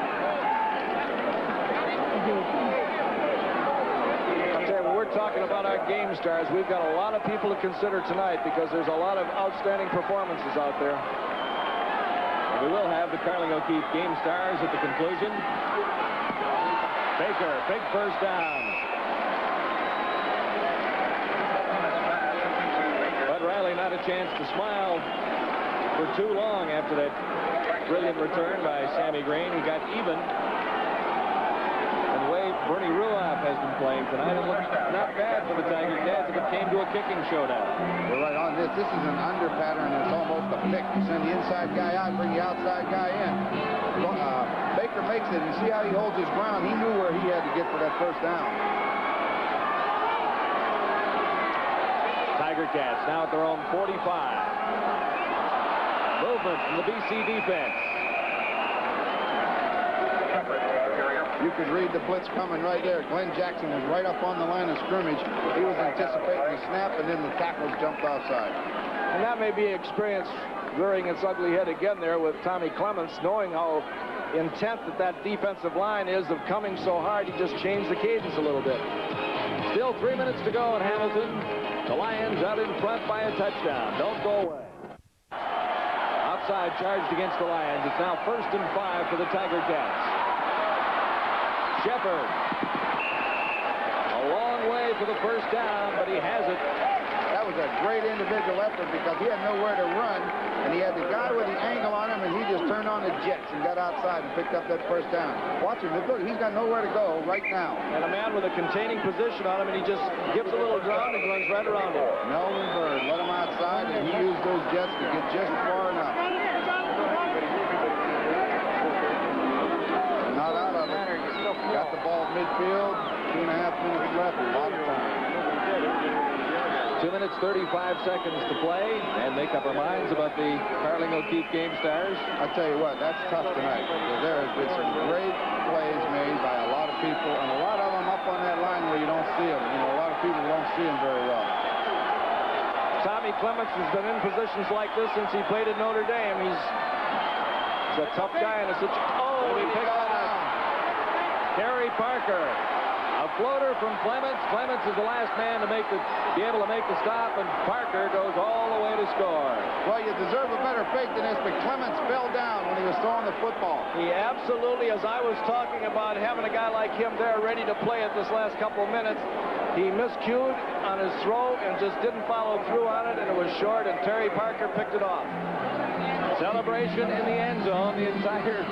A: I'll tell you, when we're talking about our game stars, we've got a lot of people to consider tonight because there's a lot of outstanding performances out there.
C: And we will have the Carling O'Keefe game stars at the conclusion. Baker, big first down. Riley not a chance to smile for too long after that brilliant return by Sammy Green. He got even. And the way Bernie Ruoff has been playing tonight, it looks not bad for the Tiger Cats if it came to a kicking showdown.
B: We're right on this. This is an under pattern, and it's almost a pick. You send the inside guy out, bring the outside guy in. Baker makes it, and see how he holds his ground. He knew where he had to get for that first down.
C: Tiger Cats now at their own 45. Movement from the BC defense.
B: You could read the blitz coming right there. Glenn Jackson was right up on the line of scrimmage. He was anticipating the snap, and then the tackles jumped offside.
A: And that may be experience rearing its ugly head again there with Tommy Clements, knowing how intent that defensive line is of coming so hard. He just changed the cadence a little bit.
C: Still 3 minutes to go in Hamilton. The Lions out in front by a touchdown. Don't go away. Outside charged against the Lions. It's now 1st and 5 for the Tiger Cats. Shepard. A long way for the first down, but he has it.
B: That was a great individual effort because he had nowhere to run, and he had the guy with the angle on him, and he just turned on the jets and got outside and picked up that first down. Watch him. Look, he's got nowhere to go right now.
A: And a man with a containing position on him, and he just gives a little ground and runs right around him.
B: Melvin Bird let him outside, and he used those jets to get just far enough. Not out of it. Got the ball midfield. 2.5 minutes left. A lot of time.
C: 2 minutes, 35 seconds to play, and make up our minds about the Carling O'Keefe Game Stars.
B: I'll tell you what, that's tough tonight. Because there has been some great plays made by a lot of people, and a lot of them up on that line where you don't see them. You know, a lot of people don't see them very well.
A: Tommy Clements has been in positions like this since he played at Notre Dame. He's a tough guy in a situation. Oh, he picked it up. Terry Parker. A floater from Clements. Clements is the last man to be able to make the stop, and Parker goes all the way to score.
B: Well, you deserve a better fake than this, but Clements fell down when he was throwing the football.
A: He absolutely, as I was talking about having a guy like him there ready to play it this last couple of minutes, he miscued on his throw and just didn't follow through on it, and it was short, and Terry Parker picked it off.
C: Celebration in the end zone. The entire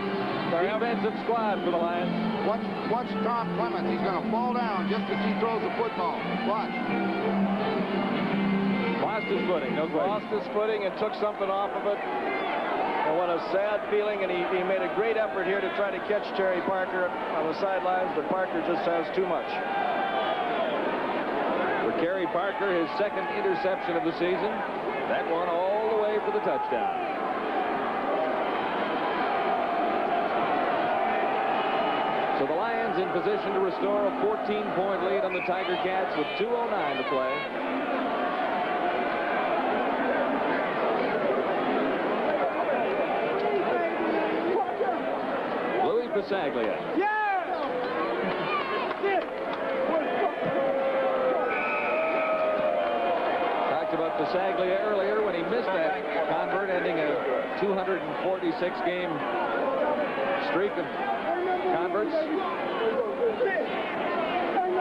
C: defensive squad for the Lions.
B: Watch Tom Clements. He's going to fall down just as he throws the football. Watch.
C: Lost his footing. No question.
A: Lost his footing and took something off of it. And what a sad feeling. And he made a great effort here to try to catch Terry Parker on the sidelines, but Parker just has too much.
C: For Kerry Parker, his second interception of the season. That one all the way for the touchdown. So the Lions in position to restore a 14-point lead on the Tiger Cats with 2:09 to play. Louis Pasaglia. Talked about Pasaglia earlier when he missed that convert, ending a 246-game streak of converts.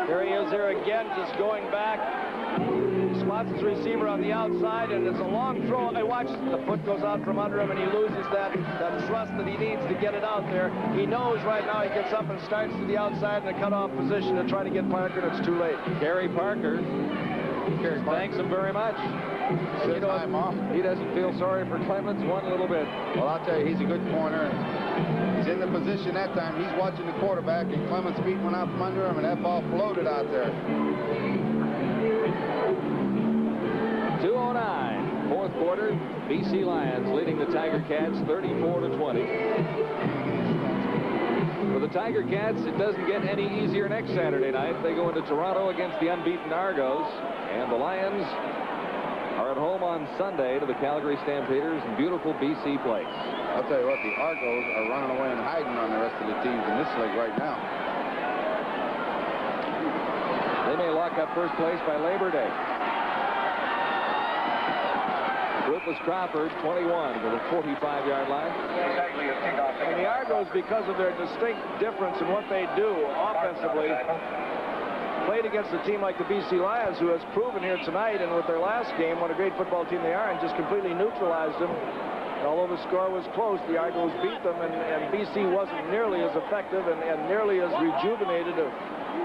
A: Here he is there again, just going back. Spots his receiver on the outside, and it's a long throw. I watch the foot goes out from under him, and he loses that thrust that he needs to get it out there. He knows right now he gets up and starts to the outside in a cutoff position to try to get Parker, and it's too late.
C: Kerry Parker thanks him very much.
B: You know,
C: he doesn't feel sorry for Clements one little bit.
B: Well, I'll tell you, he's a good corner. He's in the position that time. He's watching the quarterback, and Clements' feet went out from under him, and that ball floated out there.
C: 2:09, fourth quarter. BC Lions leading the Tiger Cats 34-20. For the Tiger Cats, it doesn't get any easier next Saturday night. They go into Toronto against the unbeaten Argos, and the Lions are at home on Sunday to the Calgary Stampeders in beautiful BC Place.
B: I'll tell you what, the Argos are running away and hiding on the rest of the teams in this league right now.
C: They may lock up first place by Labor Day. Rufus Crawford, 21 to the 45-yard line.
A: And the Argos, because of their distinct difference in what they do offensively, played against a team like the BC Lions, who has proven here tonight and with their last game what a great football team they are, and just completely neutralized them. And although the score was close, the Argos beat them, and BC wasn't nearly as effective and nearly as rejuvenated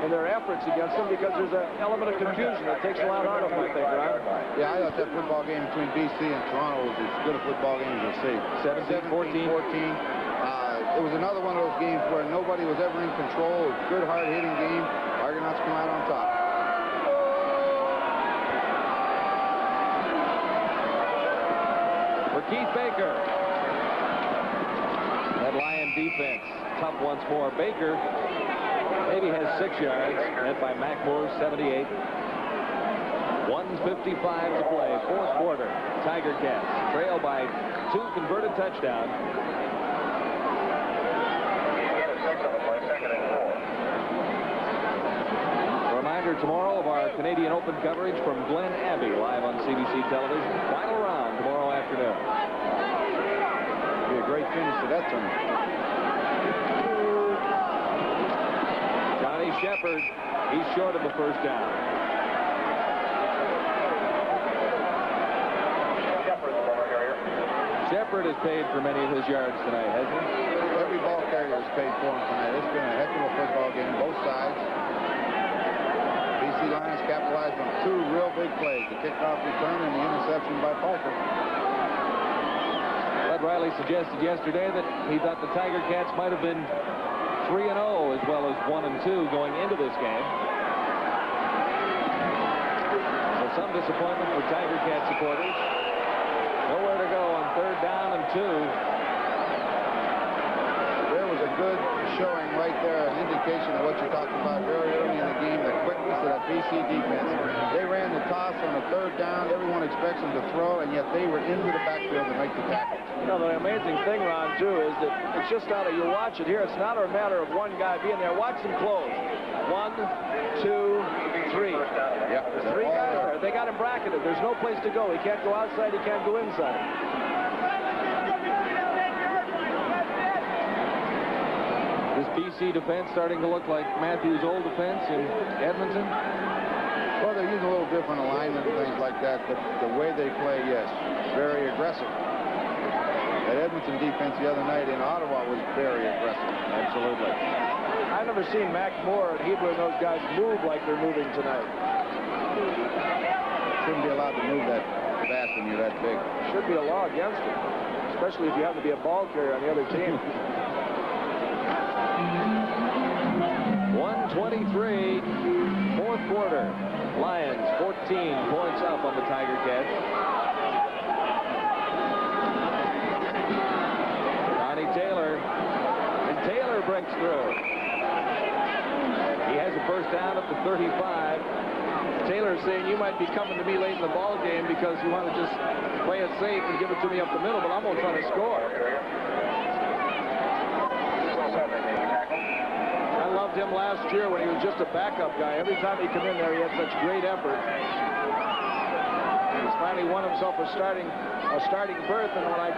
A: in their efforts against them, because there's an element of confusion that takes a lot out of them, I think, Ron.
B: Yeah, I thought that football game between BC and Toronto was as good a football game as I've seen.
C: 17-14.
B: It was another one of those games where nobody was ever in control. It was a good, hard-hitting game. Argonauts come out on top.
C: For Keith Baker. That Lion defense, tough once more. Baker maybe has 6 yards. Led by Mac Moore, 78. 1:55 to play, fourth quarter. Tiger Cats trail by 2 converted touchdowns. Reminder tomorrow of our Canadian Open coverage from Glen Abbey, live on CBC television. Final round tomorrow afternoon.
B: Be a great finish to that tournament.
C: Johnny Shepard, he's short of the first down. Shepard has paid for many of his yards tonight, hasn't he?
B: Every ball carrier has paid for him tonight. It's been a heck of a football game, both sides. BC Lions capitalized on 2 real big plays, the kickoff return and the interception by Parker.
C: Bud Riley suggested yesterday that he thought the Tiger Cats might have been 3-0 as well as 1-2 going into this game. So some disappointment for Tiger Cat supporters. Nowhere to go on 3rd down and 2.
B: There was a good showing right there, an indication of what you talked about very early in the game, the quickness of that BC defense. They ran the toss on a 3rd down. Everyone expects them to throw, and yet they were into the backfield to make the tackle.
A: You know, the amazing thing, Ron, too, is that it's just not you watch it here. It's not a matter of one guy being there. Watch them close. 1, 2, 3.
B: Yeah,
A: there's 3 guys there. They got him bracketed. There's no place to go. He can't go outside. He can't go inside.
C: This BC defense starting to look like Matthews' old defense in Edmonton.
B: Well, they're using a little different alignment and things like that, but the way they play, yes, very aggressive. That Edmonton defense the other night in Ottawa was very aggressive.
C: Absolutely.
A: I've never seen Mac Moore and Hebler and those guys move like they're moving tonight.
B: Shouldn't be allowed to move that fast when you're that big.
A: Should be a law against it, especially if you happen to be a ball carrier on the other team.
C: 1:23, fourth quarter. Lions 14 points up on the Tiger Cats. Johnny Taylor, and Taylor breaks through. He has a first down at the 35.
A: Taylor's saying you might be coming to me late in the ball game because you want to just play it safe and give it to me up the middle, but I'm going to try to score. I loved him last year when he was just a backup guy. Every time he came in there, he had such great effort. He's finally won himself a starting berth, and when I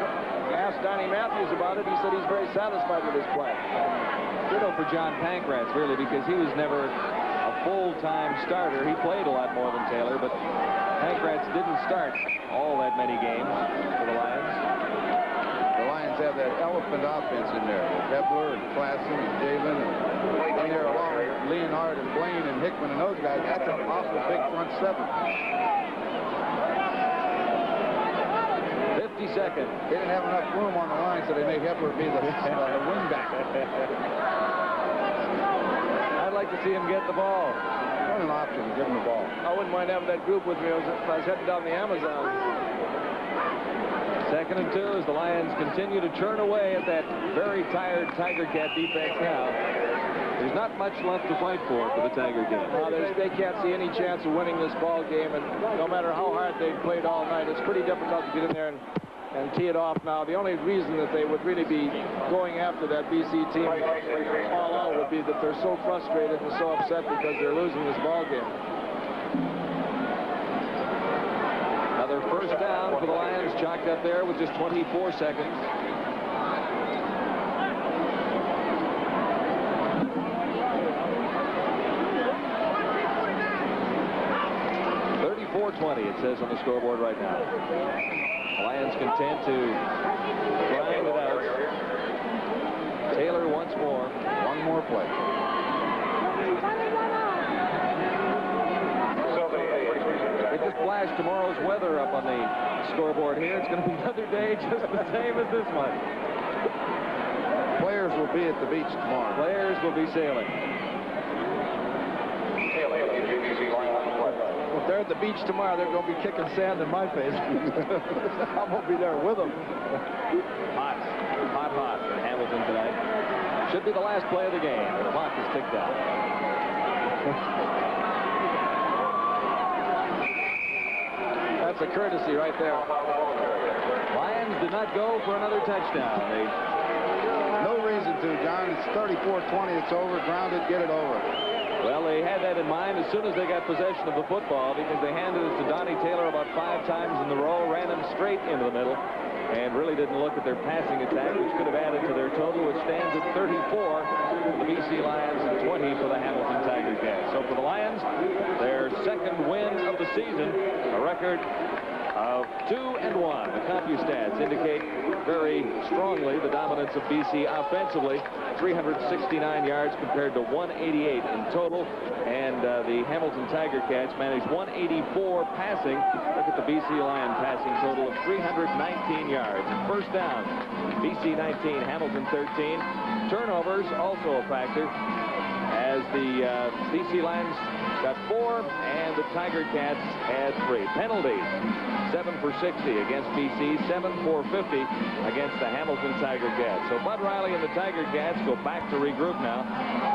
A: asked Donnie Matthews about it, he said he's very satisfied with his play.
C: Ditto for John Pankratz, really, because he was never a full-time starter. He played a lot more than Taylor, but Pankratz didn't start all that many games for the Lions.
B: The Lions have that elephant offense in there with Hebler and Klassen and Jalen and they're along with Leonard and Blaine and Hickman and those guys. That's an awful big front 7.
C: 52nd.
B: They didn't have enough room on the line, so they made Hebler be the wingback.
C: I'd like to see him get the ball.
B: Not an option, give him the ball.
A: I wouldn't mind having that group with me if I was heading down the Amazon.
C: 2nd and 2 as the Lions continue to churn away at that very tired Tiger Cat defense now. There's not much left to fight for the Tiger Cats.
A: They can't see any chance of winning this ball game, and no matter how hard they've played all night, it's pretty difficult to get in there and tee it off now. The only reason that they would really be going after that BC team all out would be that they're so frustrated and so upset because they're losing this ball game.
C: Another first down for the Lions, chalked up there with just 24 seconds. 34-20, it says on the scoreboard right now. Lions content to grind it out. Taylor once more.
B: One more play.
C: They just flashed tomorrow's weather up on the scoreboard here. It's going to be another day just the same as this one.
B: Players will be at the beach tomorrow.
C: Players will be sailing.
A: If they're at the beach tomorrow, they're going to be kicking sand in my face. I won't be there with them.
C: Hot for Hamilton tonight. Should be the last play of the game. The clock is ticked out.
A: That's a courtesy right there.
C: Lions did not go for another touchdown.
B: No reason to, John. It's 34-20. It's over. Grounded. Get it over.
C: Well, they had that in mind as soon as they got possession of the football, because they handed it to Donnie Taylor about 5 times in the row, ran him straight into the middle, and really didn't look at their passing attack, which could have added to their total, which stands at 34 for the BC Lions and 20 for the Hamilton Tiger Cats. So for the Lions, their second win of the season, a record of 2-1. The CompuStats indicate very strongly the dominance of BC offensively. 369 yards compared to 188 in total. And the Hamilton Tiger Cats managed 184 passing. Look at the BC Lion passing total of 319 yards. First down, BC 19, Hamilton 13. Turnovers also a factor, as the BC Lions got 4 and the Tiger Cats had 3. Penalties, 7 for 60 against BC, 7 for 50 against the Hamilton Tiger Cats. So Bud Riley and the Tiger Cats go back to regroup now.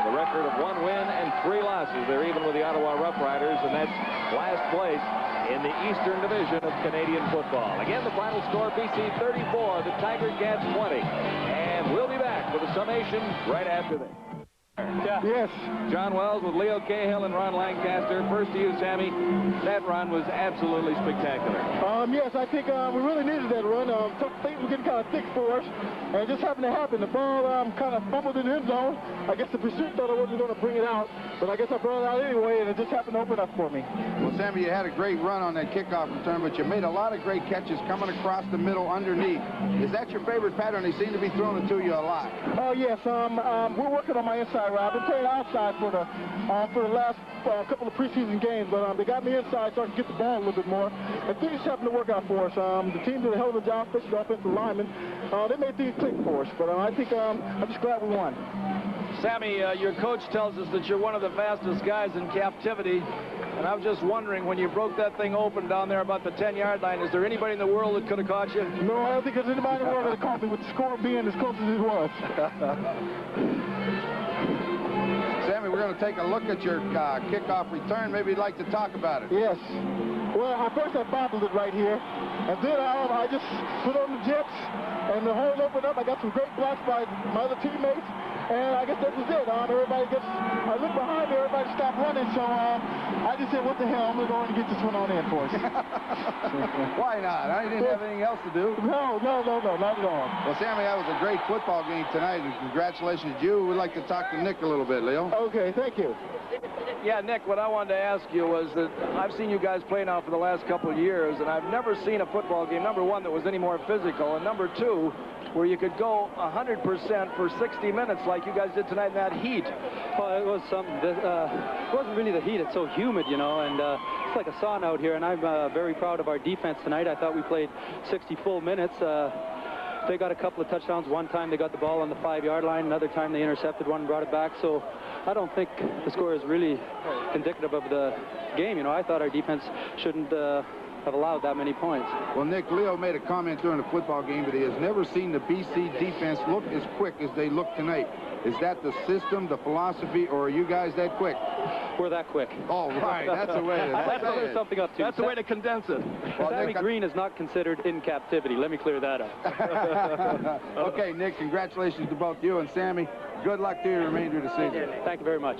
C: The record of 1 win and 3 losses. They're even with the Ottawa Rough Riders, and that's last place in the Eastern Division of Canadian football. Again, the final score, BC 34, the Tiger Cats 20. And we'll be back with a summation right after this.
J: Yes.
C: John Wells with Leo Cahill and Ron Lancaster. First to you, Sammy. That run was absolutely spectacular.
J: Yes, I think we really needed that run. Things were getting kind of thick for us, and it just happened to happen. The ball kind of fumbled in the end zone. I guess the pursuit thought I wasn't going to bring it out, but I guess I brought it out anyway, and it just happened to open up for me.
B: Well, Sammy, you had a great run on that kickoff return, but you made a lot of great catches coming across the middle underneath. Is that your favorite pattern? They seem to be throwing it to you a lot.
J: Oh, yes. We're working on my inside route. I've been playing outside for the last couple of preseason games, but they got me inside so I can get the ball a little bit more. And things happened to work out for us. The team did a hell of a job, especially the offensive linemen. They made things click for us, but I think I'm just glad we won.
A: Sammy, your coach tells us that you're one of the fastest guys in captivity. And I was just wondering, when you broke that thing open down there about the 10-yard line, is there anybody in the world that could have caught you?
J: No, I don't think there's anybody in the world that caught me, with the score being as close as it was.
B: Sammy, we're going to take a look at your kickoff return. Maybe you'd like to talk about it.
J: Yes. Well, first I bobbled it right here, and then I just put on the jets, and the hole opened up. I got some great blocks by my other teammates, and I guess that was it. I looked behind me, everybody stopped running, so I just said, what the hell, I'm going to go and get this one on in for us.
B: Why not? I didn't have anything else to do.
J: No, not at all.
B: Well, Sammy, that was a great football game tonight, and congratulations to you. We'd like to talk to Nick a little bit, Leo.
J: Okay, thank you.
A: Yeah, Nick, what I wanted to ask you was that I've seen you guys play now for the last couple of years, and I've never seen a football game, number one, that was any more physical, and number two, where you could go 100% for 60 minutes like you guys did tonight in that heat.
K: Well, it was something that, it wasn't really the heat. It's so humid, you know, and it's like a sauna out here, and I'm very proud of our defense tonight. I thought we played 60 full minutes. They got a couple of touchdowns. One time they got the ball on the 5-yard line. Another time they intercepted one and brought it back. So I don't think the score is really indicative of the game. You know, I thought our defense shouldn't have allowed that many points.
B: Well, Nick, Leo made a comment during the football game that he has never seen the BC defense look as quick as they look tonight. Is that the system, the philosophy, or are you guys that quick?
K: We're that quick.
B: Oh, right. That's the way to
K: That's there's something up to.
A: That's the way to condense it.
B: Well,
K: Sammy
B: Nick,
K: Green is not considered in captivity. Let me clear that up.
B: Okay, Nick, congratulations to both you and Sammy. Good luck to you the remainder of the season.
K: Thank you very much.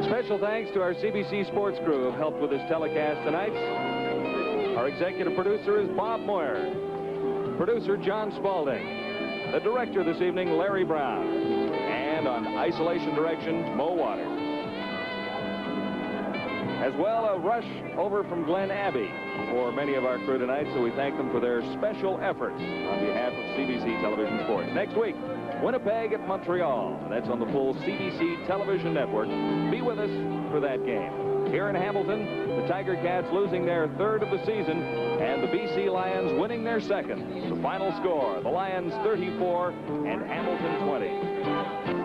C: Special thanks to our CBC Sports crew who have helped with this telecast tonight. Our executive producer is Bob Moyer. Producer John Spaulding. The director this evening, Larry Brown. And on isolation direction, Mo Waters. As well, a rush over from Glen Abbey for many of our crew tonight, so we thank them for their special efforts on behalf of CBC Television Sports. Next week, Winnipeg at Montreal. That's on the full CBC Television Network. Be with us for that game. Here in Hamilton, the Tiger Cats losing their third of the season, and the BC Lions winning their second. The final score, the Lions 34 and Hamilton 20.